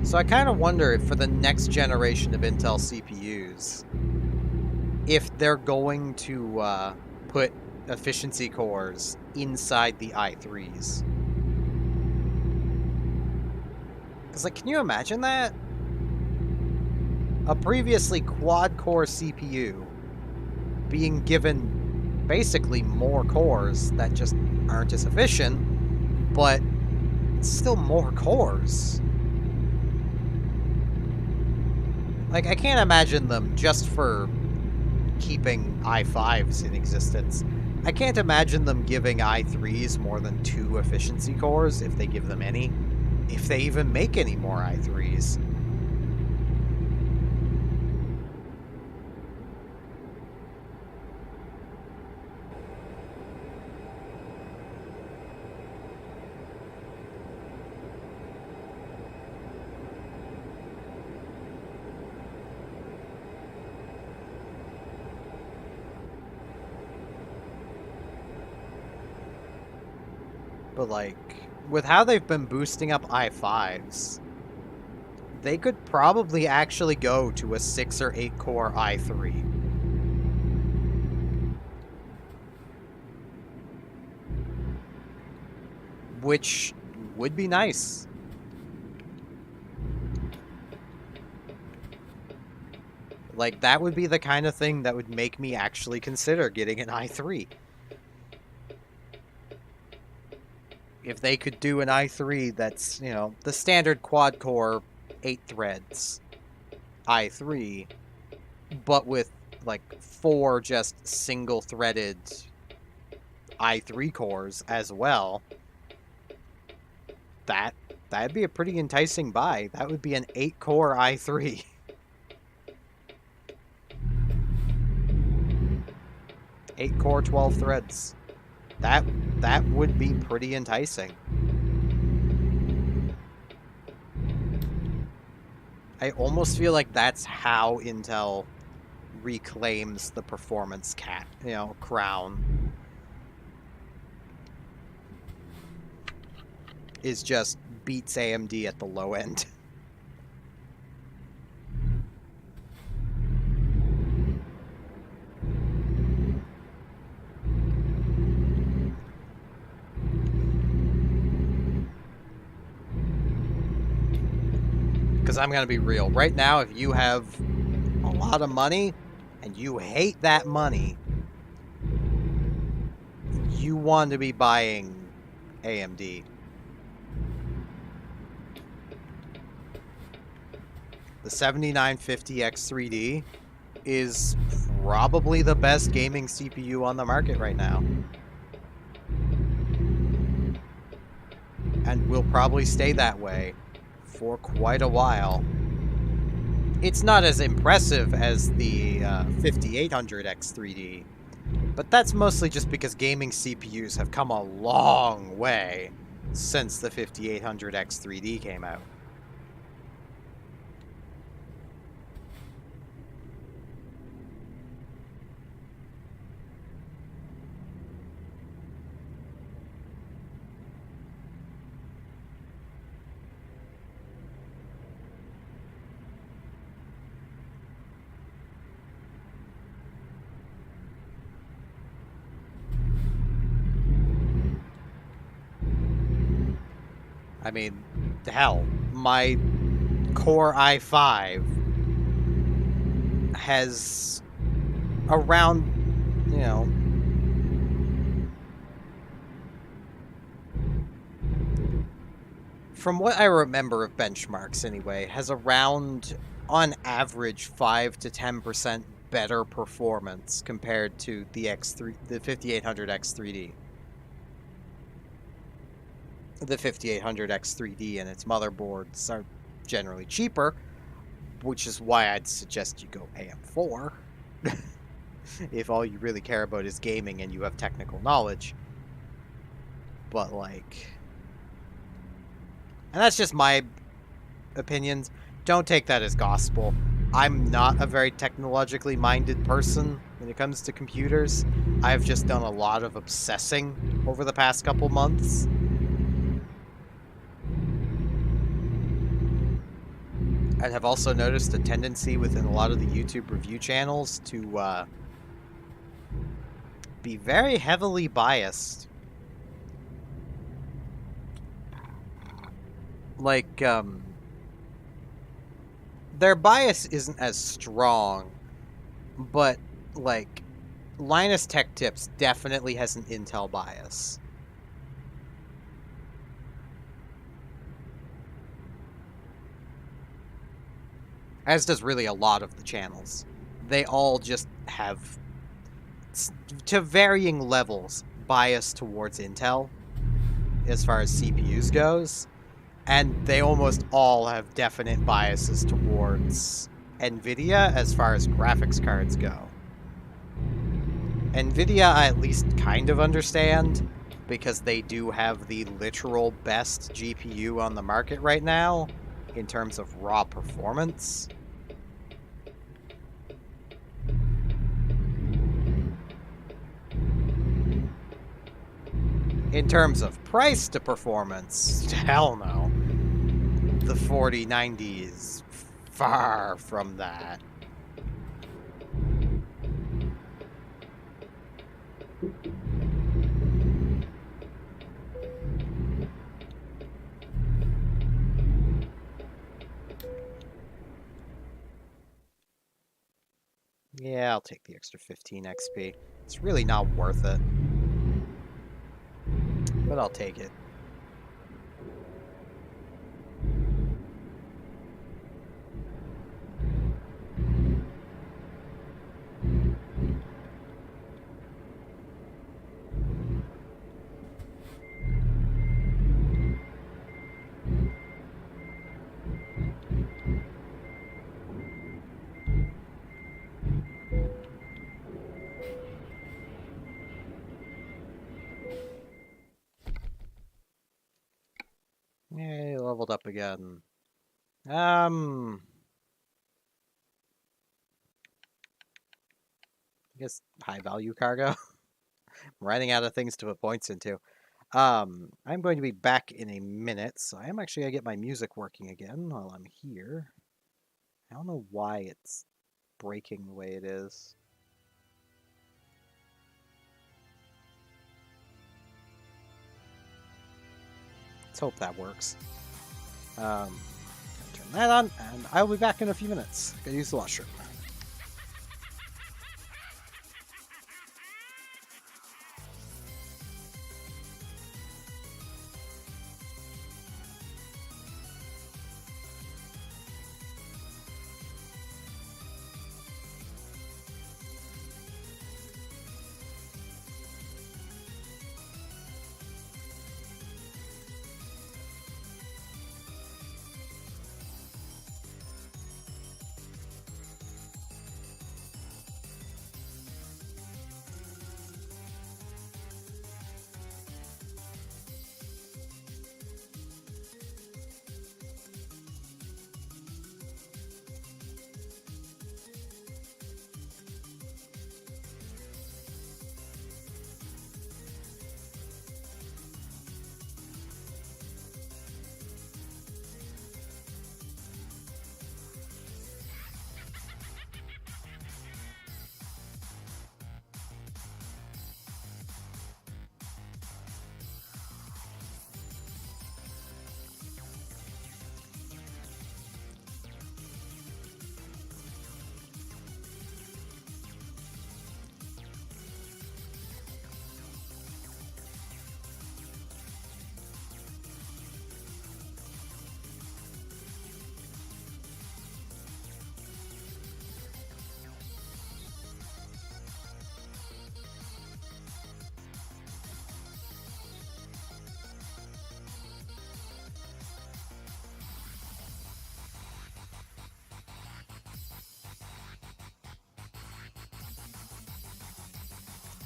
So I kind of wonder if for the next generation of Intel CPUs, if they're going to put efficiency cores inside the i3s. Because, like, can you imagine that? A previously quad-core CPU being given basically more cores that just aren't as efficient, but still more cores. Like, I can't imagine them just for keeping i5s in existence. I can't imagine them giving i3s more than 2 efficiency cores, if they give them any. If they even make any more i3s. But, like, with how they've been boosting up i5s, they could probably actually go to a 6 or 8 core i3. Which would be nice. Like, that would be the kind of thing that would make me actually consider getting an i3. If they could do an i3 that's, you know, the standard quad-core 8 threads i3, but with, like, 4 just single-threaded i3 cores as well, that'd be a pretty enticing buy. That would be an 8-core i3. 8-core, 12 threads. That would be pretty enticing. I almost feel like that's how Intel reclaims the performance crown. Is just beats AMD at the low end. Because I'm going to be real. Right now, if you have a lot of money and you hate that money, you want to be buying AMD. The 7950X3D is probably the best gaming CPU on the market right now. And will probably stay that way for quite a while. It's not as impressive as the 5800X3D, but that's mostly just because gaming CPUs have come a long way since the 5800X3D came out. I mean, hell, my Core i5 has around, you know, from what I remember of benchmarks anyway, has around, on average, 5 to 10% better performance compared to the 5800 X3D. The 5800 X3D and its motherboards are generally cheaper, which is why I'd suggest you go AM4 if all you really care about is gaming and you have technical knowledge. But like, and that's just my opinions. Don't take that as gospel. I'm not a very technologically minded person when it comes to computers. I've just done a lot of obsessing over the past couple months. I have also noticed a tendency within a lot of the YouTube review channels to be very heavily biased. Like, their bias isn't as strong, but, like, Linus Tech Tips definitely has an Intel bias. As does really a lot of the channels. They all just have, to varying levels, bias towards Intel as far as CPUs goes, and they almost all have definite biases towards NVIDIA as far as graphics cards go. NVIDIA I at least kind of understand, because they do have the literal best GPU on the market right now in terms of raw performance. In terms of price to performance, hell no. The 4090 is far from that. Yeah, I'll take the extra 15 XP. It's really not worth it, but I'll take it. Yay, leveled up again. I guess high value cargo. I'm running out of things to put points into. I'm going to be back in a minute, so I am actually going to get my music working again while I'm here. I don't know why it's breaking the way it is. Let's hope that works. Turn that on, and I'll be back in a few minutes. Gotta use the washroom.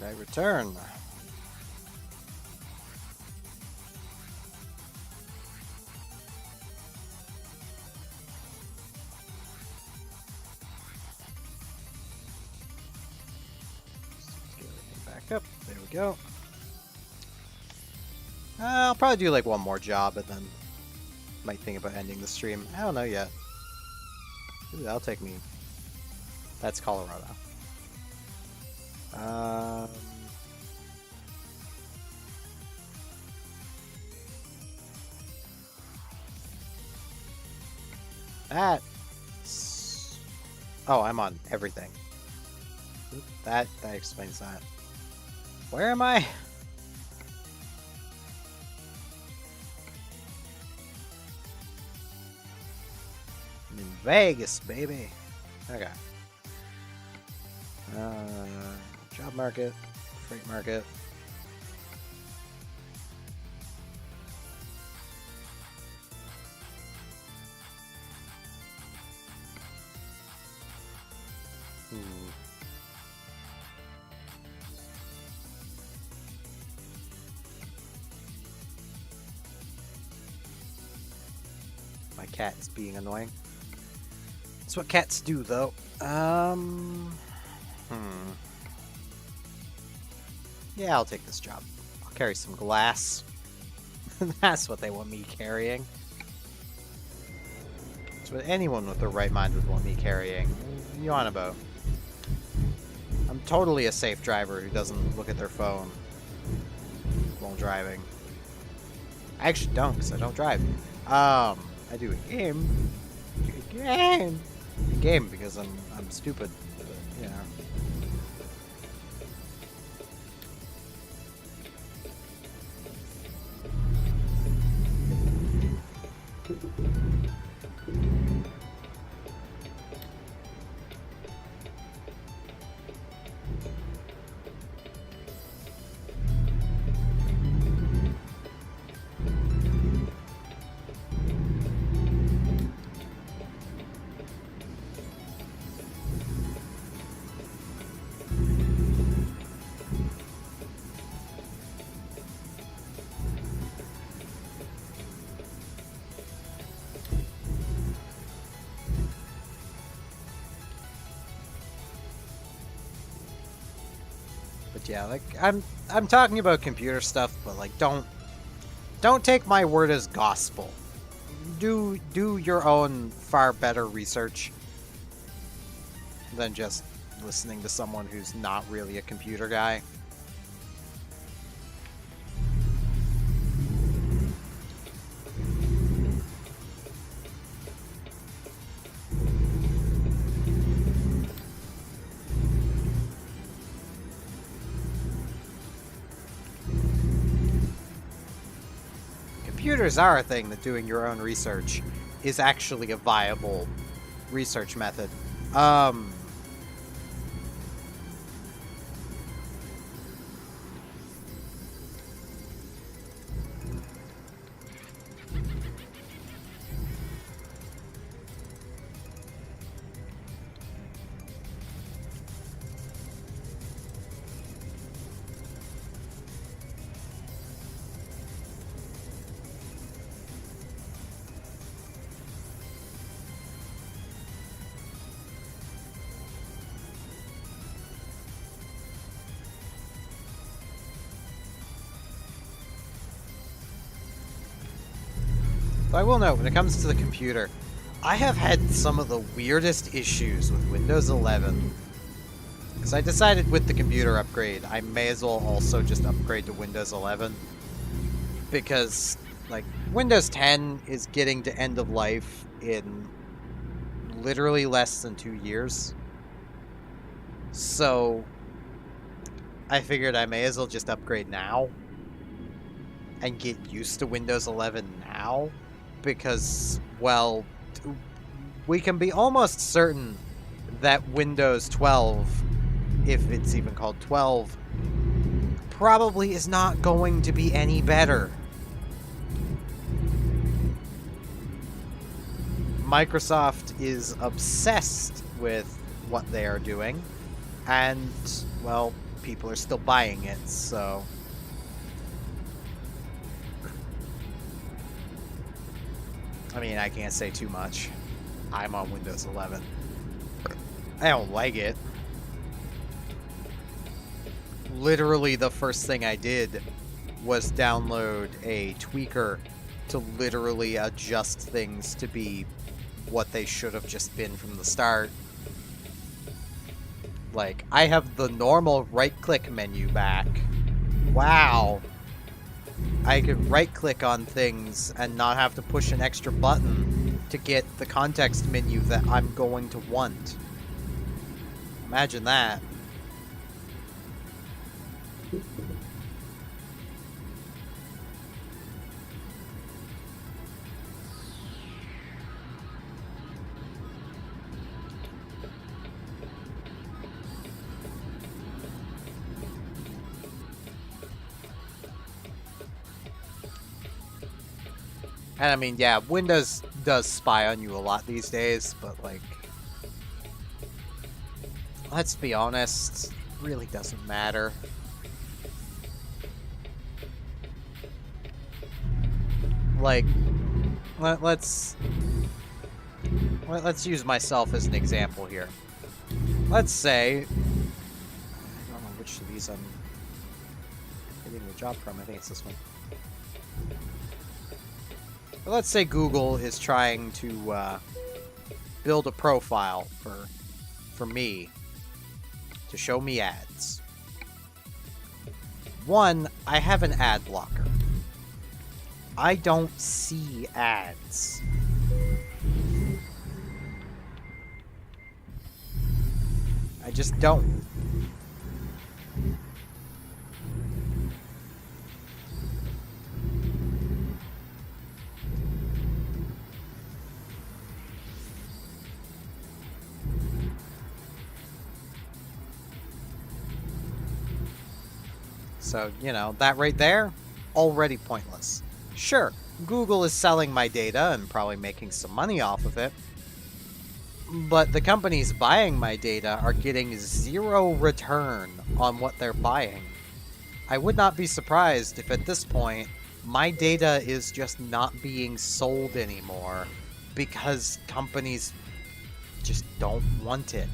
I return. Let's get everything back up. There we go. I'll probably do like one more job and then might think about ending the stream. I don't know yet. Ooh, that'll take me. That's Colorado. That's... Oh, I'm on everything. That explains that. Where am I? I'm in Vegas, baby. Okay. Job market, freight market. My cat is being annoying. That's what cats do, though. Yeah, I'll take this job. I'll carry some glass. That's what they want me carrying. That's what anyone with their right mind would want me carrying. What are you on about? I'm totally a safe driver who doesn't look at their phone while driving. I actually don't, because I don't drive. I do a game. A game because I'm stupid. But, you know. Yeah, like I'm talking about computer stuff, but like don't take my word as gospel. Do your own far better research than just listening to someone who's not really a computer guy. Computers are a thing that doing your own research is actually a viable research method. I will note, when it comes to the computer, I have had some of the weirdest issues with Windows 11. Because I decided with the computer upgrade, I may as well also just upgrade to Windows 11. Because, like, Windows 10 is getting to end of life in literally less than 2 years. So, I figured I may as well just upgrade now. And get used to Windows 11 now. Because, well, we can be almost certain that Windows 12, if it's even called 12, probably is not going to be any better. Microsoft is obsessed with what they are doing, and, well, people are still buying it, so... I mean, I can't say too much. I'm on Windows 11. I don't like it. Literally, the first thing I did was download a tweaker to literally adjust things to be what they should have just been from the start. Like, I have the normal right-click menu back. Wow. I could right-click on things and not have to push an extra button to get the context menu that I'm going to want. Imagine that. And I mean, yeah, Windows does spy on you a lot these days, but like, let's be honest, it really doesn't matter. Like, let's use myself as an example here. Let's say, I don't know which of these I'm getting the job from. I think it's this one. But let's say Google is trying to build a profile for me to show me ads. One, I have an ad blocker. I don't see ads. I just don't. So, you know, that right there, already pointless. Sure, Google is selling my data and probably making some money off of it, but the companies buying my data are getting zero return on what they're buying. I would not be surprised if at this point, my data is just not being sold anymore because companies just don't want it.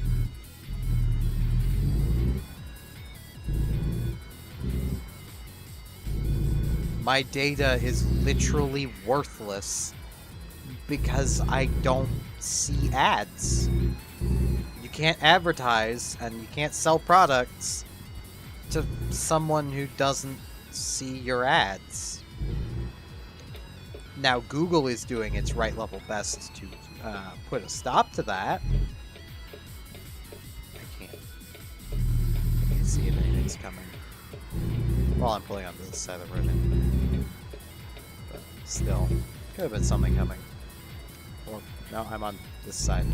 My data is literally worthless because I don't see ads. You can't advertise and you can't sell products to someone who doesn't see your ads. Now, Google is doing its right level best to put a stop to that. I can't see if anything's coming. Well, I'm pulling onto this side of the road. But still, could have been something coming. Or, no, I'm on this side.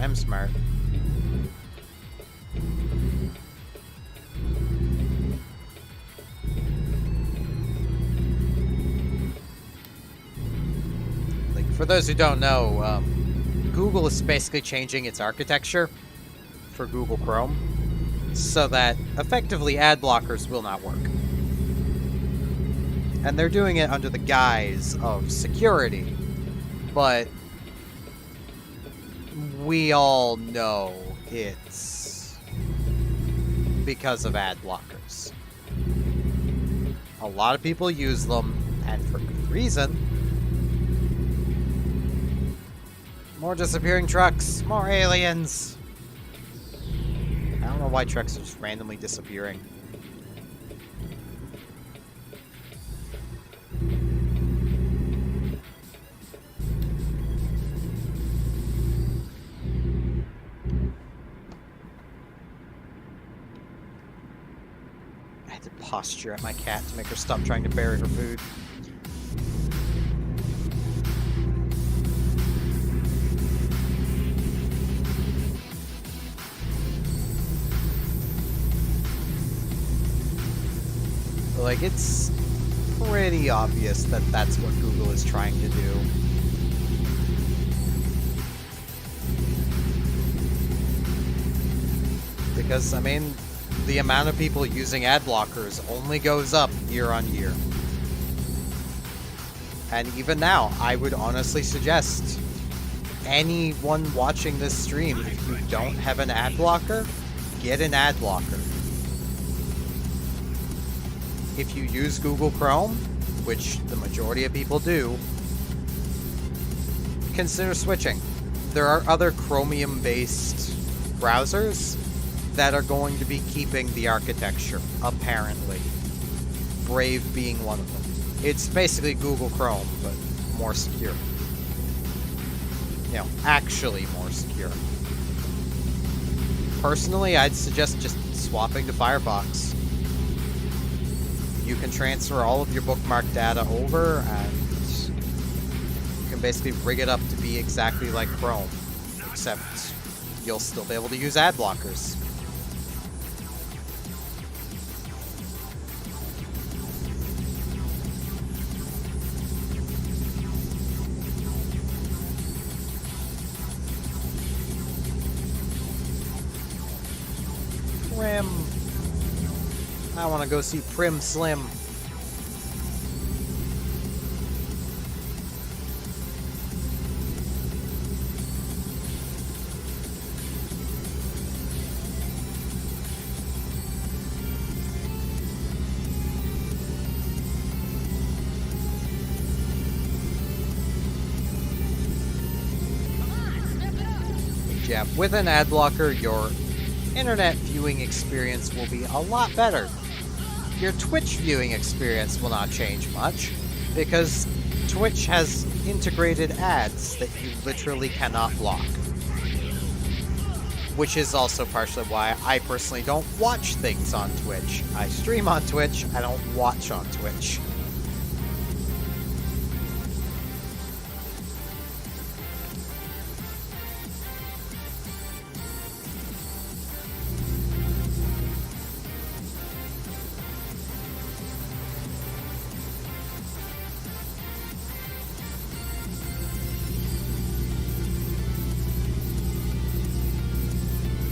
I'm smart. Like, for those who don't know, Google is basically changing its architecture for Google Chrome so that effectively ad blockers will not work. And they're doing it under the guise of security, but we all know it's because of ad blockers. A lot of people use them, and for good reason. More disappearing trucks, more aliens. I don't know why trucks are just randomly disappearing. I had to posture at my cat to make her stop trying to bury her food. Like, it's pretty obvious that that's what Google is trying to do. because, I mean, the amount of people using ad blockers only goes up year on year. And even now, I would honestly suggest anyone watching this stream, if you don't have an ad blocker, get an ad blocker. If you use Google Chrome, which the majority of people do, consider switching. There are other Chromium-based browsers that are going to be keeping the architecture, apparently. Brave being one of them. It's basically Google Chrome, but more secure. You know, actually more secure. Personally, I'd suggest just swapping to Firefox. You can transfer all of your bookmark data over, and you can basically rig it up to be exactly like Chrome, except you'll still be able to use ad blockers. Prim. I want to go see Prim Slim. Yeah, with an ad blocker, your internet viewing experience will be a lot better. Your Twitch viewing experience will not change much, because Twitch has integrated ads that you literally cannot block. Which is also partially why I personally don't watch things on Twitch. I stream on Twitch, I don't watch on Twitch.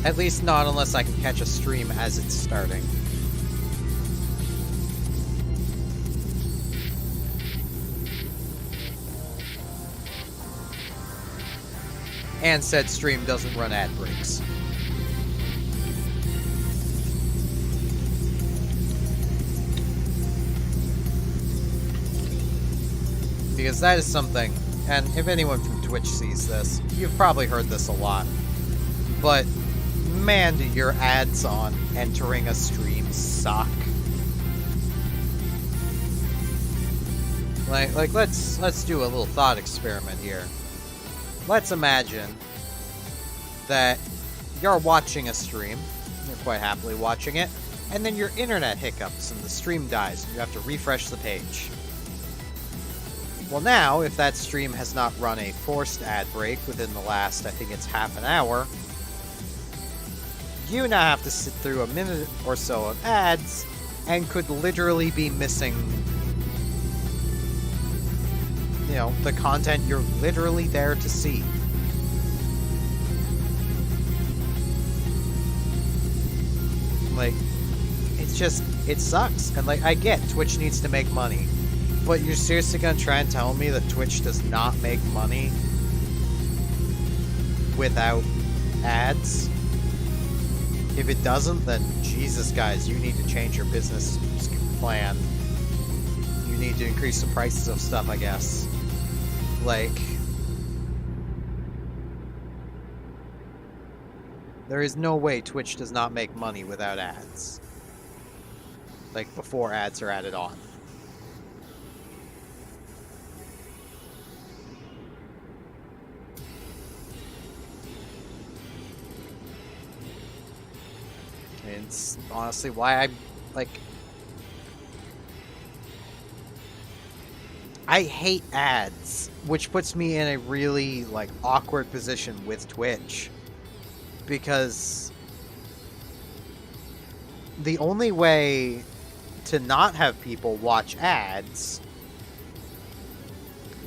At least not unless I can catch a stream as it's starting. And said stream doesn't run ad breaks. Because that is something, and if anyone from Twitch sees this, you've probably heard this a lot, but man, do your ads on entering a stream suck. Like let's do a little thought experiment here. Let's imagine that you're watching a stream, you're quite happily watching it, and then your internet hiccups and the stream dies and you have to refresh the page. Well now, if that stream has not run a forced ad break within the last, I think it's half an hour, you now have to sit through a minute or so of ads and could literally be missing, you know, the content you're literally there to see. Like, it's just, it sucks. And like, I get Twitch needs to make money, but you're seriously gonna try and tell me that Twitch does not make money without ads? If it doesn't, then Jesus, guys, you need to change your business plan. You need to increase the prices of stuff, I guess. Like, there is no way Twitch does not make money without ads. Like, before ads are added on. It's honestly why I hate ads, which puts me in a really, like, awkward position with Twitch. Because the only way to not have people watch ads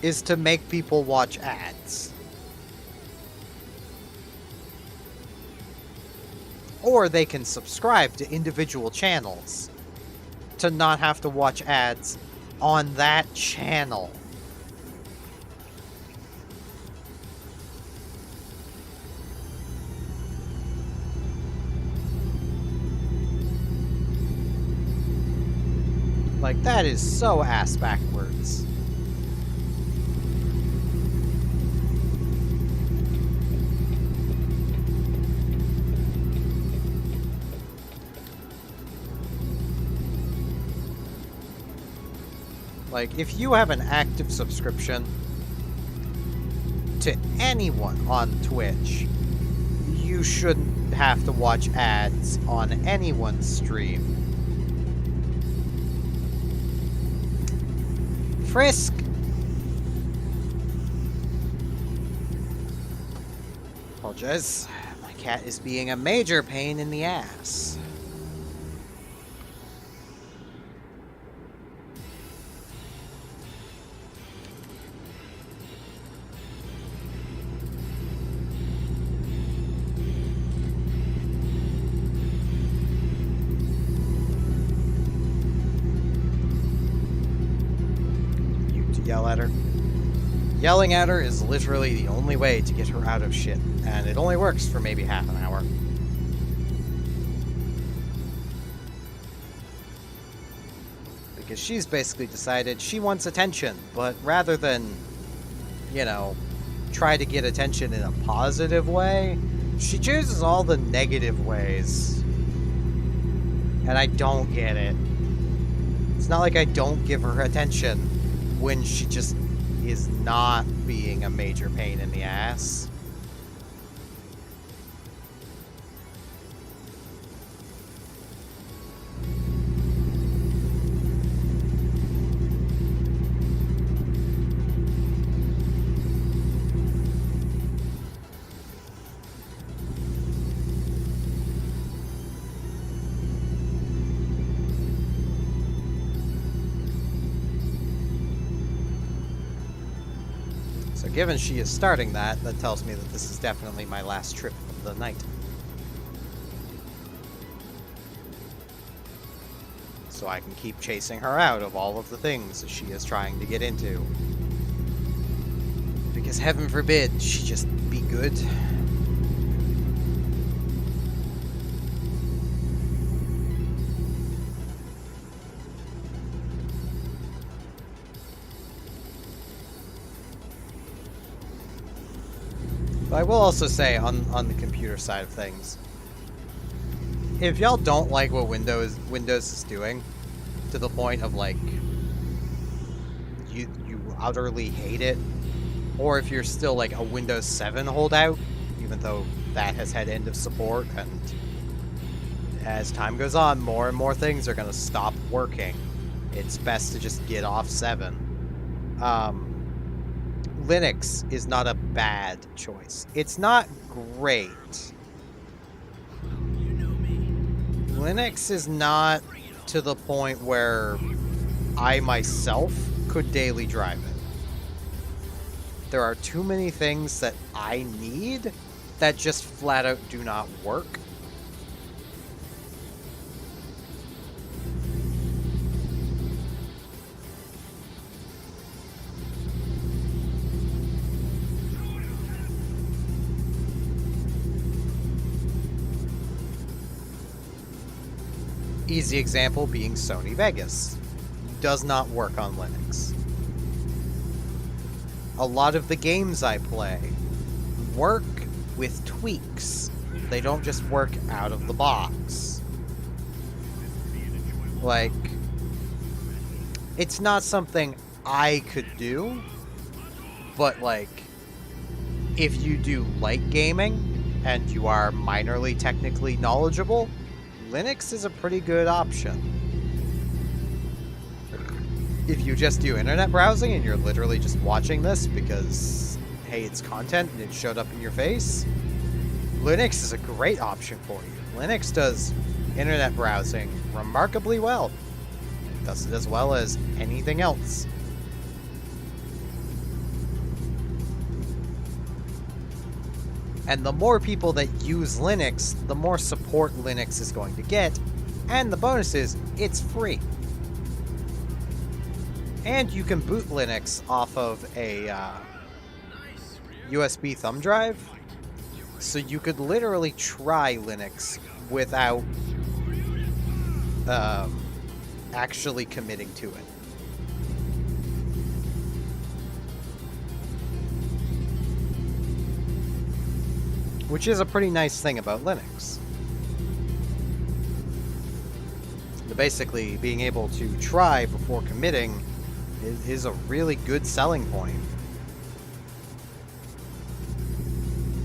is to make people watch ads. Or they can subscribe to individual channels to not have to watch ads on that channel. Like, that is so ass backwards. Like, if you have an active subscription to anyone on Twitch, you shouldn't have to watch ads on anyone's stream. Frisk! Apologize. My cat is being a major pain in the ass. Yell at her. Yelling at her is literally the only way to get her out of shit, and it only works for maybe half an hour. Because she's basically decided she wants attention, but rather than, you know, try to get attention in a positive way, she chooses all the negative ways. And I don't get it. It's not like I don't give her attention when she just is not being a major pain in the ass. So given she is starting that, that tells me that this is definitely my last trip of the night. So I can keep chasing her out of all of the things that she is trying to get into. Because heaven forbid she just be good. But I will also say, on the computer side of things, if y'all don't like what Windows is doing, to the point of, like, you utterly hate it, or if you're still, like, a Windows 7 holdout, even though that has had end of support, and as time goes on, more and more things are going to stop working, it's best to just get off 7. Linux is not a bad choice. It's not great. Linux is not to the point where I myself could daily drive it. There are too many things that I need that just flat out do not work. Easy example being Sony Vegas. Does not work on Linux. A lot of the games I play work with tweaks. They don't just work out of the box. Like, it's not something I could do, but like, if you do light gaming and you are minorly technically knowledgeable, Linux is a pretty good option. If you just do internet browsing and you're literally just watching this because, hey, it's content and it showed up in your face, Linux is a great option for you. Linux does internet browsing remarkably well. It does it as well as anything else. And the more people that use Linux, the more support Linux is going to get. And the bonus is, it's free. And you can boot Linux off of a USB thumb drive. So you could literally try Linux without actually committing to it. Which is a pretty nice thing about Linux. Basically, being able to try before committing is a really good selling point.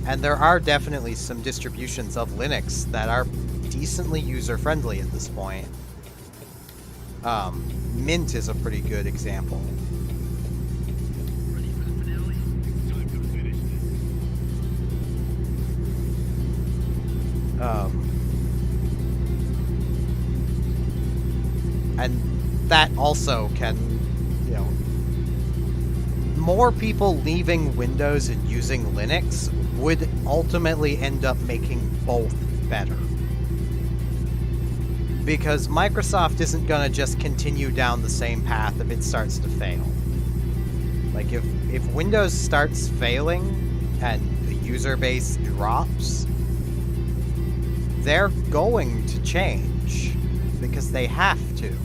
And there are definitely some distributions of Linux that are decently user-friendly at this point. Mint is a pretty good example. And that also can, you know, more people leaving Windows and using Linux would ultimately end up making both better. Because Microsoft isn't going to just continue down the same path if it starts to fail. Like, if Windows starts failing and the user base drops, they're going to change. Because they have to.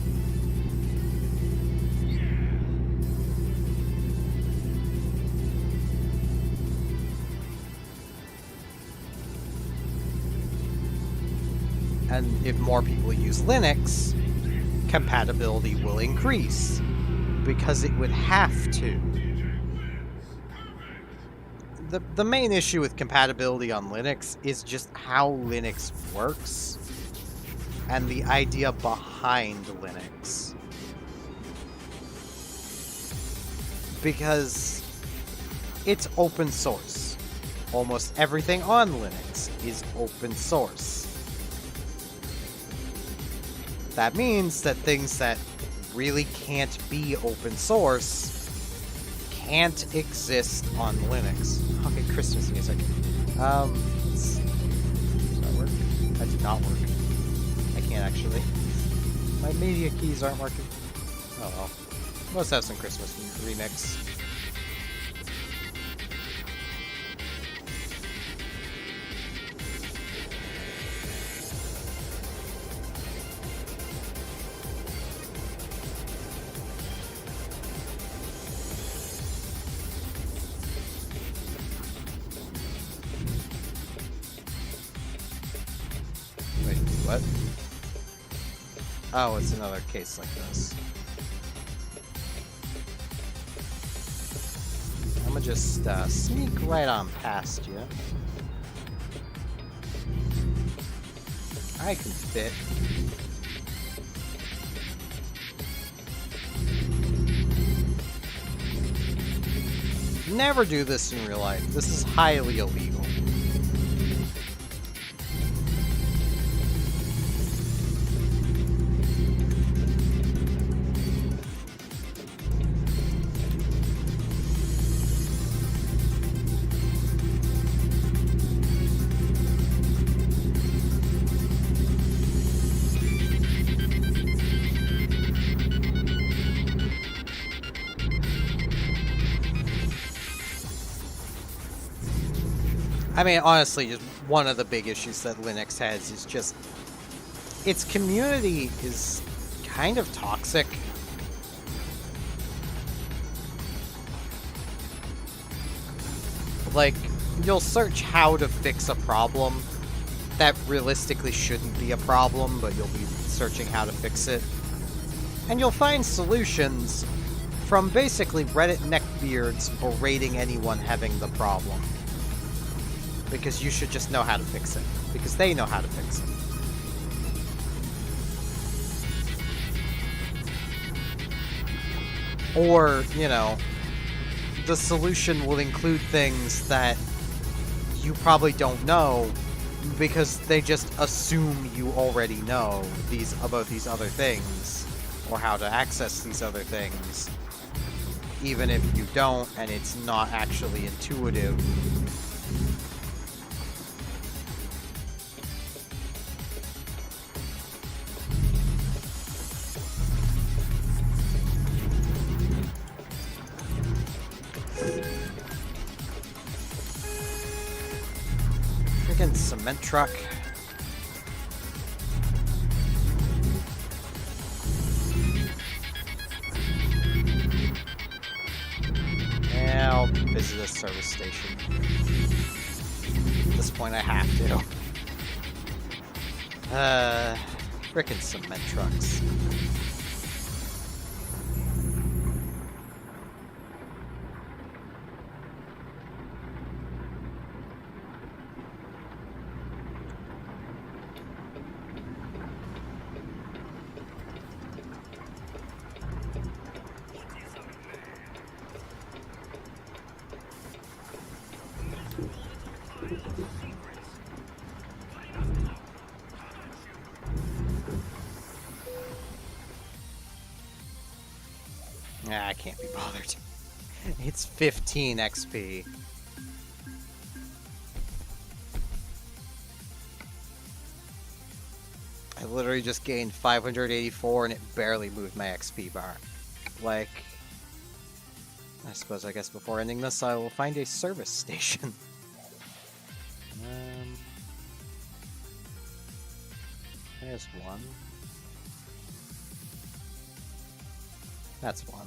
And if more people use Linux, compatibility will increase. Because it would have to. The main issue with compatibility on Linux is just how Linux works. And the idea behind Linux. Because it's open source. Almost everything on Linux is open source. That means that things that really can't be open source can't exist on Linux. Okay, Christmas music. Does that work? That did not work. Can't actually. My media keys aren't working. Oh well. Let's have some Christmas remix. Wait, what? Oh, it's another case like this. I'm gonna just sneak right on past you. I can fit. Never do this in real life. This is highly illegal. I mean, honestly, just one of the big issues that Linux has is just its community is kind of toxic. Like, you'll search how to fix a problem that realistically shouldn't be a problem, but you'll be searching how to fix it. And you'll find solutions from basically Reddit neckbeards berating anyone having the problem. Because you should just know how to fix it. Because they know how to fix it. Or, you know, the solution will include things that you probably don't know because they just assume you already know about these other things or how to access these other things, even if you don't and it's not actually intuitive. cement truck. Yeah, I'll visit a service station. At this point, I have to. Frickin' cement trucks. Nah, I can't be bothered. It's 15 XP. I literally just gained 584 and it barely moved my XP bar. Like, I guess before ending this, I will find a service station. There's one. That's one.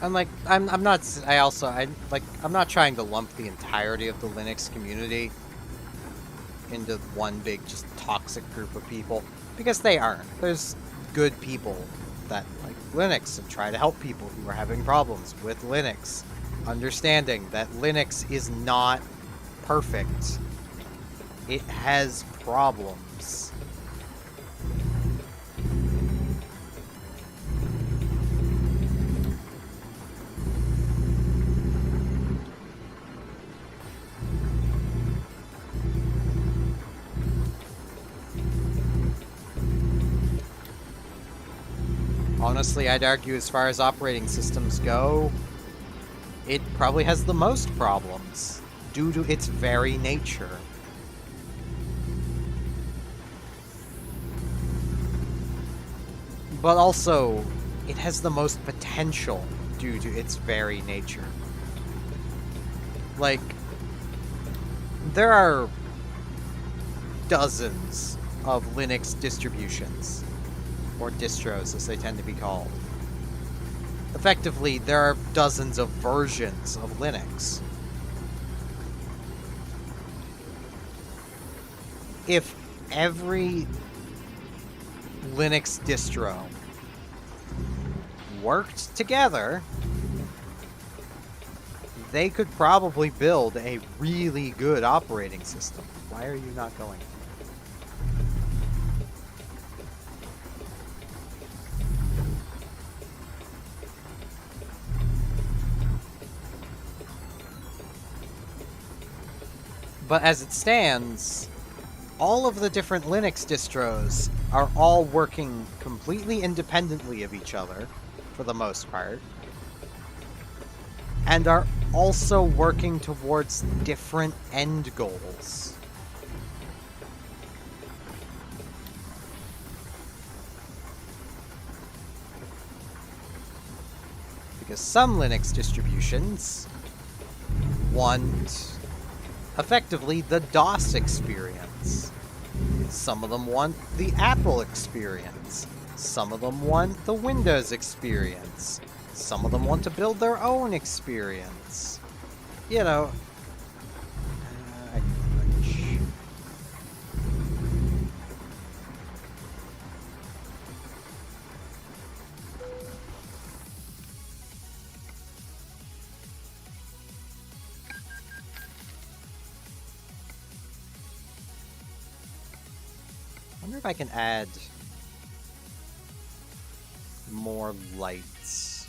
I'm not trying to lump the entirety of the Linux community into one big just toxic group of people, because they aren't. There's good people that like Linux and try to help people who are having problems with Linux, understanding that Linux is not perfect. It has problems. Honestly, I'd argue as far as operating systems go, it probably has the most problems due to its very nature. But also, it has the most potential due to its very nature. Like, there are dozens of Linux distributions, or distros as they tend to be called. Effectively, there are dozens of versions of Linux. If every Linux distro worked together, they could probably build a really good operating system. Why are you not going? But as it stands, all of the different Linux distros are all working completely independently of each other, for the most part, and are also working towards different end goals. Because some Linux distributions want effectively the DOS experience. Some of them want the Apple experience. Some of them want the Windows experience. Some of them want to build their own experience. You know, I wonder if I can add more lights.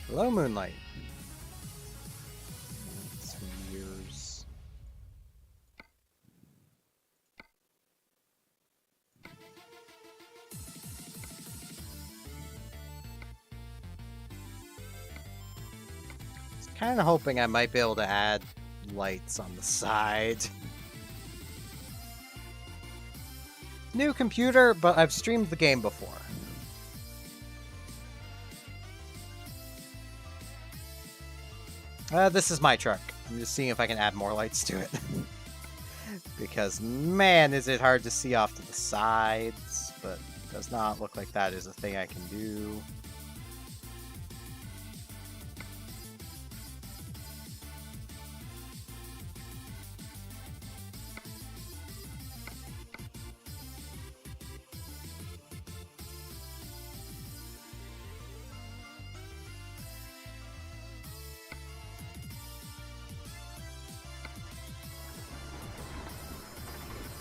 Hello, Moonlight. Some years. Kind of hoping I might be able to add lights on the side. New computer, but I've streamed the game before. This is my truck. I'm just seeing if I can add more lights to it. Because, man, is it hard to see off to the sides, but it does not look like that is a thing I can do.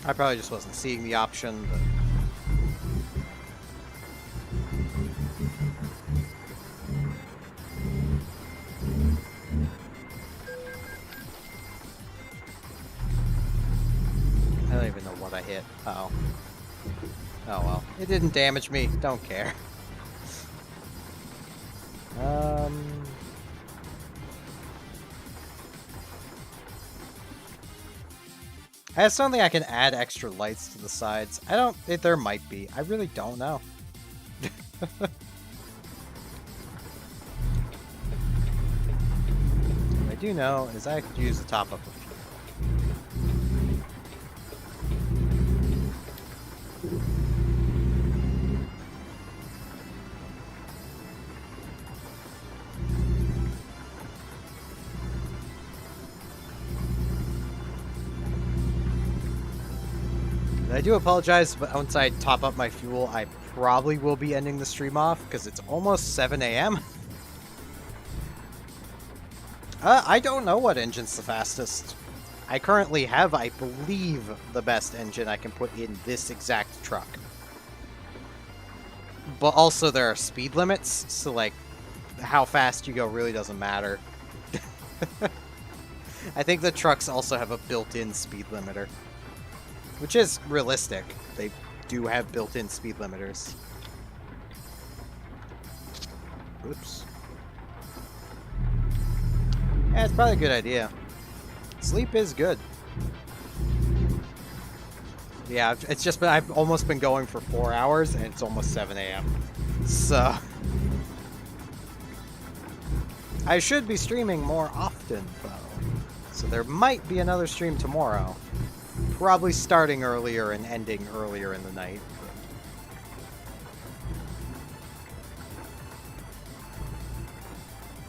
I probably just wasn't seeing the option, but... I don't even know what I hit. Uh-oh. Oh well. It didn't damage me. Don't care. I have something I can add extra lights to the sides. There might be. I really don't know. What I do know is I could use the top up of fuel. I do apologize, but once I top up my fuel, I probably will be ending the stream off, because it's almost 7 a.m. I don't know what engine's the fastest. I currently have, I believe, the best engine I can put in this exact truck. But also there are speed limits, so like, how fast you go really doesn't matter. I think the trucks also have a built-in speed limiter. Which is realistic. They do have built-in speed limiters. Oops. Yeah, it's probably a good idea. Sleep is good. Yeah, it's just been, I've almost been going for 4 hours, and it's almost 7 a.m. So... I should be streaming more often, though. So there might be another stream tomorrow. Probably starting earlier and ending earlier in the night.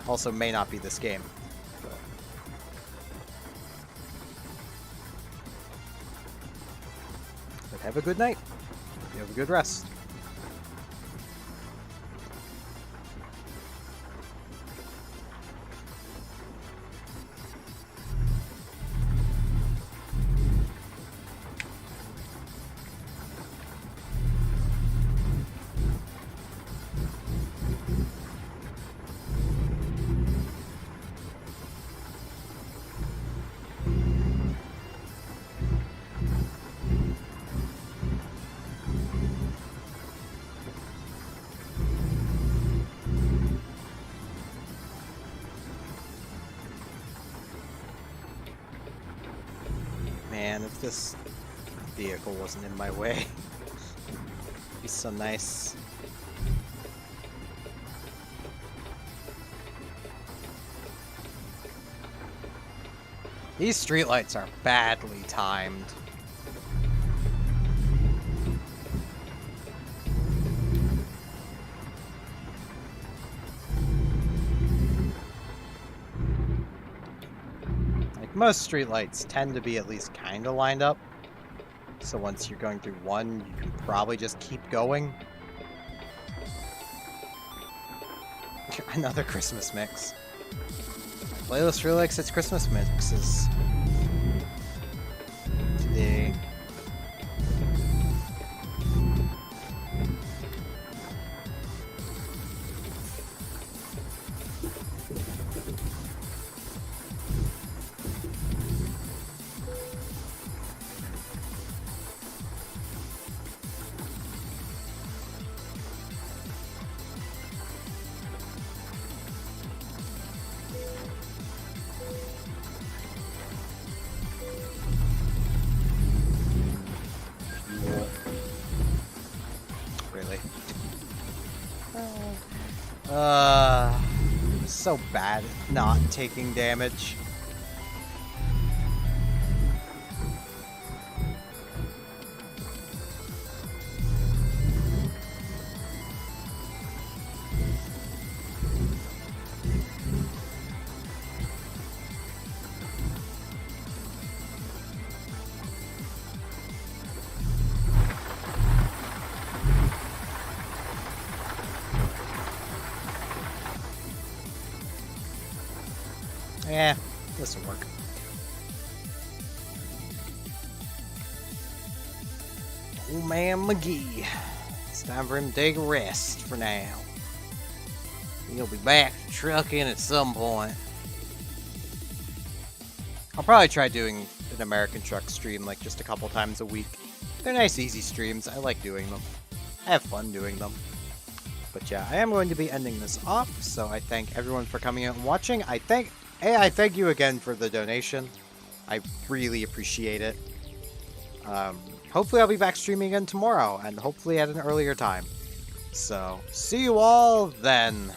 Also may not be this game. But have a good night. You have a good rest. Man, if this vehicle wasn't in my way, it'd be so nice. These streetlights are badly timed. Like most streetlights tend to be at least kind of lined up. So once you're going through one, you can probably just keep going. Another Christmas mix. Playlist really likes its Christmas mixes today. Really? So bad at not taking damage. Eh, this'll work. Old man McGee. It's time for him to take a rest for now. He'll be back to trucking at some point. I'll probably try doing an American Truck stream like just a couple times a week. They're nice, easy streams. I like doing them. I have fun doing them. But yeah, I am going to be ending this off, so I thank everyone for coming out and watching. I thank you again for the donation. I really appreciate it. Hopefully I'll be back streaming again tomorrow, and hopefully at an earlier time. So, see you all then.